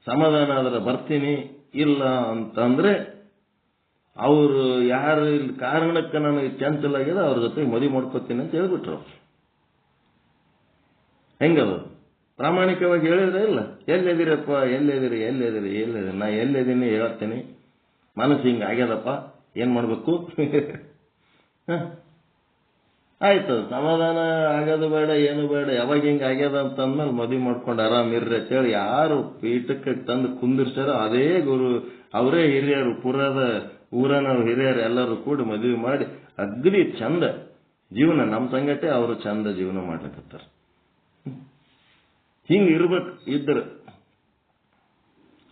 ಸಮಾಧಾನ ಆದ್ರೆ ಬರ್ತೀನಿ, ಇಲ್ಲ ಅಂತಂದ್ರೆ ಅವರು ಯಾರು ಕಾರಣಕ್ಕೆ ನನಗೆ ಚಂಚಲ ಆಗ್ಯದ ಅವ್ರ ಜೊತೆಗೆ ಮದುವೆ ಮಾಡ್ಕೋತೀನಿ ಅಂತ ಹೇಳ್ಬಿಟ್ರು. ಹೆಂಗದು ಪ್ರಾಮಾಣಿಕವಾಗಿ ಹೇಳಿದ್ರೆ ಇಲ್ಲ. ಎಲ್ಲಿದ್ದೀರಪ್ಪ, ಎಲ್ಲಿದ್ದೀರಿ, ನಾ ಎಲ್ಲಿದ್ದೀನಿ ಹೇಳ್ತೀನಿ, ಮನಸ್ಸು ಹಿಂಗ ಆಗ್ಯದಪ್ಪ, ಏನ್ ಮಾಡ್ಬೇಕು ಆಯ್ತು, ಸಮಾಧಾನ ಆಗೋದು ಬೇಡ, ಏನು ಬೇಡ, ಯಾವಾಗ ಹಿಂಗ ಆಗ್ಯದ ಅಂತಂದ್ಮೇಲೆ ಮದುವೆ ಮಾಡ್ಕೊಂಡು ಆರಾಮಿರ್ರಿ ಅಂತೇಳಿ ಯಾರು ಪೀಠಕ್ಕೆ ತಂದು ಕುಂದಿರ್ಸಾರ ಅದೇ ಗುರು, ಅವರೇ ಹಿರಿಯರು, ಊರನ ಹಿರಿಯರು ಎಲ್ಲರೂ ಕೂಡಿ ಮದುವೆ ಮಾಡಿ ಅಗ್ರಿ ಚಂದ ಜೀವನ, ನಮ್ಮ ಸಂಗಟೆ ಅವರು ಚಂದ ಜೀವನ ಮಾಡ್ಲಿಕತ್ತಾರ. ಹಿಂಗ ಇರ್ಬೇಕು. ಇದ್ರ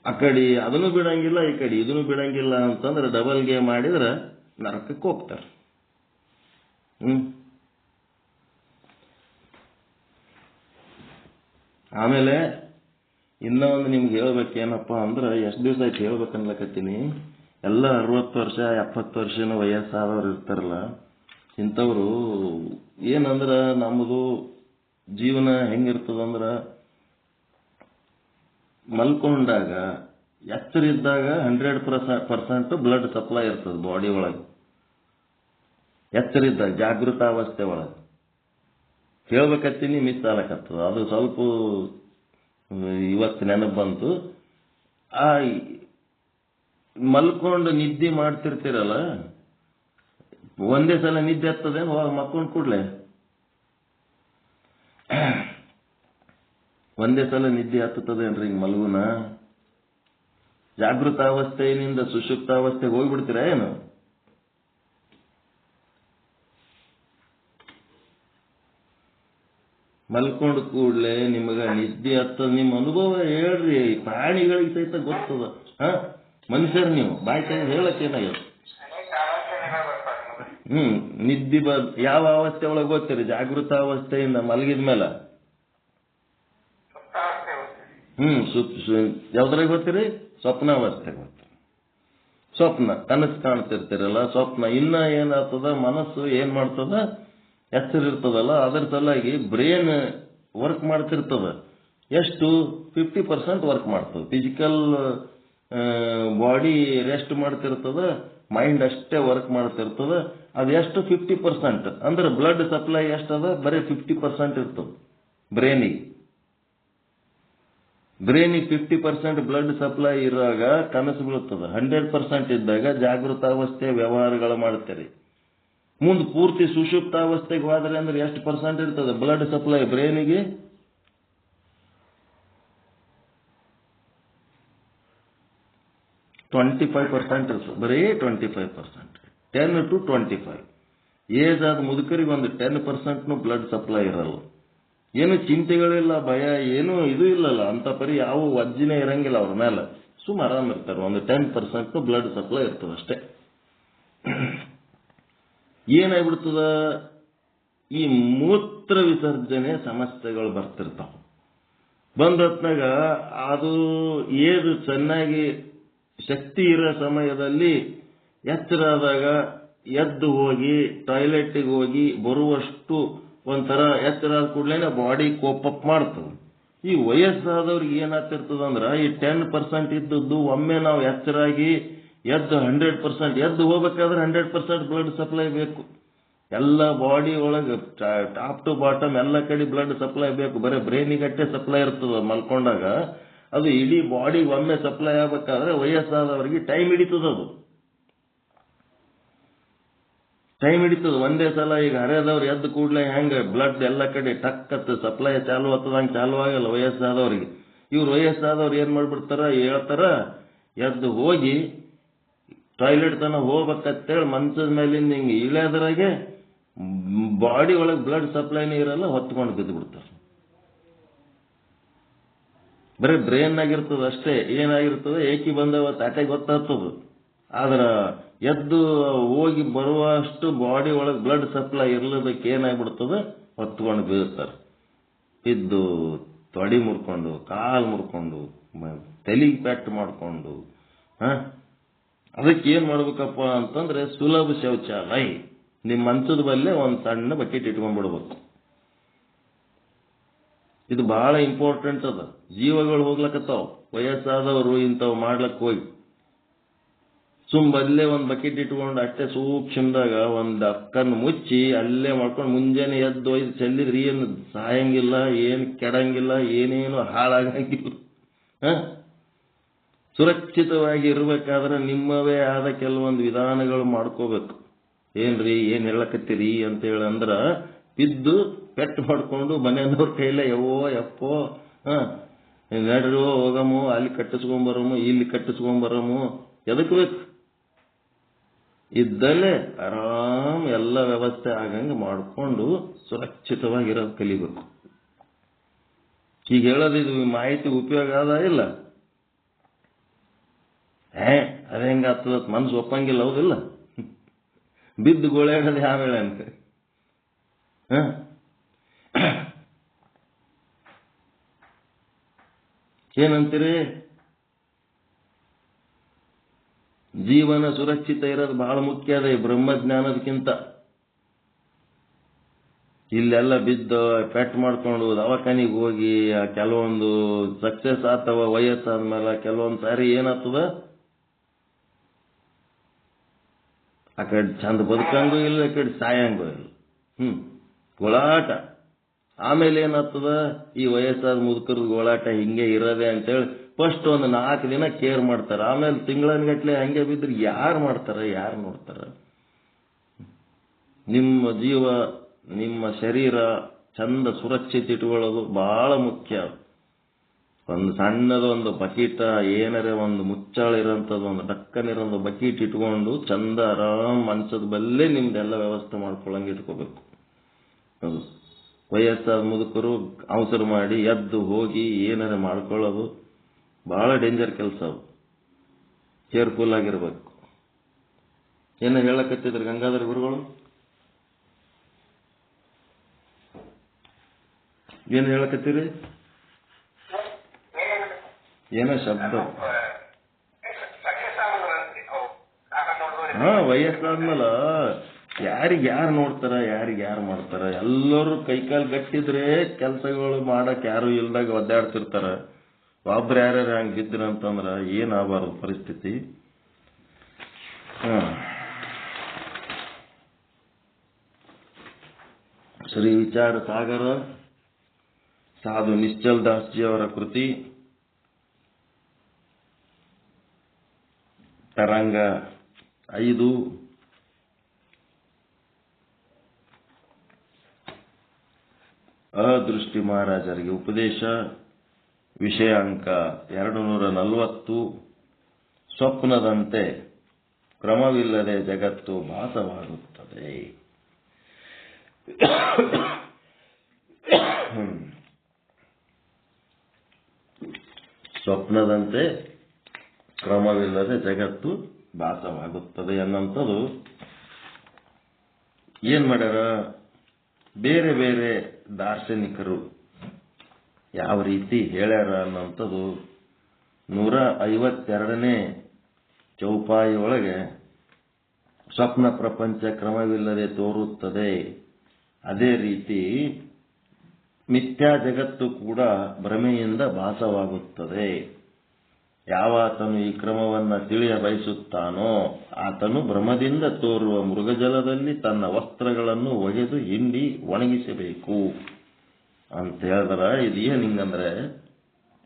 ಆ ಕಡೆ ಅದನ್ನು ಬಿಡಂಗಿಲ್ಲ, ಈ ಕಡೆ ಇದನ್ನು ಬಿಡಂಗಿಲ್ಲ ಅಂತಂದ್ರೆ ಡಬಲ್ ಗೇಮ್ ಮಾಡಿದ್ರೆ ನರಕಕ್ಕೆ ಹೋಗ್ತಾರೆ. ಆಮೇಲೆ ಇನ್ನೂ ಒಂದು ನಿಮ್ಗೆ ಹೇಳ್ಬೇಕೇನಪ್ಪ ಅಂದ್ರೆ, ಎಷ್ಟು ದಿವಸ ಆಯ್ತು ಹೇಳ್ಬೇಕನ್ಲಕತ್ತೀನಿ, ಎಲ್ಲ 60 ವರ್ಷ 70 ವರ್ಷನ ವಯಸ್ಸಾದವ್ರು ಇರ್ತಾರಲ್ಲ, ಇಂಥವ್ರು ಏನಂದ್ರ ನಮ್ಮದು ಜೀವನ ಹೆಂಗಿರ್ತದಂದ್ರ, ಮಲ್ಕೊಂಡಾಗ ಎಚ್ಚರ ಇದ್ದಾಗ 100% ಬ್ಲಡ್ ಸಪ್ಲೈ ಇರ್ತದೆ ಬಾಡಿ ಒಳಗೆ. ಎಚ್ಚರ ಇದ್ದಾಗ ಜಾಗೃತಾವಸ್ಥೆ ಒಳಗೆ ಹೇಳ್ಬೇಕತ್ತೀನಿ, ಮಿಸ್ ಆಗ್ಲಕತ್ತದ. ಅದು ಸ್ವಲ್ಪ ಇವತ್ತು ನೆನಪು ಬಂತು. ಆ ಮಲ್ಕೊಂಡು ನಿದ್ದೆ ಮಾಡ್ತಿರ್ತೀರಲ್ಲ, ಒಂದೇ ಸಲ ನಿದ್ದೆ ಹತ್ತದೇನು ಮಕ್ಕೊಂಡು ಕೂಡ್ಲೆ ಒಂದೇ ಸಲ ನಿದ್ದೆ ಹತ್ತದೇನ್ರಿ ಹಿಂಗ್ ಮಲ್ಗುನ? ಜಾಗೃತಾವಸ್ಥೆಯಿಂದ ಸುಷುಪ್ತಾವಸ್ಥೆಗೆ ಹೋಗ್ಬಿಡ್ತೀರ ಏನು? ಮಲ್ಕೊಂಡು ಕೂಡ್ಲೆ ನಿಮಗ ನಿದ್ದೆ ಹತ್ತದ ನಿಮ್ಮ ಅನುಭವ ಹೇಳ್ರಿ. ಪ್ರಾಣಿಗಳಿಗೆ ಸಹಿತ ಗೊತ್ತದ. ಮನುಷ್ಯರು ನೀವು ಬಾಯಿ ತೆಗೆದು ಹೇಳಕ್ ಏನಾಗ್ಯದ? ನಿದ್ದೆ ಯಾವ ಅವಸ್ಥೆ ಒಳಗೆ ಗೊತ್ತೀರಿ? ಜಾಗೃತಾವಸ್ಥೆಯಿಂದ ಮಲಗಿದ್ಮೇಲೆ ಯಾವ್ದ್ರಾಗ ಗೊತ್ತೀರಿ? ಸ್ವಪ್ನಾವಸ್ಥೆ ಗೊತ್ತೀರಿ. ಸ್ವಪ್ನ ಕನಸು ಕಾಣ್ತಿರ್ತೀರಲ್ಲ, ಸ್ವಪ್ನ. ಇನ್ನ ಏನಾಗ್ತದ, ಮನಸ್ಸು ಏನ್ ಮಾಡ್ತದ, ಎಚ್ಚರಿರ್ತದಲ್ಲ, ಅದರ ಸಲುವಾಗಿ ಬ್ರೇನ್ ವರ್ಕ್ ಮಾಡ್ತಿರ್ತದ. ಎಷ್ಟು 50% ವರ್ಕ್ ಮಾಡ್ತದೆ. ಫಿಸಿಕಲ್ ಬಾಡಿ ರೆಸ್ಟ್ ಮಾಡ್ತಿರ್ತದ, ಮೈಂಡ್ ಅಷ್ಟೇ ವರ್ಕ್ ಮಾಡ್ತಿರ್ತದ. ಅದು ಎಷ್ಟು 50%, ಅಂದ್ರೆ ಬ್ಲಡ್ ಸಪ್ಲೈ ಎಷ್ಟದ ಬರೀ 50% ಇರ್ತದೆ ಬ್ರೈನಿಗೆ. 50% ಬ್ಲಡ್ ಸಪ್ಲೈ ಇರುವಾಗ ಕನಸು ಬೀಳುತ್ತದೆ. 100% ಇದ್ದಾಗ ಜಾಗೃತಾವಸ್ಥೆ ವ್ಯವಹಾರಗಳು ಮಾಡ್ತಾರೆ. ಮುಂದೆ ಪೂರ್ತಿ ಸುಷುಪ್ತಾವಸ್ಥೆಗೆ ಹೋದ್ರೆ ಅಂದ್ರೆ ಎಷ್ಟು ಪರ್ಸೆಂಟ್ ಇರ್ತದೆ ಬ್ಲಡ್ ಸಪ್ಲೈ ಬ್ರೈನಿಗೆ? 25% ಇರ್ತದೆ, ಬರೀ 25%. 10 to 25. ಏಜ್ ಆದ ಮುದುಕರಿಗೆ ಒಂದು 10% ಬ್ಲಡ್ ಸಪ್ಲೈ ಇರಲ್ಲ. ಏನು ಚಿಂತೆಗಳಿಲ್ಲ, ಭಯ ಏನು ಇದು ಇಲ್ಲಲ್ಲ, ಅಂತ ಪರಿ ಯಾವ ವಜ್ಜಿನೇ ಇರಂಗಿಲ್ಲ ಅವ್ರ ಮೇಲೆ. ಸುಮ್ಮ ಆರಾಮ್ ಇರ್ತಾರೆ. ಒಂದು 10% ಬ್ಲಡ್ ಸಪ್ಲೈ ಇರ್ತದೆ ಅಷ್ಟೇ. ಏನಾಗ್ಬಿಡ್ತದ, ಈ ಮೂತ್ರ ವಿಸರ್ಜನೆ ಸಮಸ್ಯೆಗಳು ಬರ್ತಿರ್ತಾವ. ಬಂದತ್ನಾಗ ಅದು ಏದು ಚೆನ್ನಾಗಿ ಶಕ್ತಿ ಇರೋ ಸಮಯದಲ್ಲಿ ಎಚ್ಚರ ಆದಾಗ ಎದ್ದು ಹೋಗಿ ಟಾಯ್ಲೆಟ್ಗೆ ಹೋಗಿ ಬರುವಷ್ಟು ಒಂಥರ ಎಚ್ಚರ ಆದ ಕೂಡಲೇ ಬಾಡಿ ಕೋಪಪ್ ಮಾಡ್ತದೆ. ಈ ವಯಸ್ಸಾದವ್ರಿಗೆ ಏನಾಗ್ತಿರ್ತದ ಅಂದ್ರೆ ಈ 10% ಇದ್ದದ್ದು ಒಮ್ಮೆ ನಾವು ಎಚ್ಚರಾಗಿ ಎದ್ದು 100% ಎದ್ದು ಹೋಗ್ಬೇಕಾದ್ರೆ 100% ಬ್ಲಡ್ ಸಪ್ಲೈ ಬೇಕು. ಎಲ್ಲ ಬಾಡಿ ಒಳಗೆ ಟಾಪ್ ಟು ಬಾಟಮ್ ಎಲ್ಲ ಕಡೆ ಬ್ಲಡ್ ಸಪ್ಲೈ ಬೇಕು. ಬರೀ ಬ್ರೈನಿಗಟ್ಟೆ ಸಪ್ಲೈ ಇರ್ತದ ಮಲ್ಕೊಂಡಾಗ. ಅದು ಇಡೀ ಬಾಡಿ ಒಮ್ಮೆ ಸಪ್ಲೈ ಆಗ್ಬೇಕಾದ್ರೆ ವಯಸ್ಸಾದವರಿಗೆ ಟೈಮ್ ಹಿಡಿತದ. ಅದು ಟೈಮ್ ಹಿಡಿತದ. ಒಂದೇ ಸಲ ಈಗ ಹರಿಯದವ್ರು ಎದ್ದು ಕೂಡಲೇ ಹೆಂಗೆ ಬ್ಲಡ್ ಎಲ್ಲ ಕಡೆ ಟಕ್ಕತ್ ಸಪ್ಲೈ ಚಾಲು ಆಗ್ತದ, ಹಂಗೆ ಚಾಲು ಆಗಲ್ಲ ವಯಸ್ಸಾದವ್ರಿಗೆ. ಇವ್ರು ವಯಸ್ಸಾದವ್ರು ಏನ್ ಮಾಡ್ಬಿಡ್ತಾರ, ಹೇಳ್ತಾರ ಎದ್ದು ಹೋಗಿ ಟಾಯ್ಲೆಟ್ ತನ ಹೋಗ್ಬೇಕಂತೇಳಿ ಮಂಚದ ಮೇಲಿಂದ ಹಿಂಗೆ ಇಳಿಯೋದ್ರಾಗೆ ಬಾಡಿ ಒಳಗೆ ಬ್ಲಡ್ ಸಪ್ಲೈನೇ ಇರಲ್ಲ, ಹೊತ್ಕೊಂಡು ಬಿದ್ದು ಬಿಡ್ತಾರೆ. ಬರೀ ಬ್ರೈನ್ ಆಗಿರ್ತದ ಅಷ್ಟೇ. ಏನಾಗಿರ್ತದೆ, ಏಕಿ ಬಂದವ ತಾಟೆ ಗೊತ್ತಾಗ್ತದ. ಆದ್ರ ಎದ್ದು ಹೋಗಿ ಬರುವಷ್ಟು ಬಾಡಿ ಒಳಗೆ ಬ್ಲಡ್ ಸಪ್ಲೈ ಇರ್ಲದಕ್ಕೆ ಏನಾಗ್ಬಿಡ್ತದೆ, ಹೊತ್ಕೊಂಡು ಬೀಳ್ತಾರೆ. ಬಿದ್ದು ತೊಡಿ ಮುರ್ಕೊಂಡು, ಕಾಲು ಮುರ್ಕೊಂಡು, ತಲೆಗೆ ಪೆಟ್ಟು ಮಾಡ್ಕೊಂಡು. ಅದಕ್ಕೆ ಏನ್ ಮಾಡ್ಬೇಕಪ್ಪ ಅಂತಂದ್ರೆ ಸುಲಭ ಶೌಚಾಲಯ. ನಿಮ್ಮ ಮಂಚದ ಬಲ್ಲೇ ಒಂದು ಸಣ್ಣ ಬಕೆಟ್ ಇಟ್ಕೊಂಡ್ಬಿಡ್ಬೇಕು. ಇದು ಬಹಳ ಇಂಪಾರ್ಟೆಂಟ್ ಅದ. ಜೀವಗಳು ಹೋಗ್ಲಕತ್ತಾವ. ವಯಸ್ಸಾದವರು ಇಂಥವು ಮಾಡ್ಲಕ್ ಹೋಗಿ ಬಲ್ಲೇ ಒಂದು ಬಕೆಟ್ ಇಟ್ಕೊಂಡು ಅಷ್ಟೇ ಸೂಕ್ಷ್ಮದಾಗ ಒಂದು ಅಕ್ಕನ್ನು ಮುಚ್ಚಿ ಅಲ್ಲೇ ಮಾಡ್ಕೊಂಡು ಮುಂಜಾನೆ ಎದ್ದು ಒಯ್ದು ಚೆಲ್ಲಿದ್ರಿ ಏನು ಸಾಯಂಗಿಲ್ಲ, ಏನು ಕೆಡಂಗಿಲ್ಲ, ಏನೇನು ಹಾಳಾಗಂಗಿಲ್ಲ. ಸುರಕ್ಷಿತವಾಗಿ ಇರ್ಬೇಕಾದ್ರೆ ನಿಮ್ಮವೇ ಆದ ಕೆಲವೊಂದು ವಿಧಾನಗಳು ಮಾಡ್ಕೋಬೇಕು. ಏನ್ರಿ ಏನ್ ಹೇಳಕತ್ತೀರಿ ಅಂತ ಹೇಳಂದ್ರ ಬಿದ್ದು ಪೆಟ್ಟು ಮಾಡ್ಕೊಂಡು ಮನೆಯವ್ರ ಕೈಲೇ ಯಪ್ಪೋ ನಡ್ರೋ ಹೋಗಮು, ಅಲ್ಲಿ ಕಟ್ಟಿಸ್ಕೊಂಬರಮು, ಇಲ್ಲಿ ಕಟ್ಟಿಸ್ಕೊಂಬರಮು. ಎದಕ್ ಬೇಕು? ಇದ್ದಲ್ಲೇ ಆರಾಮ್ ಎಲ್ಲ ವ್ಯವಸ್ಥೆ ಆಗಂಗೆ ಮಾಡ್ಕೊಂಡು ಸುರಕ್ಷಿತವಾಗಿರೋದು ಕಲಿಬೇಕು. ಈಗ ಹೇಳೋದಿದು ಮಾಹಿತಿ ಉಪಯೋಗ ಆದ ಇಲ್ಲ? ಅದ ಹೆಂಗಾಗ್ತದ ಮನ್ಸು ಒಪ್ಪಂಗಿಲ್ಲ, ಹೌದಿಲ್ಲ? ಬಿದ್ದು ಗೋಳಾಡೋದು ಯಾವೇಳೆ ಅಂತ ಏನಂತೀರಿ? ಜೀವನ ಸುರಕ್ಷಿತ ಇರೋದು ಬಹಳ ಮುಖ್ಯ ಅದ ಬ್ರಹ್ಮಜ್ಞಾನದಕ್ಕಿಂತ. ಇಲ್ಲೆಲ್ಲ ಬಿದ್ದು ಪೆಟ್ ಮಾಡ್ಕೊಂಡು ದವಾಖಾನಿಗೆ ಹೋಗಿ ಕೆಲವೊಂದು ಸಕ್ಸಸ್ ಆಗ್ತವ ವಯಸ್ಸಾದ್ಮೇಲೆ. ಕೆಲವೊಂದು ಸಾರಿ ಏನಾಗ್ತದ, ಆ ಕಡೆ ಚಂದ ಬದುಕಂಗೂ ಇಲ್ಲ, ಈ ಕಡೆ ಸಾಯಂಗೂ ಇಲ್ಲ. ಗೋಳಾಟ. ಆಮೇಲೆ ಏನಾಗ್ತದ, ಈ ವಯಸ್ಸಾದ ಮುದುಕರ ಗೋಳಾಟ ಹಿಂಗೆ ಇರೋದೆ ಅಂತೇಳಿ ಫಸ್ಟ್ ಒಂದು 4 ದಿನ ಕೇರ್ ಮಾಡ್ತಾರೆ. ಆಮೇಲೆ ತಿಂಗಳನ್ಗಟ್ಲೆ ಹಂಗೆ ಬಿದ್ರೆ ಯಾರು ಮಾಡ್ತಾರೆ, ಯಾರು ನೋಡ್ತಾರೆ? ನಿಮ್ಮ ಜೀವ, ನಿಮ್ಮ ಶರೀರ ಚಂದ ಸುರಕ್ಷಿತ ಇಟ್ಕೊಳ್ಳೋದು ಬಹಳ ಮುಖ್ಯ. ಒಂದು ಸಣ್ಣದೊಂದು ಬಕೀಟ, ಏನಾರೇ ಒಂದು ಮುಚ್ಚಾಳಿರೋಂಥದ್ದು ಒಂದು ಡಕ್ಕನಿರೋಂದು ಬಕೀಟ್ ಇಟ್ಕೊಂಡು ಚಂದ ಆರಾಮ್ ಮಂಚದ ಬಲ್ಲೇ ನಿಮ್ದೆಲ್ಲ ವ್ಯವಸ್ಥೆ ಮಾಡ್ಕೊಳ್ಳಂಗೆ ಇಟ್ಕೋಬೇಕು. ವಯಸ್ಸಾದ ಮುದುಕರು ಅವಸರ ಮಾಡಿ ಎದ್ದು ಹೋಗಿ ಏನಾರ ಮಾಡ್ಕೊಳ್ಳೋದು ಬಹಳ ಡೇಂಜರ್ ಕೆಲಸ. ಅದು ಕೇರ್ಫುಲ್ ಆಗಿರ್ಬೇಕು. ಏನ ಹೇಳಕತ್ತಿದ್ರು ಗಂಗಾಧರ ಗುರುಗಳು? ಏನು ಹೇಳಕತ್ತೀರಿ? ಏನೋ ಶಬ್ದ. ವಯಸ್ಸಾದ್ಮೇಲೆ ಯಾರಿಗೆ ಯಾರು ನೋಡ್ತಾರ, ಯಾರಿಗೆ ಯಾರು ಮಾಡ್ತಾರ? ಎಲ್ಲರೂ ಕೈಕಾಲು ಗಟ್ಟಿದ್ರೆ ಕೆಲಸಗಳು ಮಾಡಕ್ ಯಾರು ಇಲ್ದಾಗ ಒದ್ದಾಡ್ತಿರ್ತಾರ. ಒಬ್ರು ಯಾರ್ಯಾರು ಹಂಗೆ ಬಿದ್ರ ಅಂತಂದ್ರ ಏನಾಗಬಾರ್ದು ಪರಿಸ್ಥಿತಿ. ಶ್ರೀ ವಿಚಾರ ಸಾಗರ ಸಾಧು ನಿಶ್ಚಲ್ ದಾಸ್ಜಿ ಅವರ ಕೃತಿ ತರಂಗ 5 ಅದೃಷ್ಟಿ ಮಹಾರಾಜರಿಗೆ ಉಪದೇಶ, ವಿಷಯಾಂಕ 240. ಸ್ವಪ್ನದಂತೆ ಕ್ರಮವಿಲ್ಲದೆ ಜಗತ್ತು ಭಾಸವಾಗುತ್ತದೆ. ಸ್ವಪ್ನದಂತೆ ಕ್ರಮವಿಲ್ಲದೆ ಜಗತ್ತು ಭಾಸವಾಗುತ್ತದೆ ಅನ್ನಂಥದ್ದು ಏನ್ ಮಾಡ್ಯಾರ? ಬೇರೆ ಬೇರೆ ದಾರ್ಶನಿಕರು ಯಾವ ರೀತಿ ಹೇಳ್ಯಾರ ಅನ್ನೋಂಥದ್ದು 152ನೇ ಚೌಪಾಯಿ ಒಳಗೆ ಸ್ವಪ್ನ ಪ್ರಪಂಚ ಕ್ರಮವಿಲ್ಲದೆ ತೋರುತ್ತದೆ. ಅದೇ ರೀತಿ ಮಿಥ್ಯಾ ಜಗತ್ತು ಕೂಡ ಭ್ರಮೆಯಿಂದ ಭಾಸವಾಗುತ್ತದೆ. ಯಾವಾತನು ಈ ಕ್ರಮವನ್ನು ತಿಳಿಯ ಬಯಸುತ್ತಾನೋ ಆತನು ಭ್ರಮದಿಂದ ತೋರುವ ಮೃಗಜಲದಲ್ಲಿ ತನ್ನ ವಸ್ತ್ರಗಳನ್ನು ಒಗೆದು ಹಿಂಡಿ ಒಣಗಿಸಬೇಕು ಅಂತ ಹೇಳಿದ್ರ, ಇದು ಏನ್ ಹಿಂಗಂದ್ರೆ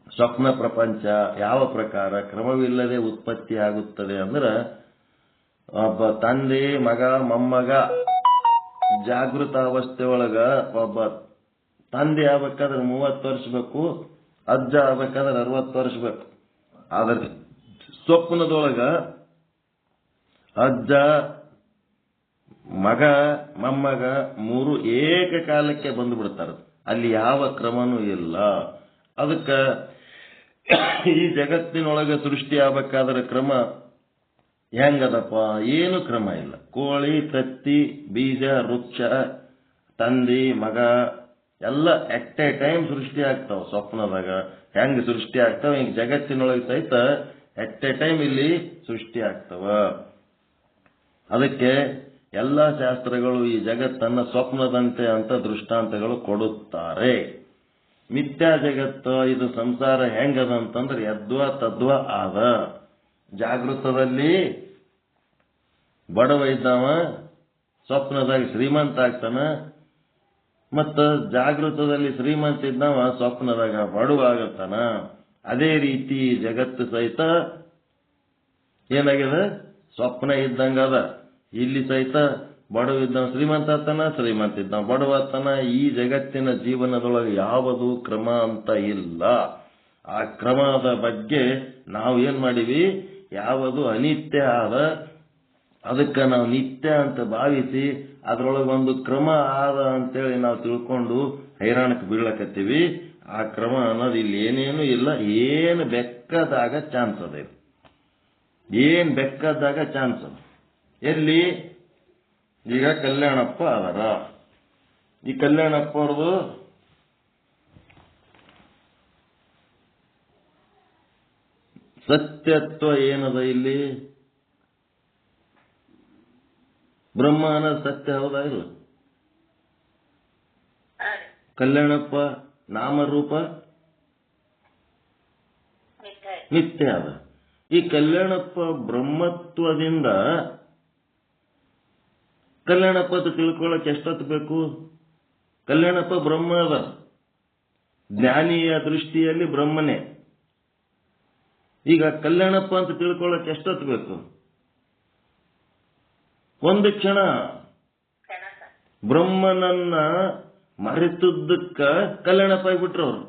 ಸ್ವಪ್ನ ಪ್ರಪಂಚ ಯಾವ ಪ್ರಕಾರ ಕ್ರಮವಿಲ್ಲದೆ ಉತ್ಪತ್ತಿ ಆಗುತ್ತದೆ ಅಂದ್ರೆ, ಒಬ್ಬ ತಂದೆ ಮಗ ಮೊಮ್ಮಗ ಜಾಗೃತ ಅವಸ್ಥೆ ಒಳಗ ಒಬ್ಬ ತಂದೆ ಆಗ್ಬೇಕಾದ್ರೆ 30 ವರ್ಷ ಬೇಕು, ಅಜ್ಜ ಆಗ್ಬೇಕಾದ್ರೆ 60 ವರ್ಷ ಬೇಕು. ಆದ್ರೆ ಸ್ವಪ್ನದೊಳಗ ಅಜ್ಜ ಮಗ ಮೊಮ್ಮಗ 3 ಏಕಕಾಲಕ್ಕೆ ಬಂದು ಬಿಡ್ತಾರ. ಅಲ್ಲಿ ಯಾವ ಕ್ರಮನೂ ಇಲ್ಲ. ಅದಕ್ಕ ಈ ಜಗತ್ತಿನೊಳಗೆ ಸೃಷ್ಟಿ ಆಗ್ಬೇಕಾದ್ರೆ ಕ್ರಮ ಹೆಂಗದಪ್ಪ? ಏನು ಕ್ರಮ ಇಲ್ಲ. ಕೋಳಿ, ತತ್ತಿ, ಬೀಜ, ವೃಕ್ಷ, ತಂದಿ, ಮಗ ಎಲ್ಲ ಎಟ್ ಎ ಟೈಮ್ ಸೃಷ್ಟಿ ಆಗ್ತಾವ. ಸ್ವಪ್ನದಾಗ ಹೆಂಗ್ ಸೃಷ್ಟಿ ಆಗ್ತಾವ, ಹಿಂಗ್ ಜಗತ್ತಿನೊಳಗೆ ಸಹಿತ ಎಟ್ ಎ ಟೈಮ್ ಇಲ್ಲಿ ಸೃಷ್ಟಿ ಆಗ್ತಾವ. ಅದಕ್ಕೆ ಎಲ್ಲಾ ಶಾಸ್ತ್ರಗಳು ಈ ಜಗತ್ತನ್ನ ಸ್ವಪ್ನದಂತೆ ಅಂತ ದೃಷ್ಟಾಂತಗಳು ಕೊಡುತ್ತಾರೆ. ಮಿಥ್ಯಾ ಜಗತ್ತು ಇದು ಸಂಸಾರ ಹೆಂಗದ ಅಂತಂದ್ರೆ ಯದ್ವ ತದ್ವ ಆದ. ಜಾಗೃತದಲ್ಲಿ ಬಡವ ಇದ್ದಾವ, ಸ್ವಪ್ನದಾಗ ಶ್ರೀಮಂತ ಆಗ್ತಾನ. ಮತ್ತ ಜಾಗೃತದಲ್ಲಿ ಶ್ರೀಮಂತ ಇದ್ದಾವ, ಸ್ವಪ್ನದಾಗ ಬಡವ ಆಗತ್ತಾನ. ಅದೇ ರೀತಿ ಜಗತ್ತು ಸಹಿತ ಏನಾಗ್ಯದ? ಸ್ವಪ್ನ ಇದ್ದಂಗದ. ಇಲ್ಲಿ ಸಹಿತ ಬಡವ ಇದ್ದಾವ ಶ್ರೀಮಂತ ಆಗ್ತಾನ, ಶ್ರೀಮಂತ ಇದ್ದಾವ ಬಡವ ಆಗ್ತಾನ. ಈ ಜಗತ್ತಿನ ಜೀವನದೊಳಗೆ ಯಾವುದು ಕ್ರಮ ಅಂತ ಇಲ್ಲ. ಆ ಕ್ರಮದ ಬಗ್ಗೆ ನಾವು ಏನ್ ಮಾಡಿವಿ? ಯಾವುದು ಅನಿತ್ಯ ಆದ ಅದಕ್ಕೆ ನಾವು ನಿತ್ಯ ಅಂತ ಭಾವಿಸಿ ಅದರೊಳಗೊಂದು ಕ್ರಮ ಆದ ಅಂತೇಳಿ ನಾವು ತಿಳ್ಕೊಂಡು ಹೈರಾಣಕ್ಕೆ ಬೀಳಕತ್ತೀವಿ. ಆ ಕ್ರಮ ಅನ್ನೋದು ಇಲ್ಲಿ ಏನೇನು ಇಲ್ಲ. ಏನು ಬೆಕ್ಕದಾಗ ಚಾನ್ಸ್ ಅದ. ಏನ್ ಬೆಕ್ಕದಾಗ ಚಾನ್ಸ್ ಅದ. ಎಲ್ಲಿ? ಈಗ ಕಲ್ಯಾಣಪ್ಪ ಅದರ. ಈ ಕಲ್ಯಾಣಪ್ಪ ಅವ್ರದು ಸತ್ಯತ್ವ ಏನದ? ಇಲ್ಲಿ ಬ್ರಹ್ಮ ಅನ್ನೋದು ಸತ್ಯ ಹೌದಾ ಇಲ್ಲ? ಕಲ್ಯಾಣಪ್ಪ ನಾಮರೂಪ ನಿತ್ಯ ಅದ. ಈ ಕಲ್ಯಾಣಪ್ಪ ಬ್ರಹ್ಮತ್ವದಿಂದ ಕಲ್ಯಾಣಪ್ಪ ಅಂತ ತಿಳ್ಕೊಳ್ಳಕ್ಕೆ ಎಷ್ಟೊತ್ತು ಬೇಕು? ಕಲ್ಯಾಣಪ್ಪ ಬ್ರಹ್ಮ ಅದ. ಜ್ಞಾನಿಯ ದೃಷ್ಟಿಯಲ್ಲಿ ಬ್ರಹ್ಮನೇ. ಈಗ ಕಲ್ಯಾಣಪ್ಪ ಅಂತ ತಿಳ್ಕೊಳ್ಳಕ್ಕೆ ಎಷ್ಟೊತ್ತು ಬೇಕು? ಒಂದು ಕ್ಷಣ. ಬ್ರಹ್ಮನನ್ನ ಮರೆತದ್ದಕ್ಕ ಕಲ್ಯಾಣಪ್ಪ ಆಗಿಬಿಟ್ರು ಅವರು.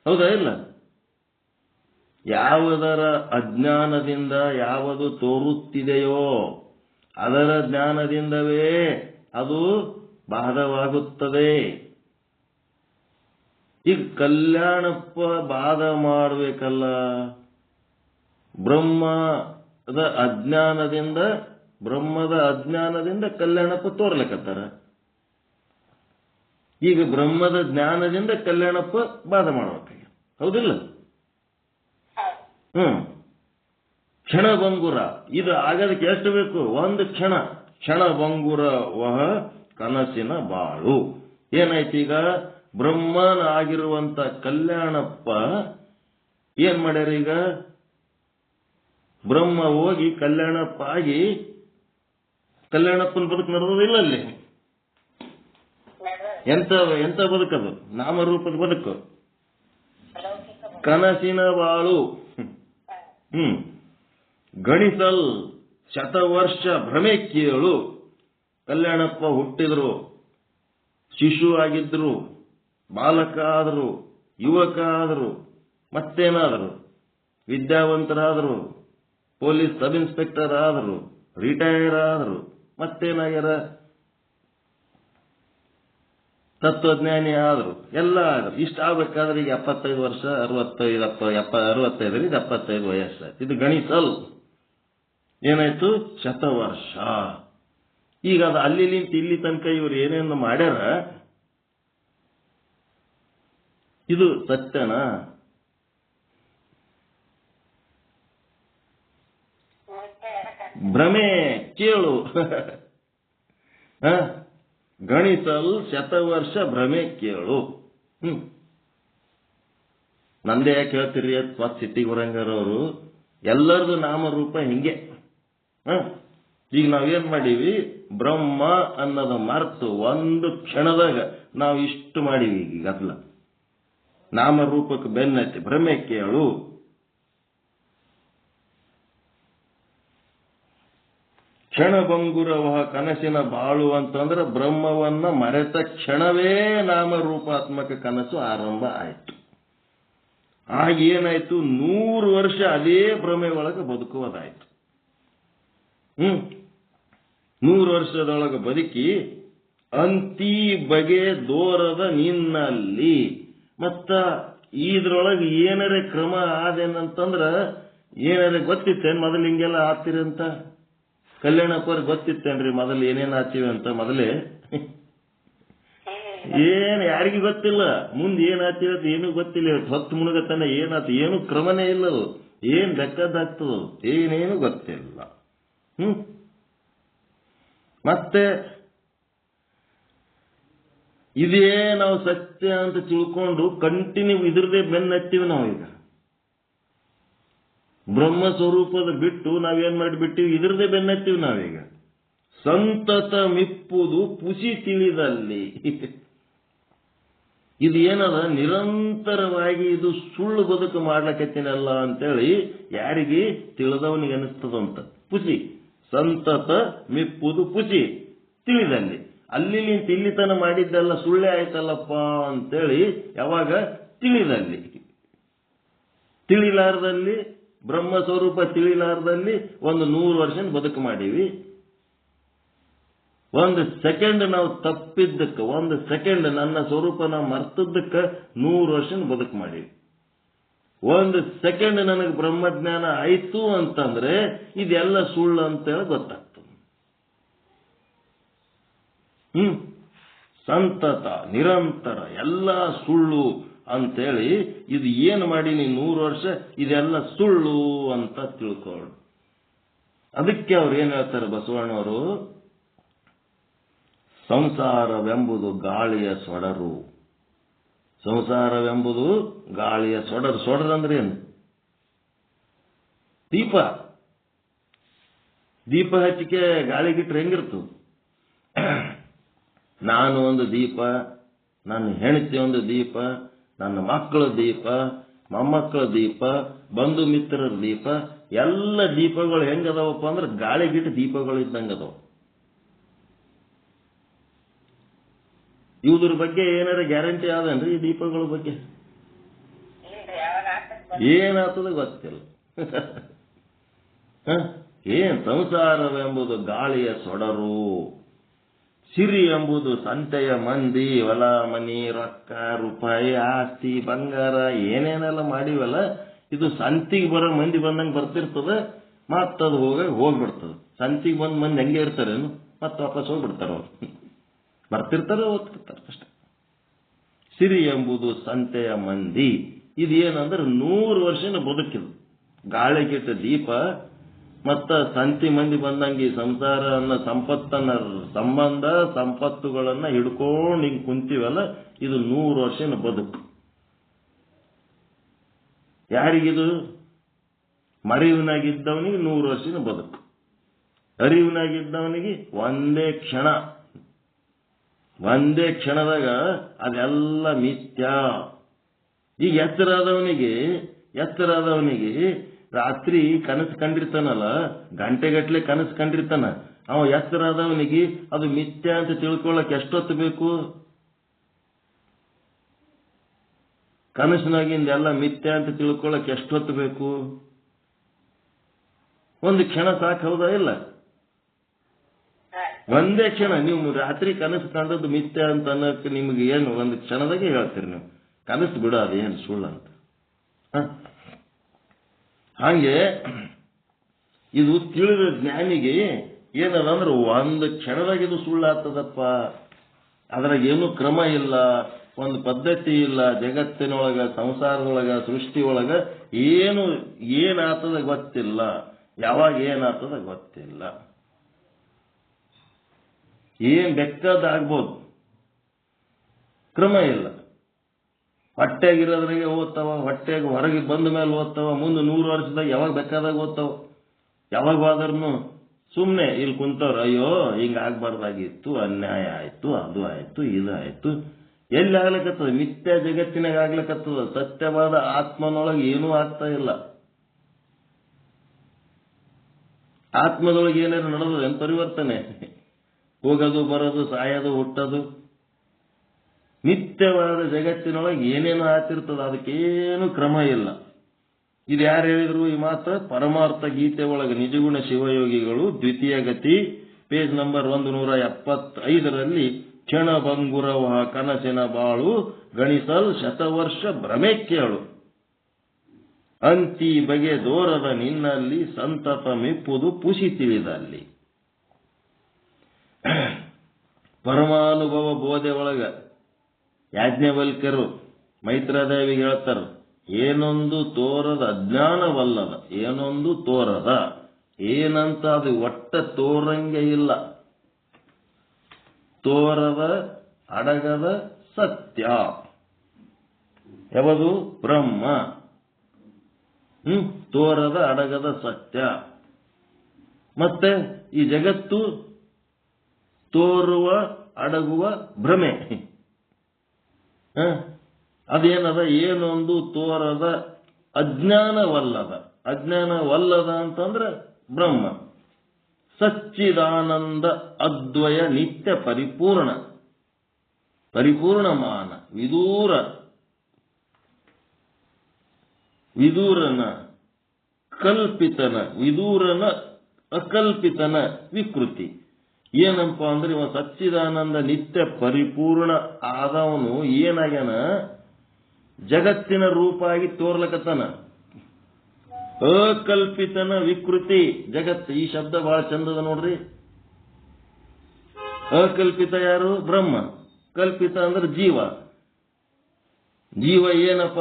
ಹೌದಾ ಇಲ್ಲ? ಯಾವುದರ ಅಜ್ಞಾನದಿಂದ ಯಾವುದು ತೋರುತ್ತಿದೆಯೋ ಅದರ ಜ್ಞಾನದಿಂದವೇ ಅದು ಬಾಧವಾಗುತ್ತದೆ. ಈಗ ಕಲ್ಯಾಣಪ್ಪ ಬಾಧ ಮಾಡಬೇಕಲ್ಲ. ಬ್ರಹ್ಮದ ಅಜ್ಞಾನದಿಂದ ಕಲ್ಯಾಣಪ್ಪ ತೋರ್ಲಕತ್ತಾರ. ಈಗ ಬ್ರಹ್ಮದ ಜ್ಞಾನದಿಂದ ಕಲ್ಯಾಣಪ್ಪ ಬಾಧ ಮಾಡ್ಬೇಕಾಗ. ಹೌದಿಲ್ಲ? ಕ್ಷಣ ಭಂಗುರ. ಇದು ಆಗೋದಕ್ಕೆ ಎಷ್ಟು ಬೇಕು? ಒಂದು ಕ್ಷಣ. ಕ್ಷಣಭಂಗುರ ವಹ ಕನಸಿನ ಬಾಳು. ಏನಾಯ್ತೀಗ ಬ್ರಹ್ಮನ ಆಗಿರುವಂತ ಕಲ್ಯಾಣಪ್ಪ ಏನ್ ಮಾಡ್ಯಾರ? ಈಗ ಬ್ರಹ್ಮ ಹೋಗಿ ಕಲ್ಯಾಣಪ್ಪ ಆಗಿ ಕಲ್ಯಾಣಪ್ಪನ ಬದುಕು ನಡೆದಿಲ್ಲ ಅಲ್ಲಿ. ಎಂತ ಬದುಕದು? ನಾಮರೂಪದ ಬದುಕು, ಕನಸಿನ ಬಾಳು. ಗಣಿಸಲ್ ಶತವರ್ಷ ಭ್ರಮೆ ಕೇಳು. ಕಲ್ಯಾಣಪ್ಪ ಹುಟ್ಟಿದ್ರು, ಶಿಶು ಆಗಿದ್ರು, ಬಾಲಕ ಆದರು, ಯುವಕ ಆದರು, ಮತ್ತೇನಾದರು, ವಿದ್ಯಾವಂತರಾದರು, ಪೊಲೀಸ್ ಸಬ್ ಇನ್ಸ್ಪೆಕ್ಟರ್ ಆದರು, ರಿಟೈರ್ ಆದರು, ಮತ್ತೇನಾಗ್ಯಾರ? ತತ್ವಜ್ಞಾನಿ ಆದರು, ಎಲ್ಲ ಆದರು. ಇಷ್ಟ ಆಗ್ಬೇಕಾದ್ರೆ ಈಗ 75 ವರ್ಷ, 65 75 ವಯಸ್ಸಾಯ್ತು. ಇದು ಗಣಿಸಲ್ ಏನಾಯ್ತು? ಶತವರ್ಷ. ಈಗ ಅದು ಅಲ್ಲಿ ಇಲ್ಲಿ ತನಕ ಇವರು ಏನೇನು ಮಾಡ್ಯಾರ, ಇದು ಸತ್ಯನಾ? ಭ್ರಮೆ ಕೇಳು. ಗಣಿಸಲ್ ಶತವರ್ಷ ಭ್ರಮೆ ಕೇಳು. ನಂದೇ ಯಾಕೆ ಹೇಳ್ತೀರಿ? ಮತ್ ಸಿಟ್ಟಿಗೆ ಬರಂಗಾರವರು ಎಲ್ಲರದು ನಾಮರೂಪ ಹಿಂಗೆ. ಈಗ ನಾವೇನ್ ಮಾಡೀವಿ? ಬ್ರಹ್ಮ ಅನ್ನೋದ ಮರ್ತು ಒಂದು ಕ್ಷಣದಾಗ ನಾವು ಇಷ್ಟು ಮಾಡೀವಿ. ಈಗ ಗದ್ಲ ನಾಮರೂಪಕ್ಕೆ ಬೆನ್ನತ್ತಿ ಭ್ರಮೆ ಕೇಳು. ಕ್ಷಣಭಂಗುರವಹ ಕನಸಿನ ಬಾಳು ಅಂತಂದ್ರೆ ಬ್ರಹ್ಮವನ್ನ ಮರೆತ ಕ್ಷಣವೇ ನಾಮರೂಪಾತ್ಮಕ ಕನಸು ಆರಂಭ ಆಯಿತು. ಆಗ ಏನಾಯ್ತು? 100 ವರ್ಷ ಅದೇ ಭ್ರಮೆ ಒಳಗೆ ಬದುಕುವುದಾಯ್ತು. 100 ವರ್ಷದೊಳಗೆ ಬದುಕಿ ಅಂತಿ ಬಗೆ ದೋರದ ನಿನ್ನಲ್ಲಿ. ಮತ್ತ ಇದ್ರೊಳಗೆ ಏನರೇ ಕ್ರಮ ಆದೇನಂತಂದ್ರ ಏನರೇ ಗೊತ್ತಿತ್ತೇನ್ ಮೊದಲು ಹಿಂಗೆಲ್ಲ ಆಗ್ತೀರಿ ಅಂತ? ಕಲ್ಯಾಣಪ್ಪವ್ರಿಗೆ ಗೊತ್ತಿತ್ತೇನ್ರಿ ಮೊದಲು ಏನೇನ್ ಆತೀವಿ ಅಂತ? ಮೊದಲೇ ಏನ್ ಯಾರಿಗೂ ಗೊತ್ತಿಲ್ಲ. ಮುಂದೆ ಏನ್ ಆತೀವಿ ಅಂತ ಏನೂ ಗೊತ್ತಿಲ್ಲ. ಹೊತ್ತು ಮುಳುಗತನ ಏನಾತ ಏನು ಕ್ರಮನೇ ಇಲ್ಲದು. ಏನ್ ಬೇಕಾದಾಗ್ತದ ಏನೇನು ಗೊತ್ತಿಲ್ಲ. ಮತ್ತೆ ಇದೇ ನಾವು ಸತ್ಯ ಅಂತ ತಿಳ್ಕೊಂಡು ಕಂಟಿನ್ಯೂ ಇದ್ರದೇ ಬೆನ್ನತ್ತೀವಿ ನಾವೀಗ. ಬ್ರಹ್ಮ ಸ್ವರೂಪದ ಬಿಟ್ಟು ನಾವೇನ್ ಮಾಡಿಬಿಟ್ಟಿವಿ? ಇದ್ರದೇ ಬೆನ್ನತ್ತೀವಿ ನಾವೀಗ. ಸಂತತ ಮಿಪ್ಪುದು ಪುಸಿ ತಿಳಿದಲ್ಲಿ. ಇದು ಏನದ? ನಿರಂತರವಾಗಿ ಇದು ಸುಳ್ಳು ಬದುಕು ಮಾಡ್ಲಕತ್ತಿನಲ್ಲ ಅಂತೇಳಿ ಯಾರಿಗೆ ತಿಳಿದವನಿಗೆ ಅನಿಸ್ತದಂತ. ಪುಸಿ ಸಂತತ ಮಿಪ್ಪುದು ಪುಸಿ ತಿಳಿದಲ್ಲಿ. ಅಲ್ಲಿ ತಿಲ್ಲಿತನ ಮಾಡಿದ್ದೆಲ್ಲ ಸುಳ್ಳೆ ಆಯ್ತಲ್ಲಪ್ಪ ಅಂತೇಳಿ ಯಾವಾಗ? ತಿಳಿದಲ್ಲಿ. ತಿಳಿಲಾರದಲ್ಲಿ, ಬ್ರಹ್ಮ ಸ್ವರೂಪ ತಿಳಿಲಾರದಲ್ಲಿ ಒಂದು 100 ವರ್ಷ ಬದುಕು ಮಾಡೀವಿ. ಒಂದು ಸೆಕೆಂಡ್ ನಾವು ತಪ್ಪಿದ್ದಕ್ಕೆ, ಒಂದು ಸೆಕೆಂಡ್ ನನ್ನ ಸ್ವರೂಪ ನಾವು ಮರ್ತದ್ದಕ್ಕೆ 100 ವರ್ಷ ಬದುಕು ಮಾಡೀವಿ. ಒಂದು ಸೆಕೆಂಡ್ ನನಗೆ ಬ್ರಹ್ಮಜ್ಞಾನ ಆಯ್ತು ಅಂತಂದ್ರೆ ಇದೆಲ್ಲ ಸುಳ್ಳು ಅಂತೇಳಿ ಗೊತ್ತಾಗ್ತದೆ. ಸಂತತ ನಿರಂತರ ಎಲ್ಲ ಸುಳ್ಳು ಅಂತೇಳಿ ಇದು ಏನು ಮಾಡೀನಿ 100 ವರ್ಷ ಇದೆಲ್ಲ ಸುಳ್ಳು ಅಂತ ತಿಳ್ಕೊಳ್ಳು. ಅದಕ್ಕೆ ಅವ್ರು ಏನ್ ಹೇಳ್ತಾರೆ ಬಸವಣ್ಣವರು? ಸಂಸಾರವೆಂಬುದು ಗಾಳಿಯ ಸೊಡರು. ಸಂಸಾರವೆಂಬುದು ಗಾಳಿಯ ಸೊಡರು. ಸೊಡರಂದ್ರೆ ಏನು? ದೀಪ. ದೀಪ ಹಚ್ಚಿಕೆ ಗಾಳಿಗಿಟ್ರೆ ಹೆಂಗಿರ್ತದೆ? ನಾನು ಒಂದು ದೀಪ, ನನ್ನ ಹೆಂಡತಿ ಒಂದು ದೀಪ, ನನ್ನ ಮಕ್ಕಳ ದೀಪ, ಮೊಮ್ಮಕ್ಕಳ ದೀಪ, ಬಂಧು ಮಿತ್ರರ ದೀಪ, ಎಲ್ಲ ದೀಪಗಳು ಹೆಂಗದವಪ್ಪ ಅಂದ್ರೆ ಗಾಳಿಗಿಟ್ಟು ದೀಪಗಳು ಇದ್ದಂಗೆ ಅದಾವ. ಇವ್ರ ಬಗ್ಗೆ ಏನಾರ ಗ್ಯಾರಂಟಿ ಆದನ್ರಿ? ಈ ದೀಪಗಳ ಬಗ್ಗೆ ಏನಾಗ್ತದ ಗೊತ್ತಿಲ್ಲ. ಏನ್ ಸಂಸಾರವೆಂಬುದು ಗಾಳಿಯ ಸೊಡರು, ಸಿರಿ ಎಂಬುದು ಸಂತೆಯ ಮಂದಿ, ಹೊಲ ಮನಿ ರೊಕ್ಕ ರೂಪಾಯಿ ಆಸ್ತಿ ಬಂಗಾರ ಏನೇನೆಲ್ಲ ಮಾಡಿವಲ್ಲ ಇದು ಸಂತಿಗೆ ಬರೋ ಮಂದಿ ಬಂದಂಗೆ ಬರ್ತಿರ್ತದ, ಮತ್ತದು ಹೋಗ್ಬಿಡ್ತದ. ಸಂತಿಗೆ ಬಂದ್ ಮಂದಿ ಹಂಗೆ ಇರ್ತಾರೇನು? ಮತ್ತೆ ವಾಪಸ್ ಹೋಗ್ಬಿಡ್ತಾರ. ಅವ್ರು ಬರ್ತಿರ್ತಾರೆ, ಹೋಗ್ತಿರ್ತಾರೆ ಅಷ್ಟೆ. ಸಿರಿ ಎಂಬುದು ಸಂತೆಯ ಮಂದಿ. ಇದೇನಂದ್ರೆ 100 ವರ್ಷ ಬದುಕಿದು. ಗಾಳಿಗಿಟ್ಟ ದೀಪ ಮತ್ತ ಸಂತಿ ಮಂದಿ ಬಂದಂಗೆ ಈ ಸಂಸಾರ ಅನ್ನೋ ಸಂಪತ್ತನ್ನ ಸಂಬಂಧ ಸಂಪತ್ತುಗಳನ್ನ ಹಿಡ್ಕೊಂಡು ಹಿಂಗ್ ಕುಂತೀವಲ್ಲ, ಇದು 100 ವರ್ಷನ ಬದುಕು. ಯಾರಿಗಿದು? ಮರಿವಿನಾಗಿದ್ದವನಿಗೆ 100 ವರ್ಷನ ಬದುಕು. ಅರಿವಿನಾಗಿದ್ದವನಿಗೆ ಒಂದೇ ಕ್ಷಣದಾಗ ಅದೆಲ್ಲ ಮಿಥ್ಯ. ಈಗ ಎಚ್ಚರಾದವನಿಗೆ ರಾತ್ರಿ ಕನಸು ಕಂಡಿರ್ತಾನಲ್ಲ, ಗಂಟೆಗಟ್ಲೆ ಕನಸು ಕಂಡಿರ್ತಾನ. ಅವ ಎಚ್ಚರಾದವನಿಗೆ ಅದು ಮಿಥ್ಯ ಅಂತ ತಿಳ್ಕೊಳ್ಳಕ್ ಎಷ್ಟೊತ್ತು ಬೇಕು? ಕನಸಿನಾಗಿಂದ ಎಲ್ಲ ಮಿಥ್ಯ ಅಂತ ತಿಳ್ಕೊಳ್ಳಕ್ ಎಷ್ಟೊತ್ತು ಬೇಕು? ಒಂದು ಕ್ಷಣ ಸಾಕು, ಹೌದಾ ಇಲ್ಲ? ಒಂದೇ ಕ್ಷಣ. ನೀವು ರಾತ್ರಿ ಕನಸು ಕಂಡದ್ದು ಮಿಥ್ಯ ಅಂತ ಅನ್ನೋಕೆ ನಿಮ್ಗೆ ಏನು ಒಂದು ಕ್ಷಣದಾಗೆ ಹೇಳ್ತೀರಿ ನೀವು. ಕನಸು ಬಿಡ, ಅದೇನು ಸುಳ್ಳು ಅಂತ. ಹಾಗೆ ಇದು ತಿಳಿದ ಜ್ಞಾನಿಗೆ ಏನದಂದ್ರೆ ಒಂದು ಕ್ಷಣದಾಗ ಇದು ಸುಳ್ಳಾಗ್ತದಪ್ಪ, ಅದ್ರಾಗ ಏನು ಕ್ರಮ ಇಲ್ಲ, ಒಂದು ಪದ್ಧತಿ ಇಲ್ಲ. ಜಗತ್ತಿನೊಳಗ, ಸಂಸಾರದೊಳಗ, ಸೃಷ್ಟಿಯೊಳಗ ಏನಾಗ್ತದ ಗೊತ್ತಿಲ್ಲ, ಯಾವಾಗ ಏನಾಗ್ತದ ಗೊತ್ತಿಲ್ಲ. ಏನ್ ಬೇಕಾದಾಗ್ಬೋದು, ಕ್ರಮ ಇಲ್ಲ. ಹೊಟ್ಟೆಗಿರೋದ್ರಾಗೆ ಓದ್ತಾವ, ಹೊಟ್ಟೆಗೆ ಹೊರಗೆ ಬಂದ ಮೇಲೆ ಓದ್ತಾವ. ಮುಂದೆ 100 ವರ್ಷದಾಗ ಯಾವಾಗ ಬೇಕಾದಾಗ ಓದ್ತಾವ. ಯಾವಾಗ ಹೋದ್ರೂ ಸುಮ್ಮನೆ ಇಲ್ಲಿ ಕುಂತವ್ರು, ಅಯ್ಯೋ ಹಿಂಗ ಆಗ್ಬಾರ್ದಾಗಿತ್ತು, ಅನ್ಯಾಯ ಆಯ್ತು, ಅದು ಆಯ್ತು, ಇದು ಆಯ್ತು. ಎಲ್ಲಿ ಆಗ್ಲಿಕ್ಕತ್ತದ? ಮಿಥ್ಯ ಜಗತ್ತಿನಾಗ ಆಗ್ಲಿಕ್ಕತ್ತದ. ಸತ್ಯವಾದ ಆತ್ಮನೊಳಗೆ ಏನೂ ಆಗ್ತಾ ಇಲ್ಲ. ಆತ್ಮದೊಳಗೆ ಏನಾದ್ರು ನಡೆದ ಏನ್ ಪರಿವರ್ತನೆ? ಹೋಗೋದು, ಬರೋದು, ಸಾಯೋದು, ಹುಟ್ಟೋದು. ನಿತ್ಯವಾದ ಜಗತ್ತಿನೊಳಗೆ ಏನೇನು ಆಗ್ತಿರ್ತದ, ಅದಕ್ಕೇನು ಕ್ರಮ ಇಲ್ಲ. ಇದು ಯಾರು ಹೇಳಿದ್ರು ಈ ಮಾತು? ಪರಮಾರ್ಥ ಗೀತೆ ಒಳಗೆ ನಿಜಗುಣ ಶಿವಯೋಗಿಗಳು ದ್ವಿತೀಯ ಗತಿ ಪೇಜ್ ನಂಬರ್ 175ರಲ್ಲಿ ಕ್ಷಣಭಂಗುರವ ಕನಸಿನ ಬಾಳು ಗಣಿಸಲ್ ಶತವರ್ಷ ಭ್ರಮೆ ಕೇಳು, ಅಂತಿ ಬಗೆ ದೋರದ ನಿನ್ನಲ್ಲಿ ಸಂತತ ಮೆಪ್ಪುದು ಪುಷಿ ತಿಳಿದಲ್ಲಿ. ಪರಮಾನುಭವ ಬೋಧೆ ಒಳಗ ಯಾಜ್ಞವಲ್ಕ್ಯರು ಮೈತ್ರಾದೇವಿಗೆ ಹೇಳ್ತಾರ, ಏನೊಂದು ತೋರದ ಅಜ್ಞಾನವಲ್ಲದ, ಏನೊಂದು ತೋರದ, ಏನಂತ ಅದು ಒಟ್ಟ ತೋರಂಗೆ ಇಲ್ಲ. ತೋರದ ಅಡಗದ ಸತ್ಯ ಯಾವುದು? ಬ್ರಹ್ಮ. ತೋರದ ಅಡಗದ ಸತ್ಯ. ಮತ್ತೆ ಈ ಜಗತ್ತು ತೋರುವ ಅಡಗುವ ಭ್ರಮೆ. ಅದೇನದ? ಏನೊಂದು ತೋರದ ಅಜ್ಞಾನವಲ್ಲದ. ಅಜ್ಞಾನವಲ್ಲದ ಅಂತಂದ್ರೆ ಬ್ರಹ್ಮ. ಸಚ್ಚಿದಾನಂದ ಅದ್ವಯ ನಿತ್ಯ ಪರಿಪೂರ್ಣ, ಪರಿಪೂರ್ಣಮಾನ ವಿದೂರನ ಕಲ್ಪಿತನ, ವಿದೂರನ ಅಕಲ್ಪಿತನ ವಿಕೃತಿ. ಏನಪ್ಪ ಅಂದ್ರೆ ಇವ ಸಚ್ಚಿದಾನಂದ ನಿತ್ಯ ಪರಿಪೂರ್ಣ ಆದವನು ಏನಾಗ್ಯಾನ? ಜಗತ್ತಿನ ರೂಪ ಆಗಿ ತೋರ್ಲಕತ್ತಾನ. ಅಕಲ್ಪಿತನ ವಿಕೃತಿ. ಜಗತ್ತು ಈ ಶಬ್ದ ಬಹಳ ಚಂದದ ನೋಡ್ರಿ. ಅಕಲ್ಪಿತ ಯಾರು? ಬ್ರಹ್ಮ. ಕಲ್ಪಿತ ಅಂದ್ರೆ ಜೀವ. ಜೀವ ಏನಪ್ಪ?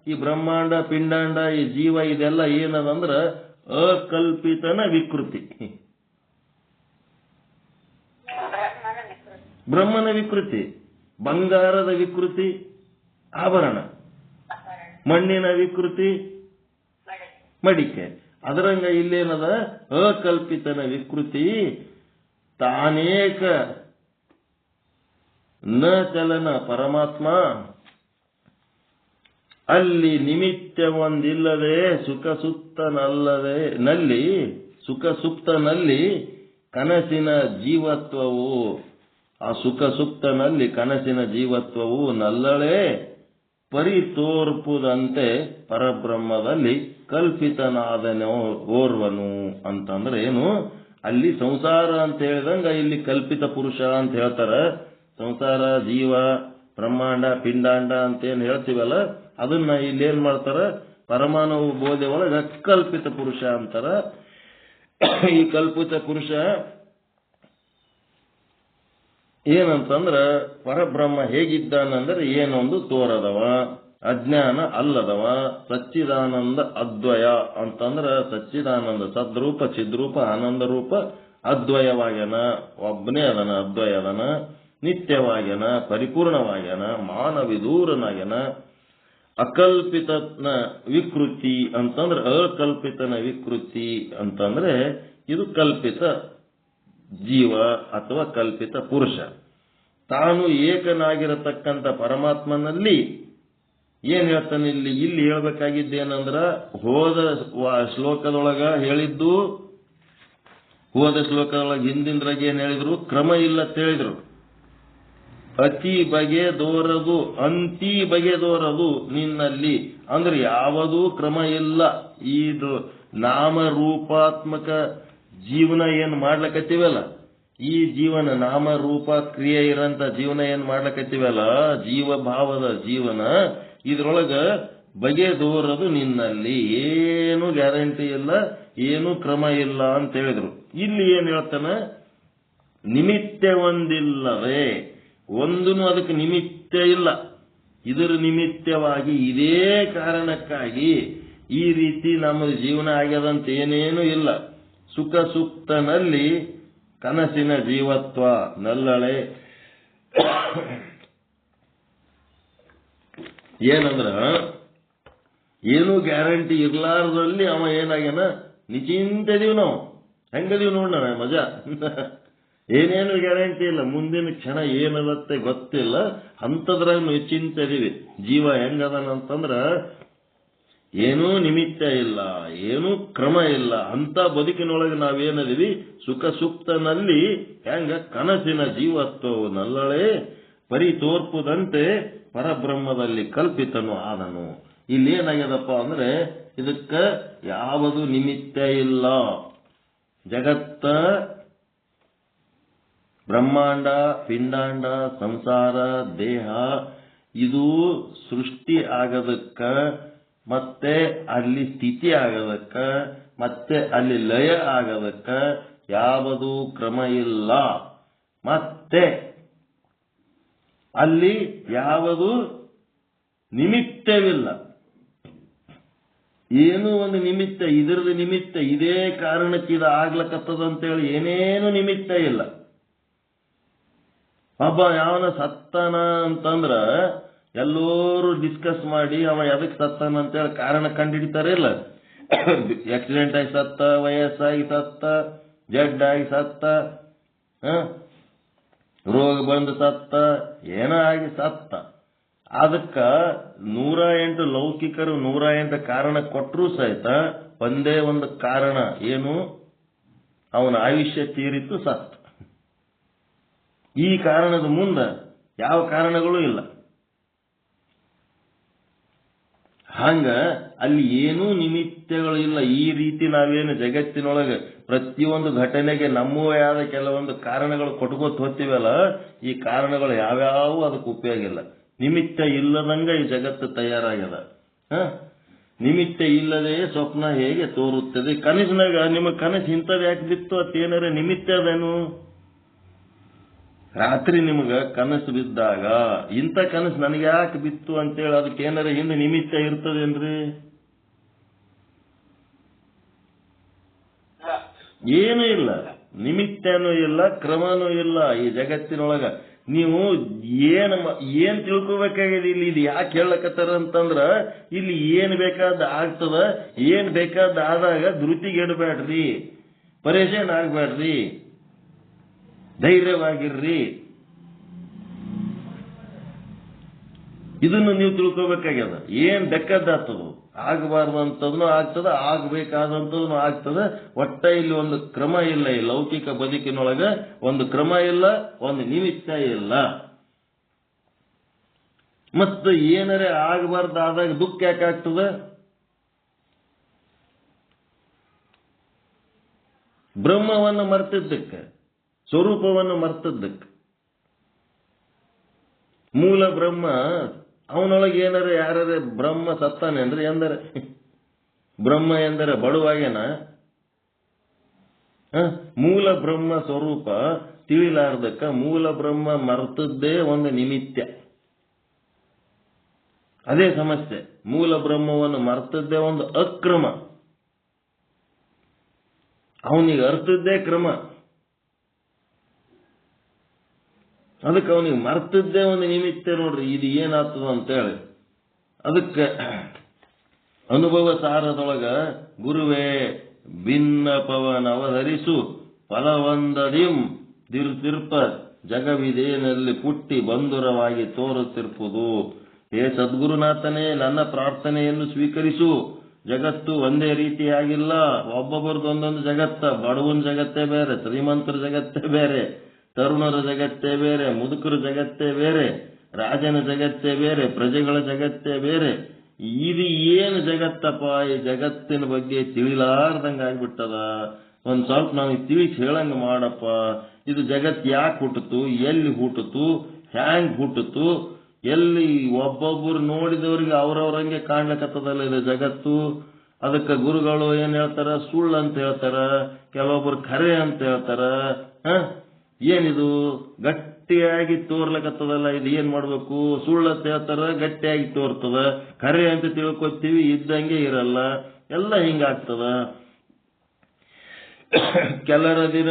ಈ ಬ್ರಹ್ಮಾಂಡ, ಪಿಂಡಾಂಡ, ಈ ಜೀವ ಇದೆಲ್ಲ ಏನದಂದ್ರ ಅಕಲ್ಪಿತನ ವಿಕೃತಿ. ಬ್ರಹ್ಮನ ವಿಕೃತಿ. ಬಂಗಾರದ ವಿಕೃತಿ ಆಭರಣ, ಮಣ್ಣಿನ ವಿಕೃತಿ ಮಡಿಕೆ. ಅದರಂಗ ಇಲ್ಲೇನದ? ಅಕಲ್ಪಿತನ ವಿಕೃತಿ. ತಾನೇಕ ನ ಚಲನ ಪರಮಾತ್ಮ, ಅಲ್ಲಿ ನಿಮಿತ್ತ ಒಂದಿಲ್ಲದೆ ಸುಖ ಸುಪ್ತನಲ್ಲಿ ಕನಸಿನ ಜೀವತ್ವವು, ಆ ಸುಖ ಸುಪ್ತನಲ್ಲಿ ಕನಸಿನ ಜೀವತ್ವವು ನಲ್ಲಳೆ ಪರಿತೋರ್ಪುದಂತೆ ಪರಬ್ರಹ್ಮದಲ್ಲಿ ಕಲ್ಪಿತನಾದನೋ ಓರ್ವನು. ಅಂತಂದ್ರೆ ಏನು? ಅಲ್ಲಿ ಸಂಸಾರ ಅಂತ ಹೇಳಿದಂಗ ಇಲ್ಲಿ ಕಲ್ಪಿತ ಪುರುಷ ಅಂತ ಹೇಳ್ತಾರ. ಸಂಸಾರ, ಜೀವ, ಬ್ರಹ್ಮಾಂಡ, ಪಿಂಡಾಂಡ ಅಂತೇನು ಹೇಳ್ತೀವಲ್ಲ, ಅದನ್ನ ಇಲ್ಲಿ ಏನ್ ಮಾಡ್ತಾರ? ಪರಮಾಣು ಬೋಧೆ ಒಳಗ ಕಲ್ಪಿತ ಪುರುಷ ಅಂತಾರ. ಈ ಕಲ್ಪಿತ ಪುರುಷ ಏನಂತಂದ್ರ ಪರಬ್ರಹ್ಮ ಹೇಗಿದ್ದಾನಂದ್ರೆ ಏನೊಂದು ತೋರದವ, ಅಜ್ಞಾನ ಅಲ್ಲದವ, ಸಚ್ಚಿದಾನಂದ ಅದ್ವಯ ಅಂತಂದ್ರ ಸಚ್ಚಿದಾನಂದ ಸದ್ರೂಪ ಚಿದ್ರೂಪ ಆನಂದ ರೂಪ ಅದ್ವಯವಾಗ್ಯನ, ಒಬ್ಬನೇ ಅದನ, ಅದ್ವಯ ಅದನ, ನಿತ್ಯವಾಗ್ಯನ, ಪರಿಪೂರ್ಣವಾಗ್ಯನ, ಮಾನವಿದೂರನಾಗ್ಯನ. ಅಕಲ್ಪಿತನ ವಿಕೃತಿ ಅಂತಂದ್ರೆ ಅಕಲ್ಪಿತನ ವಿಕೃತಿ ಅಂತಂದ್ರೆ ಇದು ಕಲ್ಪಿತ ಜೀವ ಅಥವಾ ಕಲ್ಪಿತ ಪುರುಷ. ತಾನು ಏಕನಾಗಿರತಕ್ಕಂಥ ಪರಮಾತ್ಮನಲ್ಲಿ ಏನ್ ಹೇಳ್ತಾನೆ ಇಲ್ಲಿ ಹೇಳ್ಬೇಕಾಗಿದ್ದೇನಂದ್ರ ಹೋದ ಶ್ಲೋಕದೊಳಗ ಹೇಳಿದ್ದು, ಹೋದ ಶ್ಲೋಕದೊಳಗೆ ಹಿಂದಿಂದ್ರಾಗ ಏನ್ ಹೇಳಿದ್ರು, ಕ್ರಮ ಇಲ್ಲ ಅಂತ ಹೇಳಿದ್ರು. ಅತಿ ಬಗೆದೋರದು ಅಂತಿ ಬಗೆದೋರದು ನಿನ್ನಲ್ಲಿ ಅಂದ್ರೆ ಯಾವುದೂ ಕ್ರಮ ಇಲ್ಲ. ಇದು ನಾಮರೂಪಾತ್ಮಕ ಜೀವನ ಏನ್ ಮಾಡ್ಲಕತ್ತೀವಲ್ಲ, ಈ ಜೀವನ ನಾಮರೂಪ ಕ್ರಿಯೆ ಇರಂತ ಜೀವನ ಏನ್ ಮಾಡ್ಲಕತ್ತೀವಲ್ಲ, ಜೀವ ಭಾವದ ಜೀವನ, ಇದ್ರೊಳಗ ಬಗೆದೋರದು ನಿನ್ನಲ್ಲಿ, ಏನು ಗ್ಯಾರಂಟಿ ಇಲ್ಲ, ಏನು ಕ್ರಮ ಇಲ್ಲ ಅಂತ ಹೇಳಿದ್ರು. ಇಲ್ಲಿ ಏನ್ ಹೇಳ್ತಾನ, ನಿಮಿತ್ತ ಒಂದಿಲ್ಲವೇ, ಒಂದೂ ಅದಕ್ಕೆ ನಿಮಿತ್ತ ಇಲ್ಲ. ಇದರ ನಿಮಿತ್ತವಾಗಿ ಇದೇ ಕಾರಣಕ್ಕಾಗಿ ಈ ರೀತಿ ನಮ್ಮ ಜೀವನ ಆಗ್ಯದಂತ ಏನೇನೂ ಇಲ್ಲ. ಸುಖ ಸುಪ್ತನಲ್ಲಿ ಕನಸಿನ ಜೀವತ್ವ ನಲ್ಲಳೆ. ಏನಂದ್ರ ಏನೂ ಗ್ಯಾರಂಟಿ ಇರ್ಲಾರ್ದಲ್ಲಿ ಅವ ಏನಾಗ್ಯಾನ, ನಿಚಿಂತದೀವಿ ನಾವು, ಹೆಂಗದೀವಿ ನೋಡೋಣ ಮಜಾ. ಏನೇನು ಗ್ಯಾರಂಟಿ ಇಲ್ಲ, ಮುಂದಿನ ಕ್ಷಣ ಏನದತ್ತೆ ಗೊತ್ತಿಲ್ಲ, ಅಂಥದ್ರಾಗ ನಿಚಿಂತದೀವಿ. ಜೀವ ಹೆಂಗದನಂತಂದ್ರ ಏನೂ ನಿಮಿತ್ತ ಇಲ್ಲ, ಏನೂ ಕ್ರಮ ಇಲ್ಲ, ಅಂತ ಬದುಕಿನೊಳಗೆ ನಾವೇನದೀವಿ, ಸುಖ ಸುಪ್ತನಲ್ಲಿ ಹೆಂಗ ಕನಸಿನ ಜೀವತ್ವವು ನಲ್ಲಳೆ ಪರಿತೋರ್ಪುದಂತೆ ಪರಬ್ರಹ್ಮದಲ್ಲಿ ಕಲ್ಪಿತನು ಆದನು. ಇಲ್ಲಿ ಏನಾಗ್ಯದಪ್ಪ ಅಂದ್ರೆ ಇದಕ್ಕ ಯಾವುದು ನಿಮಿತ್ತ ಇಲ್ಲ. ಜಗತ್ತ, ಬ್ರಹ್ಮಾಂಡ, ಪಿಂಡಾಂಡ, ಸಂಸಾರ, ದೇಹ ಇದು ಸೃಷ್ಟಿ ಆಗದಕ್ಕ, ಮತ್ತೆ ಅಲ್ಲಿ ಸ್ಥಿತಿ ಆಗದಕ್ಕ, ಮತ್ತೆ ಅಲ್ಲಿ ಲಯ ಆಗದಕ್ಕ ಯಾವುದೂ ಕ್ರಮ ಇಲ್ಲ. ಮತ್ತೆ ಅಲ್ಲಿ ಯಾವುದು ನಿಮಿತ್ತವಿಲ್ಲ. ಏನೂ ಒಂದು ನಿಮಿತ್ತ, ಇದರದ್ದು ನಿಮಿತ್ತ ಇದೇ ಕಾರಣಕ್ಕೆ ಇದು ಆಗ್ಲಕತ್ತದಂತೇಳಿ ಏನೇನು ನಿಮಿತ್ತ ಇಲ್ಲ. ಒಬ್ಬ ಯಾವನ ಸತ್ತನ ಅಂತಂದ್ರ ಎಲ್ಲರೂ ಡಿಸ್ಕಸ್ ಮಾಡಿ ಅವ ಎದಕ್ ಸತ್ತನ ಅಂತೇಳಿ ಕಾರಣ ಕಂಡುಹಿಡಿತಾರೆ ಇಲ್ಲ. ಆಕ್ಸಿಡೆಂಟ್ ಆಗಿ ಸತ್ತ, ವಯಸ್ಸಾಗಿ ಸತ್ತ, ಜಡ್ಡಾಗಿ ಸತ್ತ, ರೋಗ ಬಂದು ಸತ್ತ, ಏನೋ ಆಗಿ ಸತ್ತ. ಅದಕ್ಕ 108 ಲೌಕಿಕರು 108 ಕಾರಣ ಕೊಟ್ಟರೂ ಸಹಿತ ಒಂದೇ ಒಂದು ಕಾರಣ, ಏನು, ಅವನ ಆಯುಷ್ಯ ತೀರಿತು, ಸತ್ತ. ಈ ಕಾರಣದ ಮುಂದೆ ಯಾವ ಕಾರಣಗಳು ಇಲ್ಲ. ಹಂಗ ಅಲ್ಲಿ ಏನೂ ನಿಮಿತ್ತಗಳು ಇಲ್ಲ. ಈ ರೀತಿ ನಾವೇನು ಜಗತ್ತಿನೊಳಗೆ ಪ್ರತಿಯೊಂದು ಘಟನೆಗೆ ನಮ್ಮವೇ ಆದ ಕೆಲವೊಂದು ಕಾರಣಗಳು ಕೊಟ್ಕೋತ ಹೋಗ್ತೀವಲ್ಲ, ಈ ಕಾರಣಗಳು ಯಾವ್ಯಾವು ಅದಕ್ಕೆ ಉಪಯೋಗ ಇಲ್ಲ. ನಿಮಿತ್ತ ಇಲ್ಲದಂಗ ಈ ಜಗತ್ತು ತಯಾರಾಗ್ಯದ. ನಿಮಿತ್ತ ಇಲ್ಲದೆ ಸ್ವಪ್ನ ಹೇಗೆ ತೋರುತ್ತದೆ. ಕನಸಿನಾಗ ನಿಮ್ಮ ಕನಸು ಇಂಥದ್ದು ಯಾಕೆ ಬಿತ್ತು ಅತ್ತೇನಾರ ನಿಮಿತ್ತ ಅದೇನು? ರಾತ್ರಿ ನಿಮಗ ಕನಸು ಬಿದ್ದಾಗ ಇಂಥ ಕನಸು ನನಗೆ ಯಾಕೆ ಬಿತ್ತು ಅಂತೇಳಿ ಅದಕ್ಕೆ ಏನಾರ ಹಿಂದೆ ನಿಮಿತ್ತ ಇರ್ತದೇನ್ರಿ? ಏನೂ ಇಲ್ಲ, ನಿಮಿತ್ತನೂ ಇಲ್ಲ, ಕ್ರಮನೂ ಇಲ್ಲ ಈ ಜಗತ್ತಿನೊಳಗ. ನೀವು ಏನ್ ತಿಳ್ಕೊಬೇಕಾಗಿದೆ ಇಲ್ಲಿ? ಇದು ಯಾಕೆ ಹೇಳಕತ್ತಾರ ಅಂತಂದ್ರ ಇಲ್ಲಿ ಏನ್ ಬೇಕಾದ ಆಗ್ತದ, ಏನ್ ಬೇಕಾದ ಆದಾಗ ಧೃತಿಗೆಡಬೇಡ್ರಿ, ಪರೇಶಾನ್ ಆಗ್ಬೇಡ್ರಿ, ಧೈರ್ಯವಾಗಿರ್ರಿ. ಇದನ್ನು ನೀವು ತಿಳ್ಕೋಬೇಕಾಗ್ಯದ. ಏನ್ ಬೇಕಾದಾಗ್ತದ, ಆಗಬಾರ್ದಂಥದ್ನು ಆಗ್ತದ, ಆಗಬೇಕಾದಂಥದ್ನು ಆಗ್ತದ. ಒಟ್ಟ ಇಲ್ಲಿ ಒಂದು ಕ್ರಮ ಇಲ್ಲ. ಈ ಲೌಕಿಕ ಬದುಕಿನೊಳಗ ಒಂದು ಕ್ರಮ ಇಲ್ಲ, ಒಂದು ನಿಮಿತ್ತ ಇಲ್ಲ. ಮತ್ತು ಏನರೇ ಆಗಬಾರ್ದಾದಾಗ ದುಃಖ ಯಾಕಾಗ್ತದ? ಬ್ರಹ್ಮವನ್ನು ಮರ್ತಿದ್ದಕ್ಕೆ, ಸ್ವರೂಪವನ್ನು ಮರ್ತದ್ದಕ್ಕೆ. ಮೂಲ ಬ್ರಹ್ಮ ಅವನೊಳಗೆ ಏನಾರ ಯಾರೇ ಬ್ರಹ್ಮ ಸತ್ತಾನೆ ಅಂದ್ರೆ ಎಂದರೆ ಬ್ರಹ್ಮ ಎಂದರೆ ಬಡವಾಗೇನ? ಮೂಲ ಬ್ರಹ್ಮ ಸ್ವರೂಪ ತಿಳಿಲಾರ್ದಕ್ಕ ಮೂಲ ಬ್ರಹ್ಮ ಮರ್ತದ್ದೇ ಒಂದು ನಿಮಿತ್ತ. ಅದೇ ಸಮಸ್ಯೆ. ಮೂಲ ಬ್ರಹ್ಮವನ್ನು ಮರ್ತದ್ದೇ ಒಂದು ಅಕ್ರಮ, ಅವನಿಗೆ ಅರ್ಥದ್ದೇ ಕ್ರಮ. ಅದಕ್ಕೆ ಅವನಿಗೆ ಮರ್ತದ್ದೇ ಒಂದು ನಿಮಿತ್ತ ನೋಡ್ರಿ, ಇದು ಏನಾಗ್ತದ ಅಂತೇಳಿ. ಅದಕ್ಕೆ ಅನುಭವ ಸಾರದೊಳಗ ಗುರುವೇ ಭಿನ್ನಪವನವಧರಿಸು ಫಲವಂದದಿಂ ದಿರ್ತಿರ್ಪ ಜಗವಿದೇನಲ್ಲಿ ಪುಟ್ಟಿ ಬಂಧುರವಾಗಿ ತೋರುತ್ತಿರ್ಪುದು. ಹೇ ಸದ್ಗುರುನಾಥನೇ, ನನ್ನ ಪ್ರಾರ್ಥನೆಯನ್ನು ಸ್ವೀಕರಿಸು. ಜಗತ್ತು ಒಂದೇ ರೀತಿಯಾಗಿಲ್ಲ, ಒಬ್ಬೊಬ್ಬರದೊಂದೊಂದು ಜಗತ್ತ. ಬಡವನ ಜಗತ್ತೇ ಬೇರೆ, ಶ್ರೀಮಂತರ ಜಗತ್ತೇ ಬೇರೆ, ತರುಣರ ಜಗತ್ತೇ ಬೇರೆ, ಮುದುಕರ ಜಗತ್ತೇ ಬೇರೆ, ರಾಜನ ಜಗತ್ತೇ ಬೇರೆ, ಪ್ರಜೆಗಳ ಜಗತ್ತೇ ಬೇರೆ. ಇದು ಏನು ಜಗತ್ತಪ್ಪ? ಈ ಜಗತ್ತಿನ ಬಗ್ಗೆ ತಿಳಿಲಾರ್ದಂಗ ಆಗ್ಬಿಟ್ಟದ. ಒಂದ್ ಸ್ವಲ್ಪ ನಾವು ತಿಳಿಸಿ ಹೇಳಂಗ ಮಾಡಪ್ಪ. ಇದು ಜಗತ್ ಯಾಕೆ ಹುಟ್ಟಿತು, ಎಲ್ಲಿ ಹುಟ್ಟಿತು, ಹ್ಯಾಂಗ್ ಹುಟ್ಟಿತು, ಎಲ್ಲಿ ಒಬ್ಬೊಬ್ಬರು ನೋಡಿದವ್ರಿಗೆ ಅವ್ರವ್ರಂಗೆ ಕಾಣ್ಲಕತ್ತದಲ್ಲ ಇದು ಜಗತ್ತು. ಅದಕ್ಕೆ ಗುರುಗಳು ಏನ್ ಹೇಳ್ತಾರ, ಸುಳ್ಳು ಅಂತ ಹೇಳ್ತಾರ, ಕೆಲವೊಬ್ರು ಖರೆ ಅಂತ ಹೇಳ್ತಾರ. ಏನಿದು ಗಟ್ಟಿಯಾಗಿ ತೋರ್ಲಕತ್ತದಲ್ಲ, ಇದು ಏನ್ ಮಾಡ್ಬೇಕು? ಸುಳ್ಳು ಅಂತ ಹೇಳ್ತಾರ, ಗಟ್ಟಿಯಾಗಿ ತೋರ್ತದ. ಖರೆ ಅಂತ ತಿಳ್ಕೊತೀವಿ, ಇದ್ದಂಗೆ ಇರಲ್ಲ. ಎಲ್ಲ ಹಿಂಗಾಗ್ತದ. ಕೆಲರ ದಿನ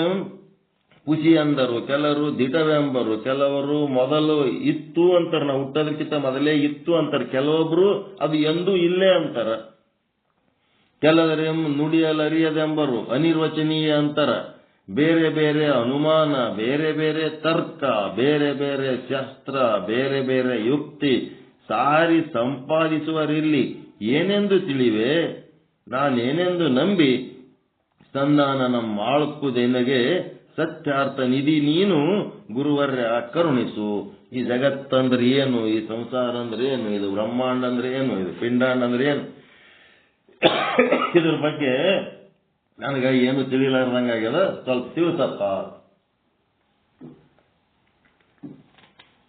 ಖುಷಿ ಅಂದರು, ಕೆಲವರು ದಿಟವೆಂಬರು, ಕೆಲವರು ಮೊದಲು ಇತ್ತು ಅಂತಾರ, ನಾವು ಹುಟ್ಟೋದಕ್ಕಿಂತ ಮೊದಲೇ ಇತ್ತು ಅಂತಾರ. ಕೆಲವೊಬ್ರು ಅದು ಎಂದೂ ಇಲ್ಲೇ ಅಂತಾರ. ಕೆಲವರೇ ನುಡಿಯಲರಿಯದೆಂಬರು, ಅನಿರ್ವಚನೀಯ ಅಂತಾರ. ಬೇರೆ ಬೇರೆ ಅನುಮಾನ, ಬೇರೆ ಬೇರೆ ತರ್ಕ, ಬೇರೆ ಬೇರೆ ಶಸ್ತ್ರ, ಬೇರೆ ಬೇರೆ ಯುಕ್ತಿ ಸಾರಿ ಸಂಪಾದಿಸುವರಿಲ್ಲಿ ಏನೆಂದು ತಿಳಿವೆ. ನಾನೇನೆಂದು ನಂಬಿ ಸಂಧಾನ ಮಾಳುಕುದೆನಗೆ ಸತ್ಯಾರ್ಥ ನಿಧಿ ನೀನು ಗುರುವರ್ಯ ಕರುಣಿಸು. ಈ ಜಗತ್ತಂದ್ರೆ ಏನು, ಈ ಸಂಸಾರ ಅಂದ್ರೆ ಏನು, ಇದು ಬ್ರಹ್ಮಾಂಡ ಅಂದ್ರೆ ಏನು, ಇದು ಪಿಂಡಾಂಡ ಅಂದ್ರೆ ಏನು, ಇದ್ರ ಬಗ್ಗೆ ನನಗ ಏನು ತಿಳಿಲಾರ್ದಂಗಾಗ್ಯದ, ಸ್ವಲ್ಪ ತಿಳಿಸಪ್ಪ.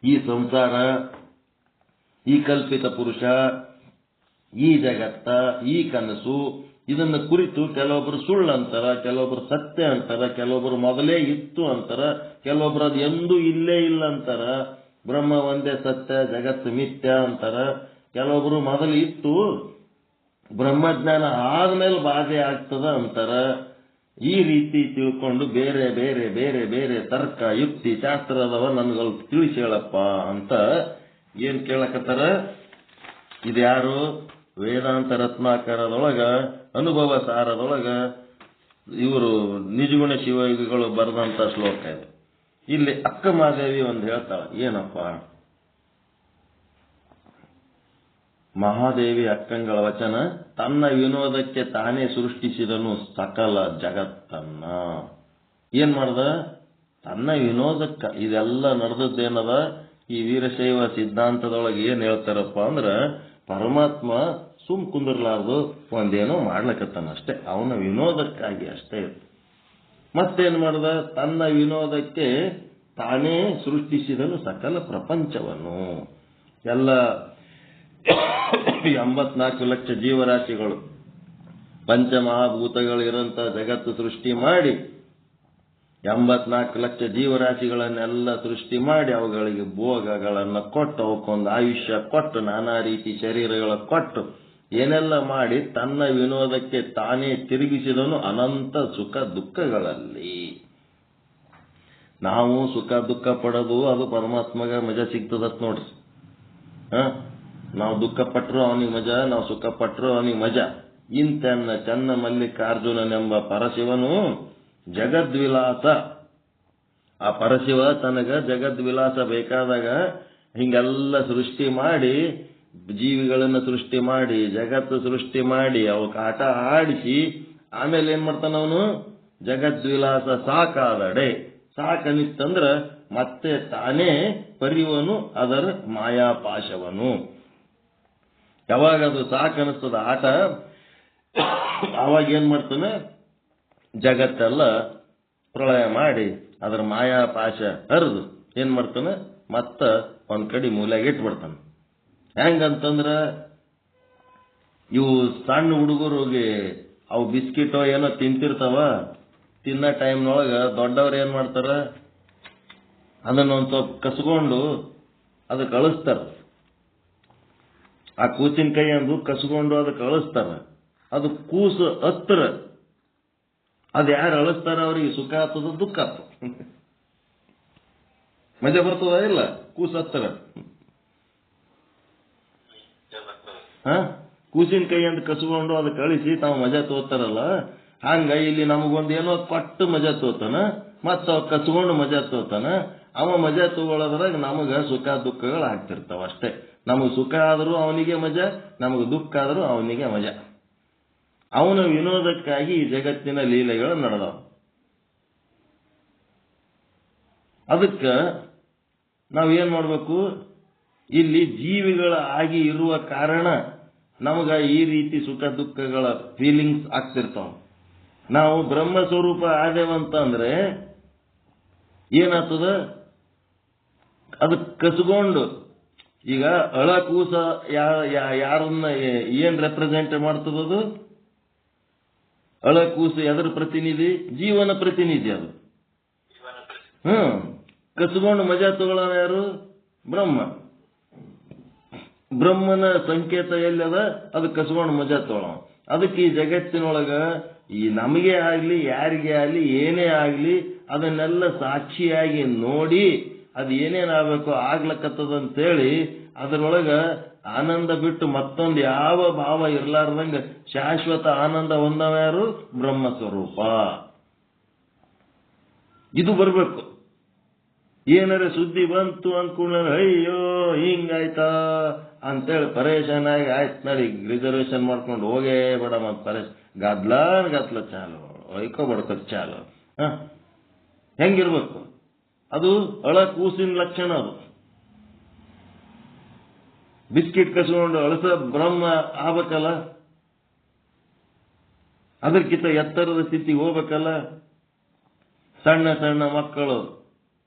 ಈ ಸಂಸಾರ, ಈ ಕಲ್ಪಿತ ಪುರುಷ, ಈ ಜಗತ್ತ, ಈ ಕನಸು, ಇದನ್ನ ಕುರಿತು ಕೆಲವೊಬ್ರು ಸುಳ್ಳು ಅಂತಾರ, ಕೆಲವೊಬ್ರು ಸತ್ಯ ಅಂತಾರ, ಕೆಲವೊಬ್ರು ಮೊದಲೇ ಇತ್ತು ಅಂತಾರ, ಕೆಲವೊಬ್ರು ಅದು ಎಂದೂ ಇಲ್ಲೇ ಇಲ್ಲ ಅಂತಾರ. ಬ್ರಹ್ಮ ಒಂದೇ ಸತ್ಯ, ಜಗತ್ತು ಮಿಥ್ಯ ಅಂತಾರ. ಕೆಲವೊಬ್ರು ಮೊದಲು ಇತ್ತು, ಬ್ರಹ್ಮಜ್ಞಾನ ಆದ್ಮೇಲೆ ಬಾಧೆ ಆಗ್ತದ ಅಂತಾರ. ಈ ರೀತಿ ತಿಳ್ಕೊಂಡು ಬೇರೆ ಬೇರೆ ಬೇರೆ ಬೇರೆ ತರ್ಕ, ಯುಕ್ತಿ, ಶಾಸ್ತ್ರದವ ನನ್ಗಳು ತಿಳಿಸಿ ಹೇಳಪ್ಪ ಅಂತ ಏನ್ ಕೇಳಕತ್ತಾರ. ಇದ್ಯಾರು? ವೇದಾಂತ ರತ್ನಾಕರದೊಳಗ, ಅನುಭವ ಸಾರದೊಳಗ ಇವರು ನಿಜಗುಣ ಶಿವಯೋಗಿಗಳು ಬರೆದಂತ ಶ್ಲೋಕ ಇದು. ಇಲ್ಲಿ ಅಕ್ಕ ಮಹಾದೇವಿ ಒಂದು ಹೇಳ್ತಾಳ, ಏನಪ್ಪ? ಮಹಾದೇವಿ ಅಕ್ಕಂಗಳ ವಚನ, ತನ್ನ ವಿನೋದಕ್ಕೆ ತಾನೇ ಸೃಷ್ಟಿಸಿದನು ಸಕಲ ಜಗತ್ತನ್ನ. ಏನ್ ಮಾಡ್ದ? ತನ್ನ ವಿನೋದಕ್ಕ. ಇದೆಲ್ಲ ನಡೆದದ್ದೇನದ? ಈ ವೀರಶೈವ ಸಿದ್ಧಾಂತದೊಳಗೆ ಏನ್ ಹೇಳ್ತಾರಪ್ಪ ಅಂದ್ರ, ಪರಮಾತ್ಮ ಸುಮ್ ಕುಂದಿರ್ಲಾರ್ದು ಒಂದೇನೋ ಮಾಡ್ಲಕತ್ತಾನ ಅಷ್ಟೇ, ಅವನ ವಿನೋದಕ್ಕಾಗಿ ಅಷ್ಟೇ. ಮತ್ತೇನ್ ಮಾಡ್ದ? ತನ್ನ ವಿನೋದಕ್ಕೆ ತಾನೇ ಸೃಷ್ಟಿಸಿದನು ಸಕಲ ಪ್ರಪಂಚವನ್ನು. ಎಲ್ಲ 84 ಲಕ್ಷ ಜೀವರಾಶಿಗಳು, ಪಂಚಮಹಾಭೂತಗಳಿರಂತ ಜಗತ್ತು ಸೃಷ್ಟಿ ಮಾಡಿ 84 ಲಕ್ಷ ಜೀವರಾಶಿಗಳನ್ನೆಲ್ಲ ಸೃಷ್ಟಿ ಮಾಡಿ ಅವುಗಳಿಗೆ ಭೋಗಗಳನ್ನು ಕೊಟ್ಟು, ಅವಕ್ಕೊಂದು ಆಯುಷ್ಯ ಕೊಟ್ಟು, ನಾನಾ ರೀತಿ ಶರೀರಗಳ ಕೊಟ್ಟು, ಏನೆಲ್ಲ ಮಾಡಿ ತನ್ನ ವಿನೋದಕ್ಕೆ ತಾನೇ ತಿರುಗಿಸಿದನು ಅನಂತ ಸುಖ ದುಃಖಗಳಲ್ಲಿ. ನಾವು ಸುಖ ದುಃಖ ಪಡೋದು ಅದು ಪರಮಾತ್ಮಗ ಮಜಾ ಸಿಗ್ತದತ್ ನೋಡ್ರಿ. ನಾವು ದುಃಖ ಪಟ್ರು ಅವನಿಗೆ ಮಜಾ, ನಾವು ಸುಖ ಪಟ್ರು ಅವನಿಗೆ ಮಜಾ. ಇಂತೆನ್ನ ಚನ್ನ ಮಲ್ಲಿಕಾರ್ಜುನನೆಂಬ ಪರಶಿವನು ಜಗದ್ವಿಲಾಸ. ಆ ಪರಶಿವ ತನಗ ಜಗದ್ವಿಲಾಸ ಬೇಕಾದಾಗ ಹಿಂಗೆಲ್ಲ ಸೃಷ್ಟಿ ಮಾಡಿ, ಜೀವಿಗಳನ್ನ ಸೃಷ್ಟಿ ಮಾಡಿ, ಜಗತ್ತು ಸೃಷ್ಟಿ ಮಾಡಿ, ಅವಕ್ಕೆ ಆಟ ಆಡಿಸಿ, ಆಮೇಲೆ ಏನ್ ಮಾಡ್ತಾನ ಅವನು? ಜಗದ್ವಿಲಾಸ ಸಾಕಾದಡೆ. ಸಾಕನಿತ್ತಂದ್ರ ಮತ್ತೆ ತಾನೇ ಪರಿವನು ಅದರ ಮಾಯಾಪಾಶವನು. ಯಾವಾಗ ಅದು ಸಾಕನಿಸ್ತದ ಆಟ, ಅವಾಗ ಏನ್ ಮಾಡ್ತಾನೆ? ಜಗತ್ತೆಲ್ಲ ಪ್ರಳಯ ಮಾಡಿ ಅದರ ಮಾಯಾಪಾಶ ಹರಿದು ಏನ್ ಮಾಡ್ತಾನೆ? ಮತ್ತ ಒಂದ್ ಕಡೆ ಮೂಲೆಗೆ ಇಟ್ಬಿಡ್ತಾನೆ. ಹೆಂಗಂತಂದ್ರ, ಇವು ಸಣ್ಣ ಹುಡುಗರಿಗೆ ಅವು ಬಿಸ್ಕಿಟೋ ಏನೋ ತಿಂತಿರ್ತಾವ, ತಿನ್ನೋ ಟೈಮ್ನೊಳಗ ದೊಡ್ಡವ್ರು ಏನ್ ಮಾಡ್ತಾರ? ಅದನ್ನ ಒಂದ್ ಸ್ವಲ್ಪ ಕಸ್ಕೊಂಡು ಅದು ಕಳಿಸ್ತಾರ. ಆ ಕೂಸಿನ ಕೈ ಅಂದು ಕಸ್ಕೊಂಡು ಅದಕ್ಕೆ ಅಳಿಸ್ತಾರ, ಅದು ಕೂಸು ಹತ್ರ, ಅದು ಯಾರು ಅಳಿಸ್ತಾರ ಅವ್ರಿಗೆ ಸುಖ ಆಗ್ತದ ದುಃಖ ಆಗ್ತದ? ಮಜಾ ಬರ್ತದ ಇಲ್ಲ? ಕೂಸು ಹತ್ರ ಕೂಸಿನ ಕೈ ಅಂತ ಕಸ್ಕೊಂಡು ಅದಕ್ಕೆ ಅಳಿಸಿ ತಾವು ಮಜಾ ತೋತಾರಲ್ಲ, ಹಂಗ ಇಲ್ಲಿ ನಮಗೊಂದು ಏನೋ ಕೊಟ್ಟು ಮಜಾ ತೋತಾನ, ಮತ್ತ ಅವ್ ಕಸ್ಕೊಂಡು ಮಜಾ ತೋತಾನ. ಅವ ಮಜಾ ತಗೊಳ್ಳೋದ್ರಾಗ ನಮಗ ಸುಖ ದುಃಖಗಳು ಆಗ್ತಿರ್ತಾವ ಅಷ್ಟೇ. ನಮಗ್ ಸುಖ ಆದ್ರೂ ಅವನಿಗೆ ಮಜಾ, ನಮಗ್ ದುಃಖ ಆದ್ರೂ ಅವನಿಗೆ ಮಜಾ. ಅವನ ವಿನೋದಕ್ಕಾಗಿ ಈ ಜಗತ್ತಿನ ಲೀಲೆಗಳು ನಡೆದವು. ಅದಕ್ಕ ನಾವೇನ್ ಮಾಡ್ಬೇಕು? ಇಲ್ಲಿ ಜೀವಿಗಳ ಆಗಿ ಇರುವ ಕಾರಣ ನಮಗ ಈ ರೀತಿ ಸುಖ ದುಃಖಗಳ ಫೀಲಿಂಗ್ಸ್ ಆಗ್ತಿರ್ತಾವ. ನಾವು ಬ್ರಹ್ಮ ಸ್ವರೂಪ ಆದೇವಂತಂದ್ರೆ ಏನಾಗ್ತದ? ಅದಕ್ಕೆ ಕಸ್ಕೊಂಡು, ಈಗ ಅಳ ಕೂಸ ಯಾರನ್ನ ಏನ್ ರೆಪ್ರೆಸೆಂಟ್ ಮಾಡ್ತದದು? ಅಳ ಕೂಸು ಎದರ ಪ್ರತಿನಿಧಿ? ಜೀವನ ಪ್ರತಿನಿಧಿ ಅದು. ಕಸ್ಕೊಂಡು ಮಜಾ ತಗೊಳ್ಳೋಣ ಯಾರು? ಬ್ರಹ್ಮ. ಬ್ರಹ್ಮನ ಸಂಕೇತ ಎಲ್ಲದ? ಅದು ಕಸ್ಕೊಂಡು ಮಜಾ ತಗೊಳ್ಳೋಣ. ಅದಕ್ಕೆ ಈ ಜಗತ್ತಿನೊಳಗ ಈ ನಮಗೆ ಆಗ್ಲಿ ಯಾರಿಗೆ ಆಗ್ಲಿ ಏನೇ ಆಗ್ಲಿ ಅದನ್ನೆಲ್ಲ ಸಾಕ್ಷಿಯಾಗಿ ನೋಡಿ ಅದು ಏನೇನಾಗಬೇಕು ಆಗ್ಲಕ್ಕತ್ತದಂತೇಳಿ ಅದರೊಳಗ ಆನಂದ ಬಿಟ್ಟು ಮತ್ತೊಂದು ಯಾವ ಭಾವ ಇರ್ಲಾರ್ದಂಗ ಶಾಶ್ವತ ಆನಂದ ಹೊಂದವ ಯಾರು? ಬ್ರಹ್ಮ ಸ್ವರೂಪ. ಇದು ಬರ್ಬೇಕು. ಏನಾರ ಸುದ್ದಿ ಬಂತು ಅಂದ್ಕೊಂಡ ಅಯ್ಯೋ ಹಿಂಗಾಯ್ತಾ ಅಂತೇಳಿ ಪರೇಶಾನ್ ಆಗಿ ಆಯ್ತು ನಡಿ ರಿಸರ್ವೇಶನ್ ಮಾಡ್ಕೊಂಡು ಹೋಗೇ ಬೇಡ ಮತ್ ಪರೇಶ್ ಗದ್ಲ ಚಾಲು ಒಯ್ಕೋ ಬಡ್ಕೋದ್ ಚಾಲು. ಹೆಂಗಿರ್ಬೇಕು? ಅದು ಅಳ ಕೂಸಿನ ಲಕ್ಷಣ. ಅದು ಬಿಸ್ಕಿಟ್ ಕಸ್ಕೊಂಡು ಅಳಸ ಬ್ರಹ್ಮ ಆಗ್ಬೇಕಲ್ಲ, ಅದಕ್ಕಿಂತ ಎತ್ತರದ ಸ್ಥಿತಿಗೆ ಹೋಗ್ಬೇಕಲ್ಲ. ಸಣ್ಣ ಸಣ್ಣ ಮಕ್ಕಳು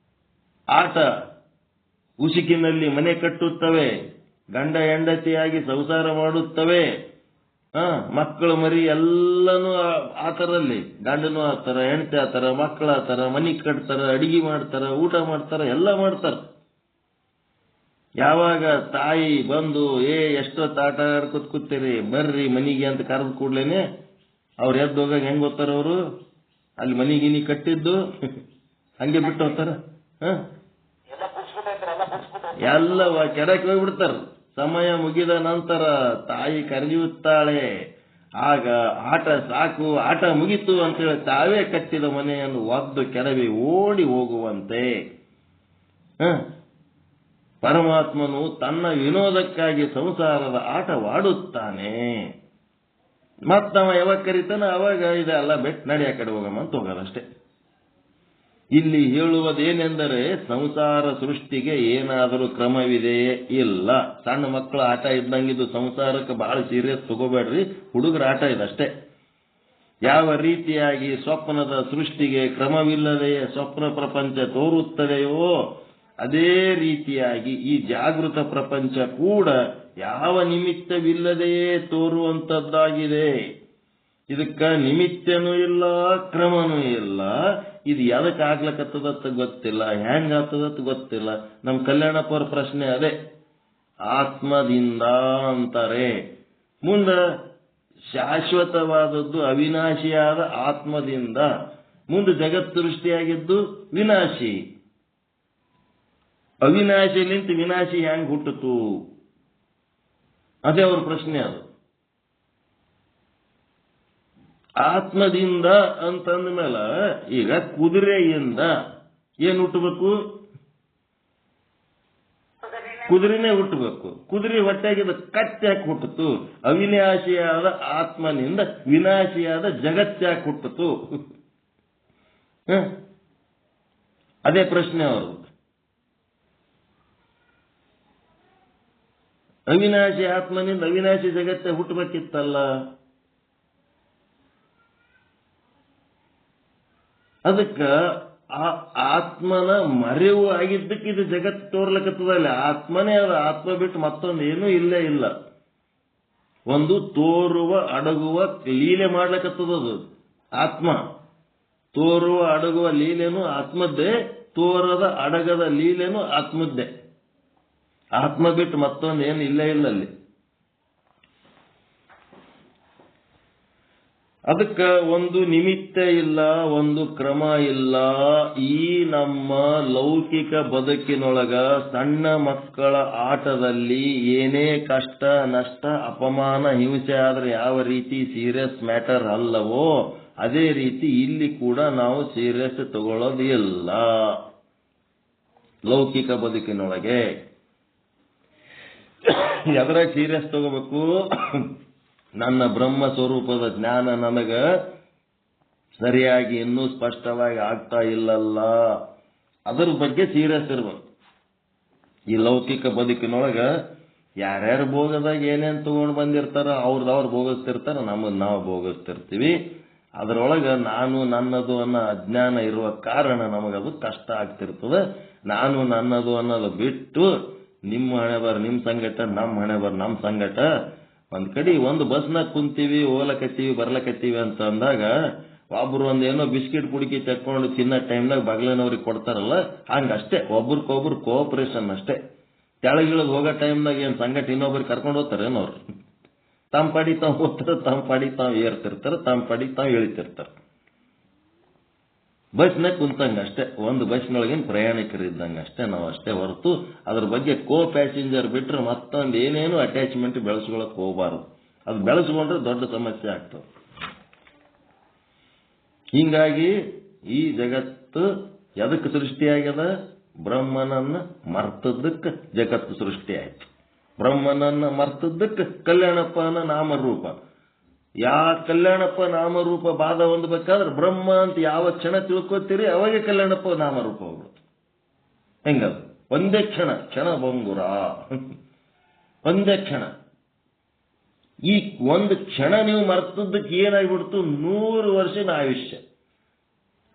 ಆಟ ಉಸುಕಿನಲ್ಲಿ ಮನೆ ಕಟ್ಟುತ್ತವೆ, ಗಂಡ ಹೆಂಡತಿಯಾಗಿ ಸಂಸಾರ ಮಾಡುತ್ತವೆ. ಮಕ್ಕಳು ಮರಿ ಎಲ್ಲನೂ ಆತರಲ್ಲಿ, ಗಂಡನೂ ಆತರ, ಹೆಂಡತಿ ಆತರ, ಮಕ್ಕಳ ಆತರ, ಮನಿ ಕಟ್ತಾರ, ಅಡಿಗೆ ಮಾಡ್ತಾರ, ಊಟ ಮಾಡ್ತಾರ, ಎಲ್ಲ ಮಾಡ್ತಾರ. ಯಾವಾಗ ತಾಯಿ ಬಂದು ಎಷ್ಟೊತ್ತು ಆಟ ಆಡ್ಕೊತ್ ಕೂತೀರಿ ಬರ್ರಿ ಮನಿಗೆ ಅಂತ ಕರೆದು ಕೂಡ್ಲೇನೆ ಅವ್ರು ಎದ್ದು ಹೋಗಾಗ ಹೆಂಗ್ ಹೋಗ್ತಾರ? ಅವರು ಅಲ್ಲಿ ಮನಿಗಿನಿ ಕಟ್ಟಿದ್ದು ಹಂಗೆ ಬಿಟ್ಟು ಹೋಗ್ತಾರ. ಎಲ್ಲ ಕೆಡಕ್ಕೆ ಹೋಗ್ಬಿಡ್ತಾರ. ಸಮಯ ಮುಗಿದ ನಂತರ ತಾಯಿ ಕರೆಯುತ್ತಾಳೆ, ಆಗ ಆಟ ಸಾಕು, ಆಟ ಮುಗಿತು ಅಂತೇಳಿ ತಾವೇ ಕಟ್ಟಿದ ಮನೆಯನ್ನು ಒದ್ದು ಕೆಡವಿ ಓಡಿ ಹೋಗುವಂತೆ ಪರಮಾತ್ಮನು ತನ್ನ ವಿನೋದಕ್ಕಾಗಿ ಸಂಸಾರದ ಆಟವಾಡುತ್ತಾನೆ. ಮತ್ತವ ಯಾವಾಗ ಕರೀತಾನ ಅವಾಗ ಇದೆಲ್ಲ ಬೆಟ್ ನಡಿ ಆ ಕಡೆ ಹೋಗಮ್ಮ ಅಂತ ಹೋಗೋದಷ್ಟೇ. ಇಲ್ಲಿ ಹೇಳುವುದೇನೆಂದರೆ ಸಂಸಾರ ಸೃಷ್ಟಿಗೆ ಏನಾದರೂ ಕ್ರಮವಿದೆಯೇ? ಇಲ್ಲ. ಸಣ್ಣ ಮಕ್ಕಳ ಆಟ ಇದ್ದಂಗಿದ್ದು ಸಂಸಾರಕ್ಕೆ ಬಹಳ ಸೀರಿಯಸ್ ತಗೋಬೇಡ್ರಿ, ಹುಡುಗರ ಆಟ ಇದಷ್ಟೇ. ಯಾವ ರೀತಿಯಾಗಿ ಸ್ವಪ್ನದ ಸೃಷ್ಟಿಗೆ ಕ್ರಮವಿಲ್ಲದೆಯೇ ಸ್ವಪ್ನ ಪ್ರಪಂಚ ತೋರುತ್ತದೆಯೋ ಅದೇ ರೀತಿಯಾಗಿ ಈ ಜಾಗೃತ ಪ್ರಪಂಚ ಕೂಡ ಯಾವ ನಿಮಿತ್ತವಿಲ್ಲದೆಯೇ ತೋರುವಂತದ್ದಾಗಿದೆ. ಇದಕ್ಕ ನಿಮಿತ್ತನೂ ಇಲ್ಲ, ಕ್ರಮನೂ ಇಲ್ಲ. ಇದು ಎದಕ್ಕೆ ಆಗ್ಲಕತ್ತದತ್ತ ಗೊತ್ತಿಲ್ಲ, ಹೆಂಗ್ ಆಗ್ತದತ್ ಗೊತ್ತಿಲ್ಲ. ನಮ್ ಕಲ್ಯಾಣಪ್ಪರ ಪ್ರಶ್ನೆ ಅದೇ, ಆತ್ಮದಿಂದ ಅಂತಾರೆ. ಮುಂದ ಶಾಶ್ವತವಾದದ್ದು ಅವಿನಾಶಿಯಾದ ಆತ್ಮದಿಂದ, ಮುಂದೆ ಜಗತ್ ಸೃಷ್ಟಿಯಾಗಿದ್ದು ವಿನಾಶಿ. ಅವಿನಾಶಿಲಿಂತ ವಿನಾಶಿ ಹೆಂಗ್ ಹುಟ್ಟಿತು? ಅದೇ ಅವ್ರ ಪ್ರಶ್ನೆ. ಅದು ಆತ್ಮದಿಂದ ಅಂತಂದ ಮೇಲೆ ಈಗ ಕುದುರೆಯಿಂದ ಏನ್ ಹುಟ್ಟಬೇಕು? ಕುದುರೆನೇ ಹುಟ್ಟಬೇಕು. ಕುದುರೆ ಹೊಟ್ಟೆಗಿದ ಕಟ್ಟ್ಯಾಕೆ ಹುಟ್ಟಿತು? ಅವಿನಾಶಿಯಾದ ಆತ್ಮನಿಂದ ವಿನಾಶಿಯಾದ ಜಗತ್ತ್ಯಾಕೆ ಹುಟ್ಟಿತು? ಅದೇ ಪ್ರಶ್ನೆ ಅವರು. ಅವಿನಾಶಿ ಆತ್ಮನಿಂದ ಅವಿನಾಶಿ ಜಗತ್ತೇ ಹುಟ್ಟಬೇಕಿತ್ತಲ್ಲ. ಅದಕ್ಕ ಆತ್ಮನ ಮರೆವು ಆಗಿದ್ದಕ್ಕೆ ಇದು ಜಗತ್ತು ತೋರ್ಲಕತ್ತದಲ್ಲ. ಆತ್ಮನೇ ಅದ, ಆತ್ಮ ಬಿಟ್ಟು ಮತ್ತೊಂದು ಏನೂ ಇಲ್ಲೇ ಇಲ್ಲ. ಒಂದು ತೋರುವ ಅಡಗುವ ಲೀಲೆ ಮಾಡ್ಲಕತ್ತದದು ಆತ್ಮ. ತೋರುವ ಅಡಗುವ ಲೀಲೆನೂ ಆತ್ಮದ್ದೇ, ತೋರದ ಅಡಗದ ಲೀಲೆನೂ ಆತ್ಮದ್ದೇ. ಆತ್ಮ ಬಿಟ್ಟು ಮತ್ತೊಂದು ಏನು ಇಲ್ಲೇ ಇಲ್ಲ ಅಲ್ಲಿ. ಅದಕ್ಕ ಒಂದು ನಿಮಿತ್ತ ಇಲ್ಲ, ಒಂದು ಕ್ರಮ ಇಲ್ಲ. ಈ ನಮ್ಮ ಲೌಕಿಕ ಬದುಕಿನೊಳಗ ಸಣ್ಣ ಮಕ್ಕಳ ಆಟದಲ್ಲಿ ಏನೇ ಕಷ್ಟ ನಷ್ಟ ಅಪಮಾನ ಹಿಂಸೆ ಆದ್ರೆ ಯಾವ ರೀತಿ ಸೀರಿಯಸ್ ಮ್ಯಾಟರ್ ಅಲ್ಲವೋ ಅದೇ ರೀತಿ ಇಲ್ಲಿ ಕೂಡ ನಾವು ಸೀರಿಯಸ್ ತಗೊಳ್ಳೋದಿಲ್ಲ. ಲೌಕಿಕ ಬದುಕಿನೊಳಗೆ ಎದ್ರಾಗ ಸೀರಿಯಸ್ ತಗೋಬೇಕು? ನನ್ನ ಬ್ರಹ್ಮ ಸ್ವರೂಪದ ಜ್ಞಾನ ನನಗ ಸರಿಯಾಗಿ ಇನ್ನೂ ಸ್ಪಷ್ಟವಾಗಿ ಆಗ್ತಾ ಇಲ್ಲಲ್ಲ, ಅದರ ಬಗ್ಗೆ ಸೀರಿಯಸ್ ಇರ್ಬೇಕು. ಈ ಲೌಕಿಕ ಬದುಕಿನೊಳಗ ಯಾರ್ಯಾರು ಭೋಗದಾಗ ಏನೇನ್ ತಗೊಂಡು ಬಂದಿರ್ತಾರ ಅವ್ರದವ್ರು ಭೋಗಿಸ್ತಿರ್ತಾರ, ನಮ್ಮದ್ ನಾವು ಭೋಗಿಸ್ತಿರ್ತೀವಿ. ಅದರೊಳಗ ನಾನು ನನ್ನದು ಅನ್ನೋ ಅಜ್ಞಾನ ಇರುವ ಕಾರಣ ನಮಗದು ಕಷ್ಟ ಆಗ್ತಿರ್ತದೆ. ನಾನು ನನ್ನದು ಅನ್ನೋದು ಬಿಟ್ಟು ನಿಮ್ಮ ಹಣೆ ಬರ ನಿಮ್ಮ ಸಂಗಟ, ನಮ್ಮ ಹಣೆ ಬರ ನಮ್ಮ ಸಂಗಟ. ಒಂದ್ ಕಡೆ ಒಂದು ಬಸ್ನಾಗ ಕುಂತೀವಿ, ಹೋಗ್ಲಕತ್ತೀವಿ ಬರ್ಲಕತ್ತೀವಿ ಅಂತ ಅಂದಾಗ ಒಬ್ರು ಒಂದೇನೋ ಬಿಸ್ಕಿಟ್ ಪುಡಿಕಿ ತಕ್ಕೊಂಡು ತಿನ್ನೋ ಟೈಮ್ನಾಗ ಬಗ್ಲನವ್ರಿಗೆ ಕೊಡ್ತಾರಲ್ಲ, ಹಂಗಷ್ಟೇ ಒಬ್ರಿಗೊಬ್ರು ಕೋಆಪರೇಷನ್ ಅಷ್ಟೇ. ಕೆಳಗಿಳಿದು ಹೋಗೋ ಟೈಮ್ನಾಗ ಏನ್ ಸಂಗಟ ಇನ್ನೊಬ್ರಿಗೆ ಕರ್ಕೊಂಡು ಹೋಗ್ತಾರೇನವ್ರು? ತಮ್ಮ ಪಾಡಿ ತಾವು ಹೋಗ್ತಾರ, ತಮ್ಮ ಪಾಡಿ ತಾವು ಏರ್ತಿರ್ತಾರ, ತಮ್ಮ ಪಾಡಿ ತಾವು ಇಳಿತಿರ್ತಾರ. ಬಸ್ನಾಗ ಕುಂತಂಗ ಅಷ್ಟೇ, ಒಂದು ಬಸ್ನೊಳಗಿನ ಪ್ರಯಾಣಿಕರು ಇದ್ದಂಗ ಅಷ್ಟೇ ನಾವು, ಅಷ್ಟೇ ಹೊರತು ಅದ್ರ ಬಗ್ಗೆ ಕೋ ಪ್ಯಾಸೆಂಜರ್ ಬಿಟ್ರೆ ಮತ್ತೊಂದು ಏನೇನು ಅಟ್ಯಾಚ್ಮೆಂಟ್ ಬೆಳೆಸ್ಕೊಳಕ್ ಹೋಗಬಾರದು. ಅದು ಬೆಳೆಸ್ಕೊಂಡ್ರೆ ದೊಡ್ಡ ಸಮಸ್ಯೆ ಆಗ್ತದೆ. ಹೀಗಾಗಿ ಈ ಜಗತ್ತು ಎದಕ್ಕೆ ಸೃಷ್ಟಿಯಾಗ್ಯದ? ಬ್ರಹ್ಮನನ್ನ ಮರ್ತದಕ್ಕೆ ಜಗತ್ತು ಸೃಷ್ಟಿಯಾಯ್ತು. ಬ್ರಹ್ಮನನ್ನ ಮರ್ತದಕ್ಕೆ ಕಲ್ಯಾಣಪ್ಪನ ನಾಮರೂಪ. ಕಲ್ಯಾಣಪ್ಪ ನಾಮರೂಪ ಬಾಧ ಹೊಂದಬೇಕಾದ್ರೆ ಬ್ರಹ್ಮ ಅಂತ ಯಾವ ಕ್ಷಣ ತಿಳ್ಕೊತೀರಿ ಅವಾಗೆ ಕಲ್ಯಾಣಪ್ಪ ನಾಮರೂಪ ಹೋಗ್ಬಿಡುತ್ತೆ. ಹೆಂಗದು? ಒಂದೇ ಕ್ಷಣ ಬಂಗುರ, ಒಂದೇ ಕ್ಷಣ. ಈ ಒಂದು ಕ್ಷಣ ನೀವು ಮರ್ತದ್ದಕ್ಕೆ ಏನಾಗ್ಬಿಡ್ತು? 100 ವರ್ಷದ ಆಯುಷ್ಯ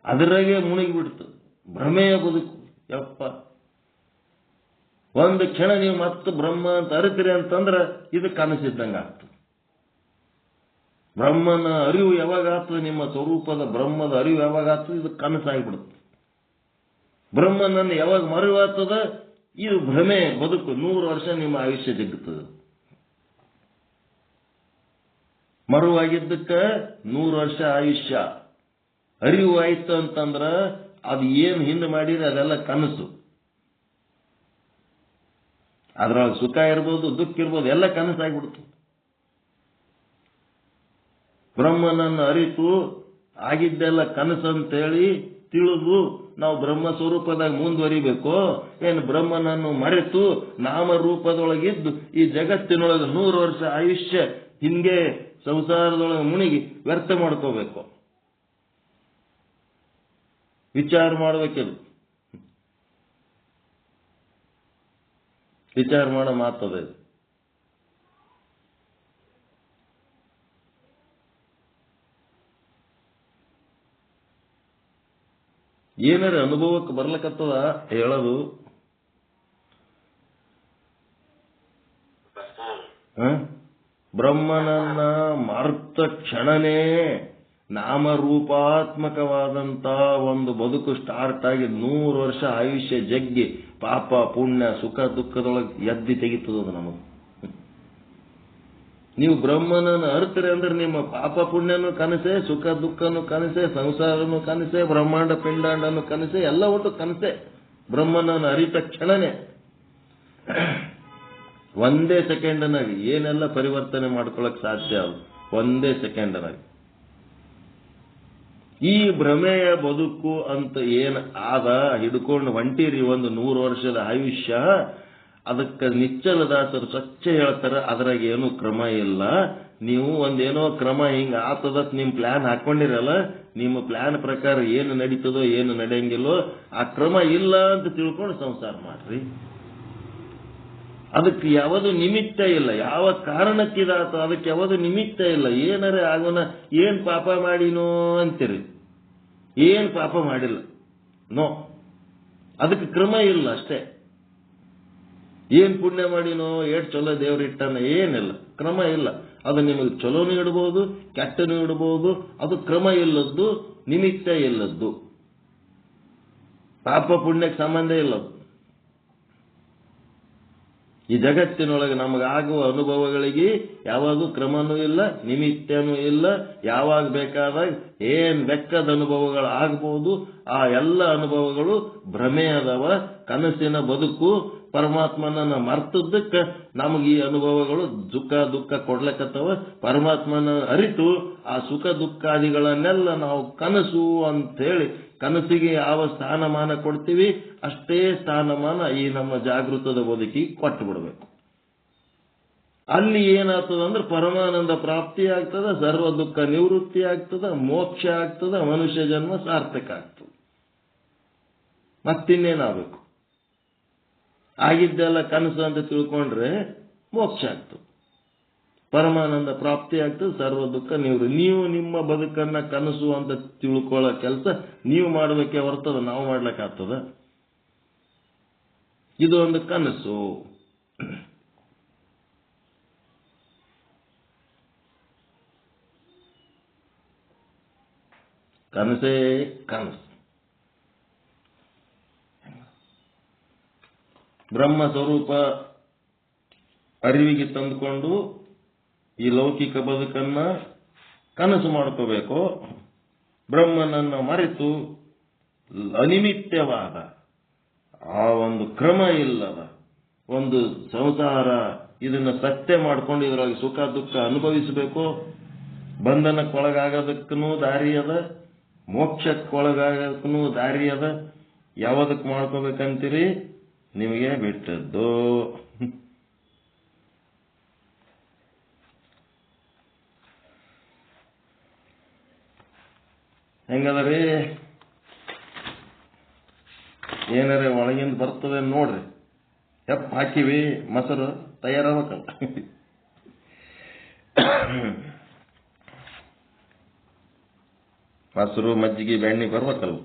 ಅದರಾಗೆ ಮುಳುಗಿಬಿಡ್ತು. ಭ್ರಮೆಯ ಬದುಕು. ಯಪ್ಪ, ಒಂದು ಕ್ಷಣ ನೀವು ಮತ್ತೆ ಬ್ರಹ್ಮ ಅಂತ ಅರಿತೀರಿ ಅಂತಂದ್ರೆ ಇದು ಕನಸಿದ್ದಂಗ ಆಗ್ತದೆ. ಬ್ರಹ್ಮನ ಅರಿವು ಯಾವಾಗ ಆಗ್ತದೆ? ನಿಮ್ಮ ಸ್ವರೂಪದ ಬ್ರಹ್ಮದ ಅರಿವು ಯಾವಾಗ ಆಗ್ತದೆ? ಇದು ಕನಸಾಗಿಬಿಡುತ್ತೆ. ಬ್ರಹ್ಮನನ್ನು ಯಾವಾಗ ಮರೆವಾಗ್ತದ? ಇದು ಭ್ರಮೆ ಬದುಕು. 100 ವರ್ಷ ನಿಮ್ಮ ಆಯುಷ್ಯ ಜಗ್ಗುತ್ತದೆ. ಮರುವಾಗಿದ್ದಕ್ಕೆ 100 ವರ್ಷ ಆಯುಷ್ಯ. ಅರಿವು ಆಯ್ತು ಅಂತಂದ್ರ ಅದು ಏನು ಹಿಂದೆ ಮಾಡಿದ್ರೆ ಅದೆಲ್ಲ ಕನಸು. ಅದ್ರೊಳಗೆ ಸುಖ ಇರ್ಬೋದು, ದುಃಖ ಇರ್ಬೋದು, ಎಲ್ಲ ಕನಸಾಗ್ಬಿಡ್ತು. ಬ್ರಹ್ಮನನ್ನು ಅರಿತು ಆಗಿದ್ದೆಲ್ಲ ಕನಸಂತೇಳಿ ತಿಳಿದು ನಾವು ಬ್ರಹ್ಮ ಸ್ವರೂಪದಾಗ ಮುಂದುವರಿಬೇಕು. ಏನು ಬ್ರಹ್ಮನನ್ನು ಮರೆತು ನಾಮರೂಪದೊಳಗಿದ್ದು ಈ ಜಗತ್ತಿನೊಳಗೆ 100 ವರ್ಷ ಆಯುಷ್ಯ ಹಿಂಗೆ ಸಂಸಾರದೊಳಗೆ ಮುಳುಗಿ ವ್ಯರ್ಥ ಮಾಡ್ಕೋಬೇಕು? ವಿಚಾರ ಮಾಡಬೇಕಿಲ್ಲ. ವಿಚಾರ ಮಾಡೋ ಮಾತದೆ. ಏನಾರ ಅನುಭವಕ್ಕೆ ಬರ್ಲಕತ್ತದ ಹೇಳೋದು. ಬ್ರಹ್ಮನನ್ನ ಮರ್ತ ಕ್ಷಣನೇ ನಾಮರೂಪಾತ್ಮಕವಾದಂತ ಒಂದು ಬದುಕು ಸ್ಟಾರ್ಟ್ ಆಗಿ 100 ವರ್ಷ ಆಯುಷ್ಯ ಜಗ್ಗಿ ಪಾಪ ಪುಣ್ಯ ಸುಖ ದುಃಖದೊಳಗೆ ಎದ್ದಿ ತೆಗಿತದ ನಮಗೆ. ನೀವು ಬ್ರಹ್ಮನನ್ನು ಅರ್ತೀರಿ ಅಂದ್ರೆ ನಿಮ್ಮ ಪಾಪ ಪುಣ್ಯನೂ ಕನಸೆ, ಸುಖ ದುಃಖನೂ ಕನಸೆ, ಸಂಸಾರನೂ ಕನಸೆ, ಬ್ರಹ್ಮಾಂಡ ಪಿಂಡಾಂಡನೂ ಕನಸೆ, ಎಲ್ಲ ಒಟ್ಟು ಕನಸೆ. ಬ್ರಹ್ಮನನ್ನು ಅರಿತ ಕ್ಷಣನೇ ಒಂದೇ ಸೆಕೆಂಡ್ನಾಗಿ ಏನೆಲ್ಲ ಪರಿವರ್ತನೆ ಮಾಡ್ಕೊಳಕ್ ಸಾಧ್ಯ ಅದು ಒಂದೇ ಸೆಕೆಂಡ್ನಾಗಿ. ಈ ಭ್ರಮೆಯ ಬದುಕು ಅಂತ ಏನ್ ಆದ ಹಿಡ್ಕೊಂಡು ಹೊಂಟಿರಿ ಒಂದು 100 ವರ್ಷದ ಆಯುಷ್ಯ, ಅದಕ್ಕೆ ನಿಚ್ಚಲದಾಸರು ಸ್ವಚ್ಛ ಹೇಳ್ತಾರೆ, ಅದ್ರಾಗ ಏನು ಕ್ರಮ ಇಲ್ಲ. ನೀವು ಒಂದೇನೋ ಕ್ರಮ ಹಿಂಗ ಆತದತ್ ನಿಮ್ ಪ್ಲಾನ್ ಹಾಕೊಂಡಿರಲ್ಲ, ನಿಮ್ಮ ಪ್ಲಾನ್ ಪ್ರಕಾರ ಏನು ನಡೀತದೋ ಏನು ನಡೆಯಂಗಿಲ್ಲೋ ಆ ಕ್ರಮ ಇಲ್ಲ ಅಂತ ತಿಳ್ಕೊಂಡು ಸಂಸಾರ ಮಾಡ್ರಿ. ಅದಕ್ಕೆ ಯಾವುದು ನಿಮಿತ್ತ ಇಲ್ಲ. ಯಾವ ಕಾರಣಕ್ಕಿದಾತ ಅದಕ್ಕೆ ಯಾವುದು ನಿಮಿತ್ತ ಇಲ್ಲ. ಏನಾರೇ ಆಗೋಣ, ಏನ್ ಪಾಪ ಮಾಡಿನೋ ಅಂತೀರಿ, ಏನ್ ಪಾಪ ಮಾಡಿಲ್ಲ ನೋ, ಅದಕ್ಕೆ ಕ್ರಮ ಇಲ್ಲ ಅಷ್ಟೇ. ಏನ್ ಪುಣ್ಯ ಮಾಡಿನೋ, ಏಟ್ ಚಲೋ ದೇವ್ರಿಟ್ಟಾನ, ಏನಿಲ್ಲ, ಕ್ರಮ ಇಲ್ಲ. ಅದು ನಿಮಗೆ ಚಲೋನು ಇಡಬಹುದು, ಕೆಟ್ಟನು ಇಡಬಹುದು. ಅದು ಕ್ರಮ ಇಲ್ಲದ್ದು, ನಿಮಿತ್ತ ಇಲ್ಲದ್ದು, ಪಾಪ ಪುಣ್ಯಕ್ಕೆ ಸಂಬಂಧ ಇಲ್ಲದು. ಈ ಜಗತ್ತಿನೊಳಗೆ ನಮಗಾಗುವ ಅನುಭವಗಳಿಗೆ ಯಾವಾಗೂ ಕ್ರಮನೂ ಇಲ್ಲ, ನಿಮಿತ್ತನೂ ಇಲ್ಲ. ಯಾವಾಗ ಬೇಕಾದಾಗ ಏನ್ ಬೆಕ್ಕದ ಅನುಭವಗಳು ಆಗ್ಬಹುದು. ಆ ಎಲ್ಲ ಅನುಭವಗಳು ಭ್ರಮೆ ಅದಾವ, ಕನಸಿನ ಬದುಕು. ಪರಮಾತ್ಮನ ಮರ್ತದ್ದಕ್ಕೆ ನಮಗೆ ಈ ಅನುಭವಗಳು ಸುಖ ದುಃಖ ಕೊಡ್ಲಕ್ಕತ್ತವ. ಪರಮಾತ್ಮನ ಅರಿತು ಆ ಸುಖ ದುಃಖಾದಿಗಳನ್ನೆಲ್ಲ ನಾವು ಕನಸು ಅಂತೇಳಿ ಕನಸಿಗೆ ಯಾವ ಸ್ಥಾನಮಾನ ಕೊಡ್ತೀವಿ ಅಷ್ಟೇ ಸ್ಥಾನಮಾನ ಈ ನಮ್ಮ ಜಾಗೃತದ ಬದುಕಿಗೆ ಕೊಟ್ಟು ಬಿಡಬೇಕು. ಅಲ್ಲಿ ಏನಾಗ್ತದ ಅಂದ್ರೆ ಪರಮಾನಂದ ಪ್ರಾಪ್ತಿ ಆಗ್ತದ, ಸರ್ವ ದುಃಖ ನಿವೃತ್ತಿ ಆಗ್ತದ, ಮೋಕ್ಷ ಆಗ್ತದ, ಮನುಷ್ಯ ಜನ್ಮ ಸಾರ್ಥಕ ಆಗ್ತದೆ. ಮತ್ತಿನ್ನೇನಾಗಬೇಕು? ಆಗಿದ್ದೆಲ್ಲ ಕನಸು ಅಂತ ತಿಳ್ಕೊಂಡ್ರೆ ಮೋಕ್ಷ ಆಗ್ತದೆ, ಪರಮಾನಂದ ಪ್ರಾಪ್ತಿ ಆಗ್ತದೆ, ಸರ್ವ ದುಃಖ ನಿವೃತ್ತಿ. ನೀವು ನಿಮ್ಮ ಬದುಕನ್ನ ಕನಸು ಅಂತ ತಿಳ್ಕೊಳ್ಳೋ ಕೆಲಸ ನೀವು ಮಾಡಬೇಕೇ ಹೊರ್ತದ ನಾವು ಮಾಡ್ಲಿಕ್ಕಾಗ್ತದ? ಇದು ಒಂದು ಕನಸು. ಕನಸೇ ಕನಸು. ಬ್ರಹ್ಮ ಸ್ವರೂಪ ಅರಿವಿಗೆ ತಂದುಕೊಂಡು ಈ ಲೌಕಿಕ ಬದುಕನ್ನ ಕನಸು ಮಾಡ್ಕೋಬೇಕು. ಬ್ರಹ್ಮನನ್ನ ಮರೆತು ಅನಿಮಿತ್ಯವಾದ ಆ ಒಂದು ಕ್ರಮ ಇಲ್ಲದ ಒಂದು ಸಂಸಾರ ಇದನ್ನ ಸತ್ಯ ಮಾಡ್ಕೊಂಡು ಇದರೊಳಗೆ ಸುಖ ದುಃಖ ಅನುಭವಿಸಬೇಕು. ಬಂಧನಕ್ಕೊಳಗಾಗೋದಕ್ಕೂ ದಾರಿ ಅದ, ಮೋಕ್ಷಕ್ಕೊಳಗಾಗೋದಕ್ಕೂ ದಾರಿ ಅದ. ಯಾವದಕ್ಕೆ ಮಾಡ್ಕೋಬೇಕಂತೀರಿ? ನಿಮಗೆ ಬಿಟ್ಟದ್ದು. ಹೆಂಗದ್ರಿ? ಏನಾರ ಒಳಗಿಂದ ಬರ್ತದೆ ನೋಡ್ರಿ. ಹೆಪ್ಪ ಹಾಕಿವಿ, ಮೊಸರು ತಯಾರಾಗಬೇಕಲ್ಲ. ಮೊಸರು ಮಜ್ಜಿಗೆ ಬೆಣ್ಣೆ ಬರ್ಬೇಕಲ್ಲ.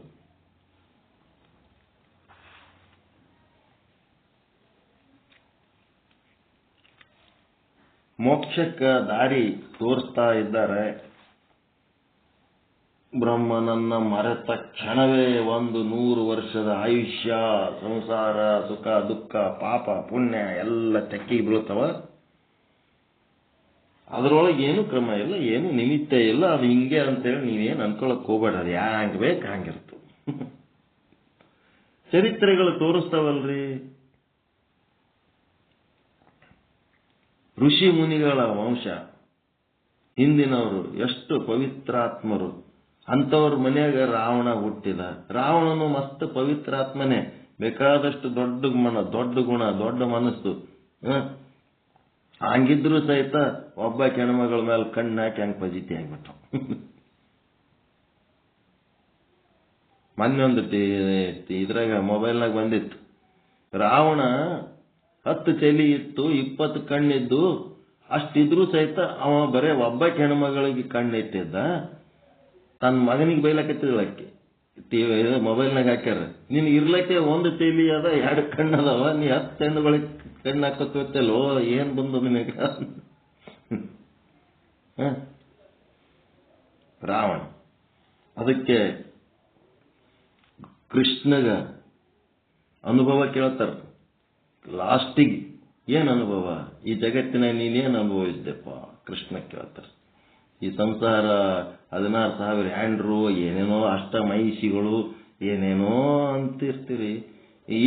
ಮೋಕ್ಷಕ್ಕ ದಾರಿ ತೋರಿಸ್ತಾ ಇದ್ದಾರೆ. ಬ್ರಹ್ಮನನ್ನ ಮರೆತ ಕ್ಷಣವೇ 100 ವರ್ಷದ ಆಯುಷ್ಯ, ಸಂಸಾರ, ಸುಖ ದುಃಖ, ಪಾಪ ಪುಣ್ಯ ಎಲ್ಲ ತೆಕ್ಕಿಗೆ ಬೀಳ್ತವ. ಅದರೊಳಗೆ ಏನು ಕ್ರಮ ಇಲ್ಲ, ಏನು ನಿಮಿತ್ತ ಇಲ್ಲ. ಅದು ಹಿಂಗೆ ಅಂತೇಳಿ ನೀವೇನು ಅನ್ಕೊಳಕ್ ಹೋಗ್ಬೇಡ. ಅದು ಹ್ಯಾಂಗ್ ಬೇಕು ಹಂಗಿರ್ತದೆ. ಚರಿತ್ರೆಗಳು ತೋರಿಸ್ತಾವಲ್ರಿ. ಋಷಿ ಮುನಿಗಳ ವಂಶ, ಹಿಂದಿನವರು ಎಷ್ಟು ಪವಿತ್ರಾತ್ಮರು. ಅಂಥವ್ರ ಮನೆಯಾಗ ರಾವಣ ಹುಟ್ಟಿದ. ರಾವಣನು ಮಸ್ತ್ ಪವಿತ್ರಾತ್ಮನೇ, ಬೇಕಾದಷ್ಟು ದೊಡ್ಡ ಗುಣ, ದೊಡ್ಡ ಮನಸ್ಸು. ಹಂಗಿದ್ರು ಸಹಿತ ಒಬ್ಬ ಹೆಣ್ಮಗಳ ಮೇಲೆ ಕಣ್ಣು ಹಾಕಿ ಹಂಗೆ ಫಜಿತಿ ಆಗ್ಬಿಟ್ಟು. ಮೊನ್ನೊಂದು ಇದ್ರಾಗ ಮೊಬೈಲ್ನಾಗ ಬಂದಿತ್ತು. ರಾವಣ 10 ತಲೆ ಇತ್ತು, 20 ಕಣ್ಣಿದ್ದು. ಅಷ್ಟಿದ್ರು ಸಹಿತ ಅವ ಬರೇ ಒಬ್ಬ ಹೆಣ್ಮಗಳಿಗೆ ಕಣ್ಣಿಟ್ಟಿದ್ದ. ತನ್ನ ಮಗನಿಗೆ ಬೈಲಕತ್ತಿದ್ಳಕ್ಕೆ, ಮೊಬೈಲ್ನಾಗ ಹಾಕ್ಯಾರ, ನೀನ್ ಇರ್ಲಕ್ಕೆ 1 ತಲೆ ಅದ, 2 ಕಣ್ಣದವ, ನೀ 10 ಹೆಣ್ಣುಗಳಿಗೆ ಕಣ್ಣು ಹಾಕೋತಲ್ಲೋ, ಏನ್ ಬಂದು ನಿನಗ? ರಾವಣ. ಅದಕ್ಕೆ ಕೃಷ್ಣಗ ಅನುಭವ ಕೇಳ್ತಾರ. ಲಾಸ್ಟಿಗೆ ಏನ್ ಅನುಭವ, ಈ ಜಗತ್ತಿನ ನೀನೇನ್ ಅನುಭವಿಸಿದೆಪ್ಪ? ಕೃಷ್ಣ ಕೇಳ್ತಾರ. ಈ ಸಂಸಾರ 16,000 ಹ್ಯಾಂಡ್ರು, ಏನೇನೋ ಅಷ್ಟಮೈಷಿಗಳು, ಏನೇನೋ ಅಂತಿರ್ತೀರಿ.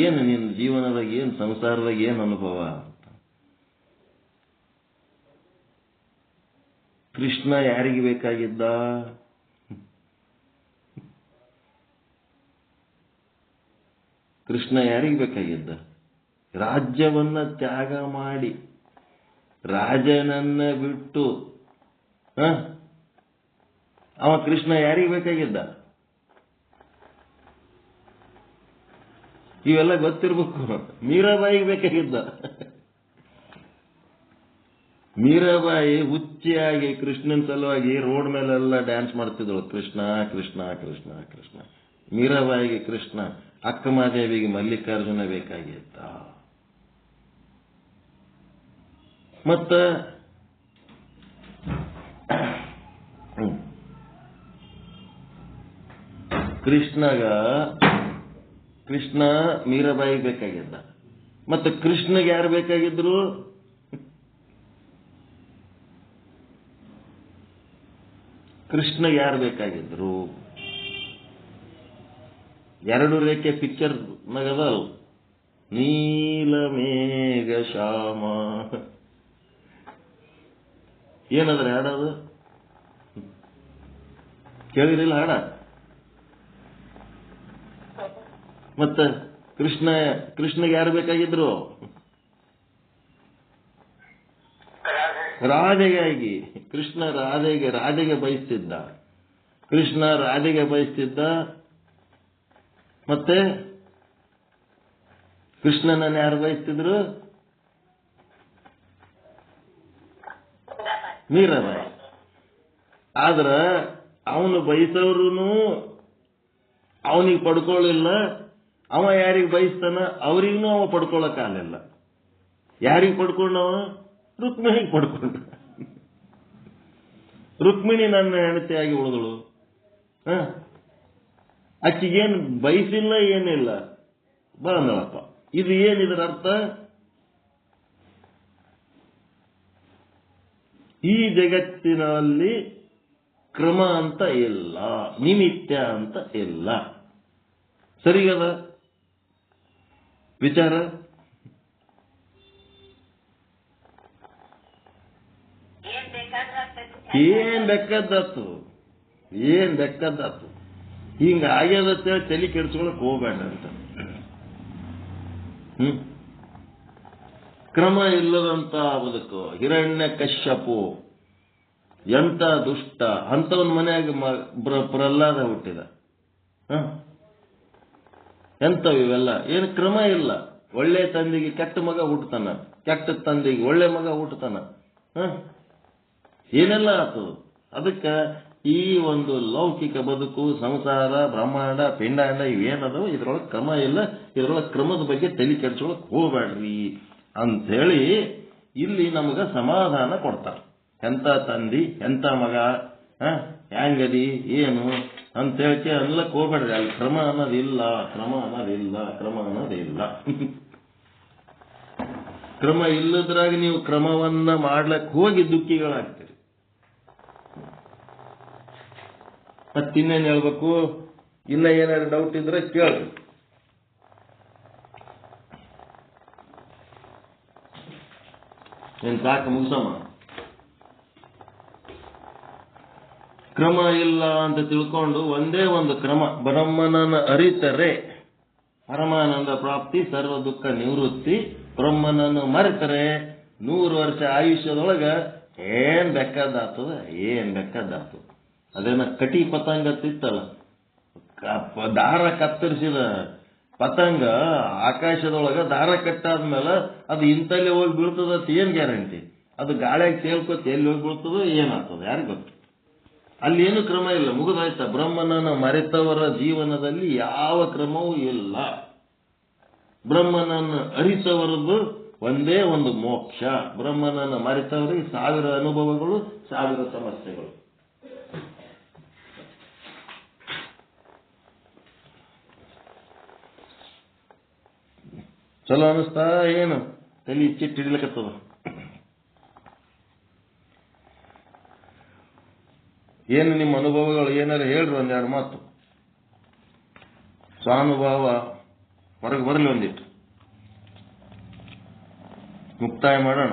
ಏನು ನಿನ್ನ ಜೀವನದಾಗ, ಏನು ಸಂಸಾರದಾಗ ಏನು ಅನುಭವ? ಕೃಷ್ಣ ಯಾರಿಗೆ ಬೇಕಾಗಿದ್ದ? ಕೃಷ್ಣ ಯಾರಿಗೆ ಬೇಕಾಗಿದ್ದ? ರಾಜ್ಯವನ್ನ ತ್ಯಾಗ ಮಾಡಿ, ರಾಜನನ್ನ ಬಿಟ್ಟು ಅವ ಕೃಷ್ಣ ಯಾರಿಗೆ ಬೇಕಾಗಿದ್ದ? ಇವೆಲ್ಲ ಗೊತ್ತಿರ್ಬೇಕು. ಮೀರಾಬಾಯಿಗೆ ಬೇಕಾಗಿದ್ದ. ಮೀರಾಬಾಯಿ ಹುಚ್ಚಿಯಾಗಿ ಕೃಷ್ಣನ ಸಲುವಾಗಿ ರೋಡ್ ಮೇಲೆಲ್ಲ ಡ್ಯಾನ್ಸ್ ಮಾಡ್ತಿದ್ದಳು, ಕೃಷ್ಣ ಕೃಷ್ಣ ಕೃಷ್ಣ ಕೃಷ್ಣ. ಮೀರಾಬಾಯಿಗೆ ಕೃಷ್ಣ, ಅಕ್ಕಮಾದೇವಿಗೆ ಮಲ್ಲಿಕಾರ್ಜುನ ಬೇಕಾಗಿದ್ದ. ಮತ್ತ ಕೃಷ್ಣ ಮೀರಾಬಾಯಿಗೆ ಬೇಕಾಗಿದ್ದ. ಮತ್ತೆ ಕೃಷ್ಣಗೆ ಯಾರು ಬೇಕಾಗಿದ್ರು? ಕೃಷ್ಣಗೆ ಯಾರು ಬೇಕಾಗಿದ್ರು? ಎರಡು ರೇಖೆ ಪಿಕ್ಚರ್ ನಗದಲ್, ನೀಲ ಮೇಘ ಶ್ಯಾಮ, ಏನಂದ್ರೆ ಹಾಡೋದು ಕೇಳಿರಿಲ್ಲ ಹಾಡ? ಮತ್ತೆ ಕೃಷ್ಣಗೆ ಯಾರು ಬೇಕಾಗಿದ್ರು? ರಾಧೆಗಾಗಿ. ಕೃಷ್ಣ ರಾಧೆಗೆ ಬಯಸ್ತಿದ್ದ, ಕೃಷ್ಣ ರಾಧೆಗೆ ಬಯಸ್ತಿದ್ದ. ಮತ್ತೆ ಕೃಷ್ಣನನ್ನು ಯಾರು ಬಯಸ್ತಿದ್ರು? ಮೀರಾಬಾಯಿ. ಆದ್ರ ಅವನು ಬಯಸೋರು ಅವನಿಗೆ ಪಡ್ಕೊಳ್ಳಿಲ್ಲ, ಅವ ಯಾರಿಗೆ ಬಯಸ್ತಾನ ಅವ್ರಿಗೂ ಅವ ಪಡ್ಕೊಳ್ಳಕ್ಕಾಗಲಿಲ್ಲ. ಯಾರಿಗೆ ಪಡ್ಕೊಂಡವ? ರುಕ್ಮಿಣಿಗೆ ಪಡ್ಕೊಂಡ. ರುಕ್ಮಿಣಿ ನನ್ನ ಹೆಂಡತಿಯಾಗಿ ಉಳಿದಳು. ಆಕಿಗೇನು ಬಯಸಿಲ್ಲ, ಏನಿಲ್ಲ, ಬಂದಳಪ್ಪ. ಇದು ಏನಿದ್ರ ಅರ್ಥ? ಈ ಜಗತ್ತಿನಲ್ಲಿ ಕ್ರಮ ಅಂತ ಇಲ್ಲ, ನಿಮಿತ್ತ ಅಂತ ಇಲ್ಲ. ಸರಿಗದ ವಿಚಾರ? ಏನ್ ಬೇಕಾದಾತು, ಏನ್ ಬೇಕಾದಾತು. ಹಿಂಗ ಆಗ್ಯದ ತಲೆ ಕೆಡಿಸ್ಕೊಳಕ್ ಹೋಗ್ಬೇಡ ಅಂತ. ಕ್ರಮ ಇಲ್ಲದಂತ ಬದುಕು. ಹಿರಣ್ಯ ಕಶ್ಯಪು ಎಂತ ದುಷ್ಟ, ಅಂತವನ್ ಮನೆಯಾಗ ಪ್ರಹ್ಲಾದ ಹುಟ್ಟಿದ. ಎಂತವು ಇವೆಲ್ಲ? ಏನು ಕ್ರಮ ಇಲ್ಲ. ಒಳ್ಳೆ ತಂದೆಗೆ ಕೆಟ್ಟ ಮಗ ಹುಟ್ಟತಾನ, ಕೆಟ್ಟ ತಂದೆಗೆ ಒಳ್ಳೆ ಮಗ ಹುಟ್ಟತಾನ. ಏನೆಲ್ಲ ಆತು? ಅದಕ್ಕೆ ಈ ಒಂದು ಲೌಕಿಕ ಬದುಕು, ಸಂಸಾರ, ಬ್ರಹ್ಮಾಂಡ, ಪಿಂಡಾಂಡ ಇವೇನದು, ಇದ್ರೊಳಗೆ ಕ್ರಮ ಇಲ್ಲ. ಇದ್ರೊಳಗೆ ಕ್ರಮದ ಬಗ್ಗೆ ತಲೆ ಕೆಡಿಸ್ಕೊಳಕ್ ಹೋಗ್ಬೇಡ್ರಿ ಅಂಥೇಳಿ ಇಲ್ಲಿ ನಮಗ ಸಮಾಧಾನ ಕೊಡ್ತಾರೆ. ಎಂತ ತಂದಿ, ಎಂತ ಮಗ, ಹ್ಯಾಂಗದಿ, ಏನು ಅಂತ ಹೇಳಕ್ಕೆ ಅನ್ಲಕ್ ಹೋಗ್ಬೇಡ್ರಿ. ಅಲ್ಲಿ ಕ್ರಮ ಅನ್ನೋದಿಲ್ಲ, ಕ್ರಮ ಅನ್ನೋದಿಲ್ಲ, ಕ್ರಮ ಅನ್ನೋದಿಲ್ಲ. ಕ್ರಮ ಇಲ್ಲದ್ರಾಗ ನೀವು ಕ್ರಮವನ್ನ ಮಾಡ್ಲಕ್ ಹೋಗಿ ದುಃಖಿಗಳಾಗ್ತೀರಿ. ಮತ್ತಿನ್ನೇನು ಹೇಳ್ಬೇಕು? ಇನ್ನ ಏನಾದ್ರು ಡೌಟ್ ಇದ್ರೆ ಕೇಳಿ. ಏನ್ ಸಾಕು, ಮುಗಿಸಮ್ಮ. ಕ್ರಮ ಇಲ್ಲ ಅಂತ ತಿಳ್ಕೊಂಡು ಒಂದೇ ಒಂದು ಕ್ರಮ, ಬ್ರಹ್ಮನನ್ನು ಅರಿತರೆ ಪರಮಾನಂದ ಪ್ರಾಪ್ತಿ, ಸರ್ವ ದುಃಖ ನಿವೃತ್ತಿ. ಬ್ರಹ್ಮನನ್ನು ಮರೆತರೆ 100 ವರ್ಷ ಆಯುಷ್ಯದೊಳಗ ಏನ್ ಬೇಕಾದಾತದ, ಏನ್ ಬೇಕಾದಾತು. ಅದೇನ ಕಟಿ ಪತಂಗ ತಿತ್ತಲ್ಲ, ದಾರ ಕತ್ತರಿಸಿದ ಪತಂಗ ಆಕಾಶದೊಳಗ ದಾರ ಕಟ್ಟಾದ್ಮೇಲೆ ಅದು ಇಂತಲ್ಲೇ ಹೋಗಿ ಬೀಳ್ತದ, ಏನ್ ಗ್ಯಾರಂಟಿ? ಅದು ಗಾಳಿಯಾಗ ತೇಲ್ಕೋತ ಎಲ್ಲಿ ಹೋಗಿ ಬೀಳ್ತದೋ ಏನಾಗ್ತದ ಯಾರಿಗ ಗೊತ್ತು. ಅಲ್ಲಿ ಏನು ಕ್ರಮ ಇಲ್ಲ, ಮುಗಿದಾಯ್ತ. ಬ್ರಹ್ಮನನ್ನು ಮರೆತವರ ಜೀವನದಲ್ಲಿ ಯಾವ ಕ್ರಮವೂ ಇಲ್ಲ. ಬ್ರಹ್ಮನನ್ನು ಅರಿತವರದ್ದು ಒಂದೇ ಒಂದು ಮೋಕ್ಷ. ಬ್ರಹ್ಮನನ್ನು ಮರೆತವರಿಗೆ 1000 ಅನುಭವಗಳು, 1000 ಸಮಸ್ಯೆಗಳು. ಚಲೋ ಅನಿಸ್ತಾ? ಏನು ತಲೆ ಚಿಟ್ಟು ಹಿಡ್ಲಿಕ್ಕತ್ತದ? ಏನು ನಿಮ್ಮ ಅನುಭವಗಳು? ಏನಾರು ಹೇಳ್ರಿ ಒಂದೆರಡು ಮಾತು. ಸ್ವಾನುಭವ ಹೊರಗೆ ಬರಲಿ, ಒಂದಿಟ್ಟು ಮುಕ್ತಾಯ ಮಾಡೋಣ.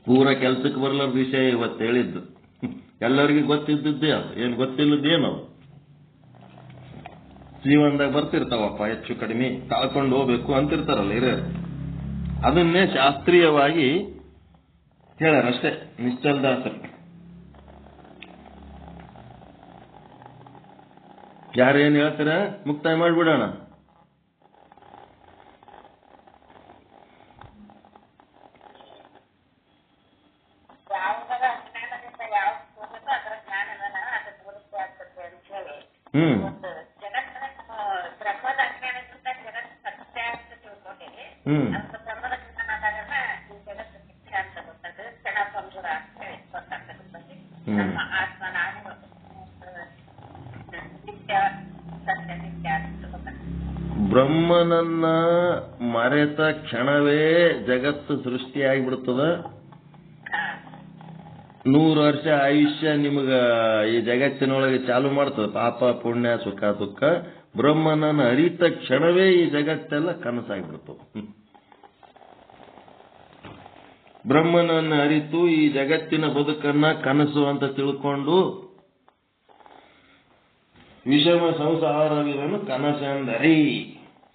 ಪೂರ ಕೆಲ್ಸಕ್ಕೆ ಬರ್ಲಾರ್ದ ವಿಷಯ ಇವತ್ತು ಹೇಳಿದ್ದು. ಎಲ್ಲರಿಗೂ ಗೊತ್ತಿದ್ದೇ ಅದು, ಏನು ಗೊತ್ತಿಲ್ಲದ್ದೇನದು. ಜೀವನದಾಗ ಬರ್ತಿರ್ತಾವಪ್ಪ ಹೆಚ್ಚು ಕಡಿಮೆ, ತಾಳ್ಕೊಂಡು ಹೋಗ್ಬೇಕು ಅಂತಿರ್ತಾರಲ್ಲ ಹಿರಿಯರು. ಅದನ್ನೇ ಶಾಸ್ತ್ರೀಯವಾಗಿ ಹೇಳ್ಯಾರಷ್ಟೇ ನಿಶ್ಚಲ್ ದಾಸರು. ಯಾರೇನು ಹೇಳ್ತೀರ ಮುಕ್ತಾಯ ಮಾಡಿಬಿಡೋಣ. ಬ್ರಹ್ಮನನ್ನ ಮರೆತ ಕ್ಷಣವೇ ಜಗತ್ತು ಸೃಷ್ಟಿಯಾಗಿಬಿಡ್ತದ. 100 ವರ್ಷ ಆಯುಷ್ಯ ನಿಮಗ ಈ ಜಗತ್ತಿನೊಳಗೆ ಚಾಲು ಮಾಡ್ತದ. ಪಾಪ ಪುಣ್ಯ ಸುಖ ದುಃಖ. ಬ್ರಹ್ಮನನ್ನ ಅರಿತ ಕ್ಷಣವೇ ಈ ಜಗತ್ತೆಲ್ಲ ಕನಸಾಗ್ಬಿಡ್ತದ. ಬ್ರಹ್ಮನನ್ನ ಅರಿತು ಈ ಜಗತ್ತಿನ ಬದುಕನ್ನ ಕನಸು ಅಂತ ತಿಳ್ಕೊಂಡು ವಿಷಮ ಸಂಸಾರವಿರನು ಕನಸೆಂದರಿ.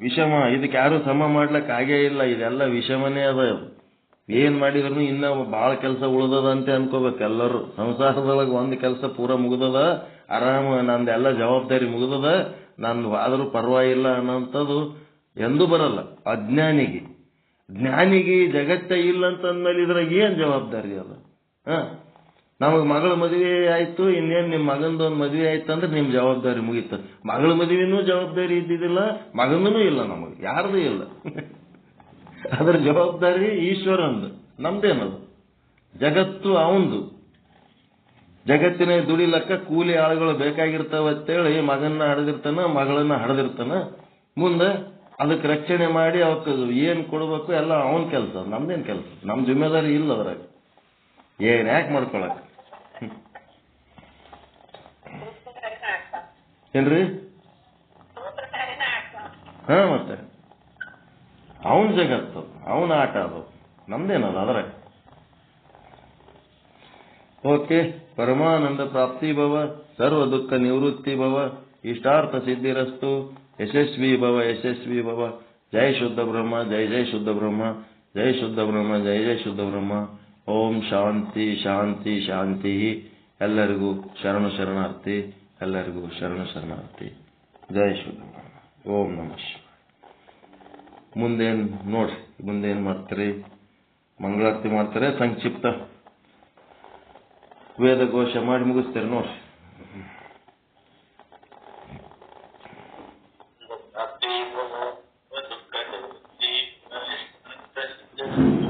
ವಿಷಮ, ಇದಕ್ಕೆ ಯಾರು ಸಮ ಮಾಡ್ಲಕ್ ಆಗೇ ಇಲ್ಲ. ಇದೆಲ್ಲ ವಿಷಮನೇ ಅದ. ಏನ್ ಮಾಡಿದ್ರು ಇನ್ನ ಬಹಳ ಕೆಲಸ ಉಳ್ದದ ಅಂತ ಅನ್ಕೋಬೇಕು ಎಲ್ಲರೂ. ಸಂಸಾರದೊಳಗೆ ಒಂದು ಕೆಲಸ ಪೂರ ಮುಗ್ದದ, ಆರಾಮ ನಂದೆಲ್ಲ ಜವಾಬ್ದಾರಿ ಮುಗ್ದದ, ನಾನು ಆದ್ರೂ ಪರವಾಗಿಲ್ಲ ಅನ್ನೋಂಥದ್ದು ಎಂದೂ ಬರಲ್ಲ ಅಜ್ಞಾನಿಗೆ. ಜ್ಞಾನಿಗೆ ಜಗತ್ತೇ ಇಲ್ಲ ಅಂತಂದ್ಮೇಲೆ ಇದ್ರಾಗ ಏನ್ ಜವಾಬ್ದಾರಿ ಅದ? ನಮಗ್ ಮಗಳ ಮದುವೆ ಆಯ್ತು, ಇನ್ನೇನ್ ನಿಮ್ ಮಗಂದೊಂದು ಮದುವೆ ಆಯ್ತು ಅಂದ್ರೆ ನಿಮ್ ಜವಾಬ್ದಾರಿ ಮುಗೀತು. ಮಗಳ ಮದುವೆನೂ ಜವಾಬ್ದಾರಿ ಇದ್ದಿದ್ದಿಲ್ಲ, ಮಗನೂ ಇಲ್ಲ, ನಮಗ್ ಯಾರ್ದು ಇಲ್ಲ. ಅದ್ರ ಜವಾಬ್ದಾರಿ ಈಶ್ವರಂದು, ನಮ್ದೇನದು? ಜಗತ್ತು ಅವಂದು. ಜಗತ್ತಿನ ದುಡಿಲಕ್ಕ ಕೂಲಿ ಆಳುಗಳು ಬೇಕಾಗಿರ್ತಾವ ಅಂತೇಳಿ ಮಗನ್ನ ಹಡೆದಿರ್ತಾನ, ಮಗಳನ್ನ ಹಡೆದಿರ್ತಾನ. ಮುಂದೆ ಅದಕ್ಕೆ ರಕ್ಷಣೆ ಮಾಡಿ ಅವಕ್ಕೆ ಏನ್ ಕೊಡ್ಬೇಕು ಎಲ್ಲ ಅವನ್ ಕೆಲಸ, ನಮ್ದೇನ್ ಕೆಲಸ? ನಮ್ ಜಿಮ್ಮೆದಾರಿ ಇಲ್ಲ ಅದ್ರಾಗ. ಏನ್ ಯಾಕೆ ಮಾಡ್ಕೊಳಕ್? ಏನ್ರಿ? ಮತ್ತೆ ಅವನ್ ಜಗತ್ತು, ಅವನ ಆಟ ಅದು, ನಮ್ದೇನದು ಅದ್ರಾಗ? ಓಕೆ. ಪರಮಾನಂದ ಪ್ರಾಪ್ತಿ ಭವ, ಸರ್ವ ದುಃಖ ನಿವೃತ್ತಿ ಭವ, ಇಷ್ಟಾರ್ಥ ಸಿದ್ಧಿರಸ್ತು, ಯಶಸ್ವಿ ಭವ, ಯಶಸ್ವಿ ಭವ. ಜೈ ಶುದ್ಧ ಬ್ರಹ್ಮ, ಜೈ ಜೈ ಶುದ್ಧ ಬ್ರಹ್ಮ, ಜೈ ಶುದ್ಧ ಬ್ರಹ್ಮ, ಜೈ ಜೈ ಶುದ್ಧ ಬ್ರಹ್ಮ. ಓಂ ಶಾಂತಿ ಶಾಂತಿ ಶಾಂತಿ. ಎಲ್ಲರಿಗೂ ಶರಣು ಶರಣಾರ್ಥಿ, ಎಲ್ಲರಿಗೂ ಶರಣು ಶರಣಾರ್ಥಿ. ಜೈ ಶುದ್ಧ ಬ್ರಹ್ಮ. ಓಂ ನಮಃ ಶಿವಾಯ. ಮುಂದೇನ್ ನೋಡ್ರಿ, ಮುಂದೇನ್ ಮಾಡ್ತೀರಿ? ಮಂಗಳಾರತಿ ಮಾಡ್ತಾರೆ, ಸಂಕ್ಷಿಪ್ತ ವೇದಘೋಷ ಮಾಡಿ ಮುಗಿಸ್ತಾರೆ ನೋಡ್ರಿ. ದುಃಖ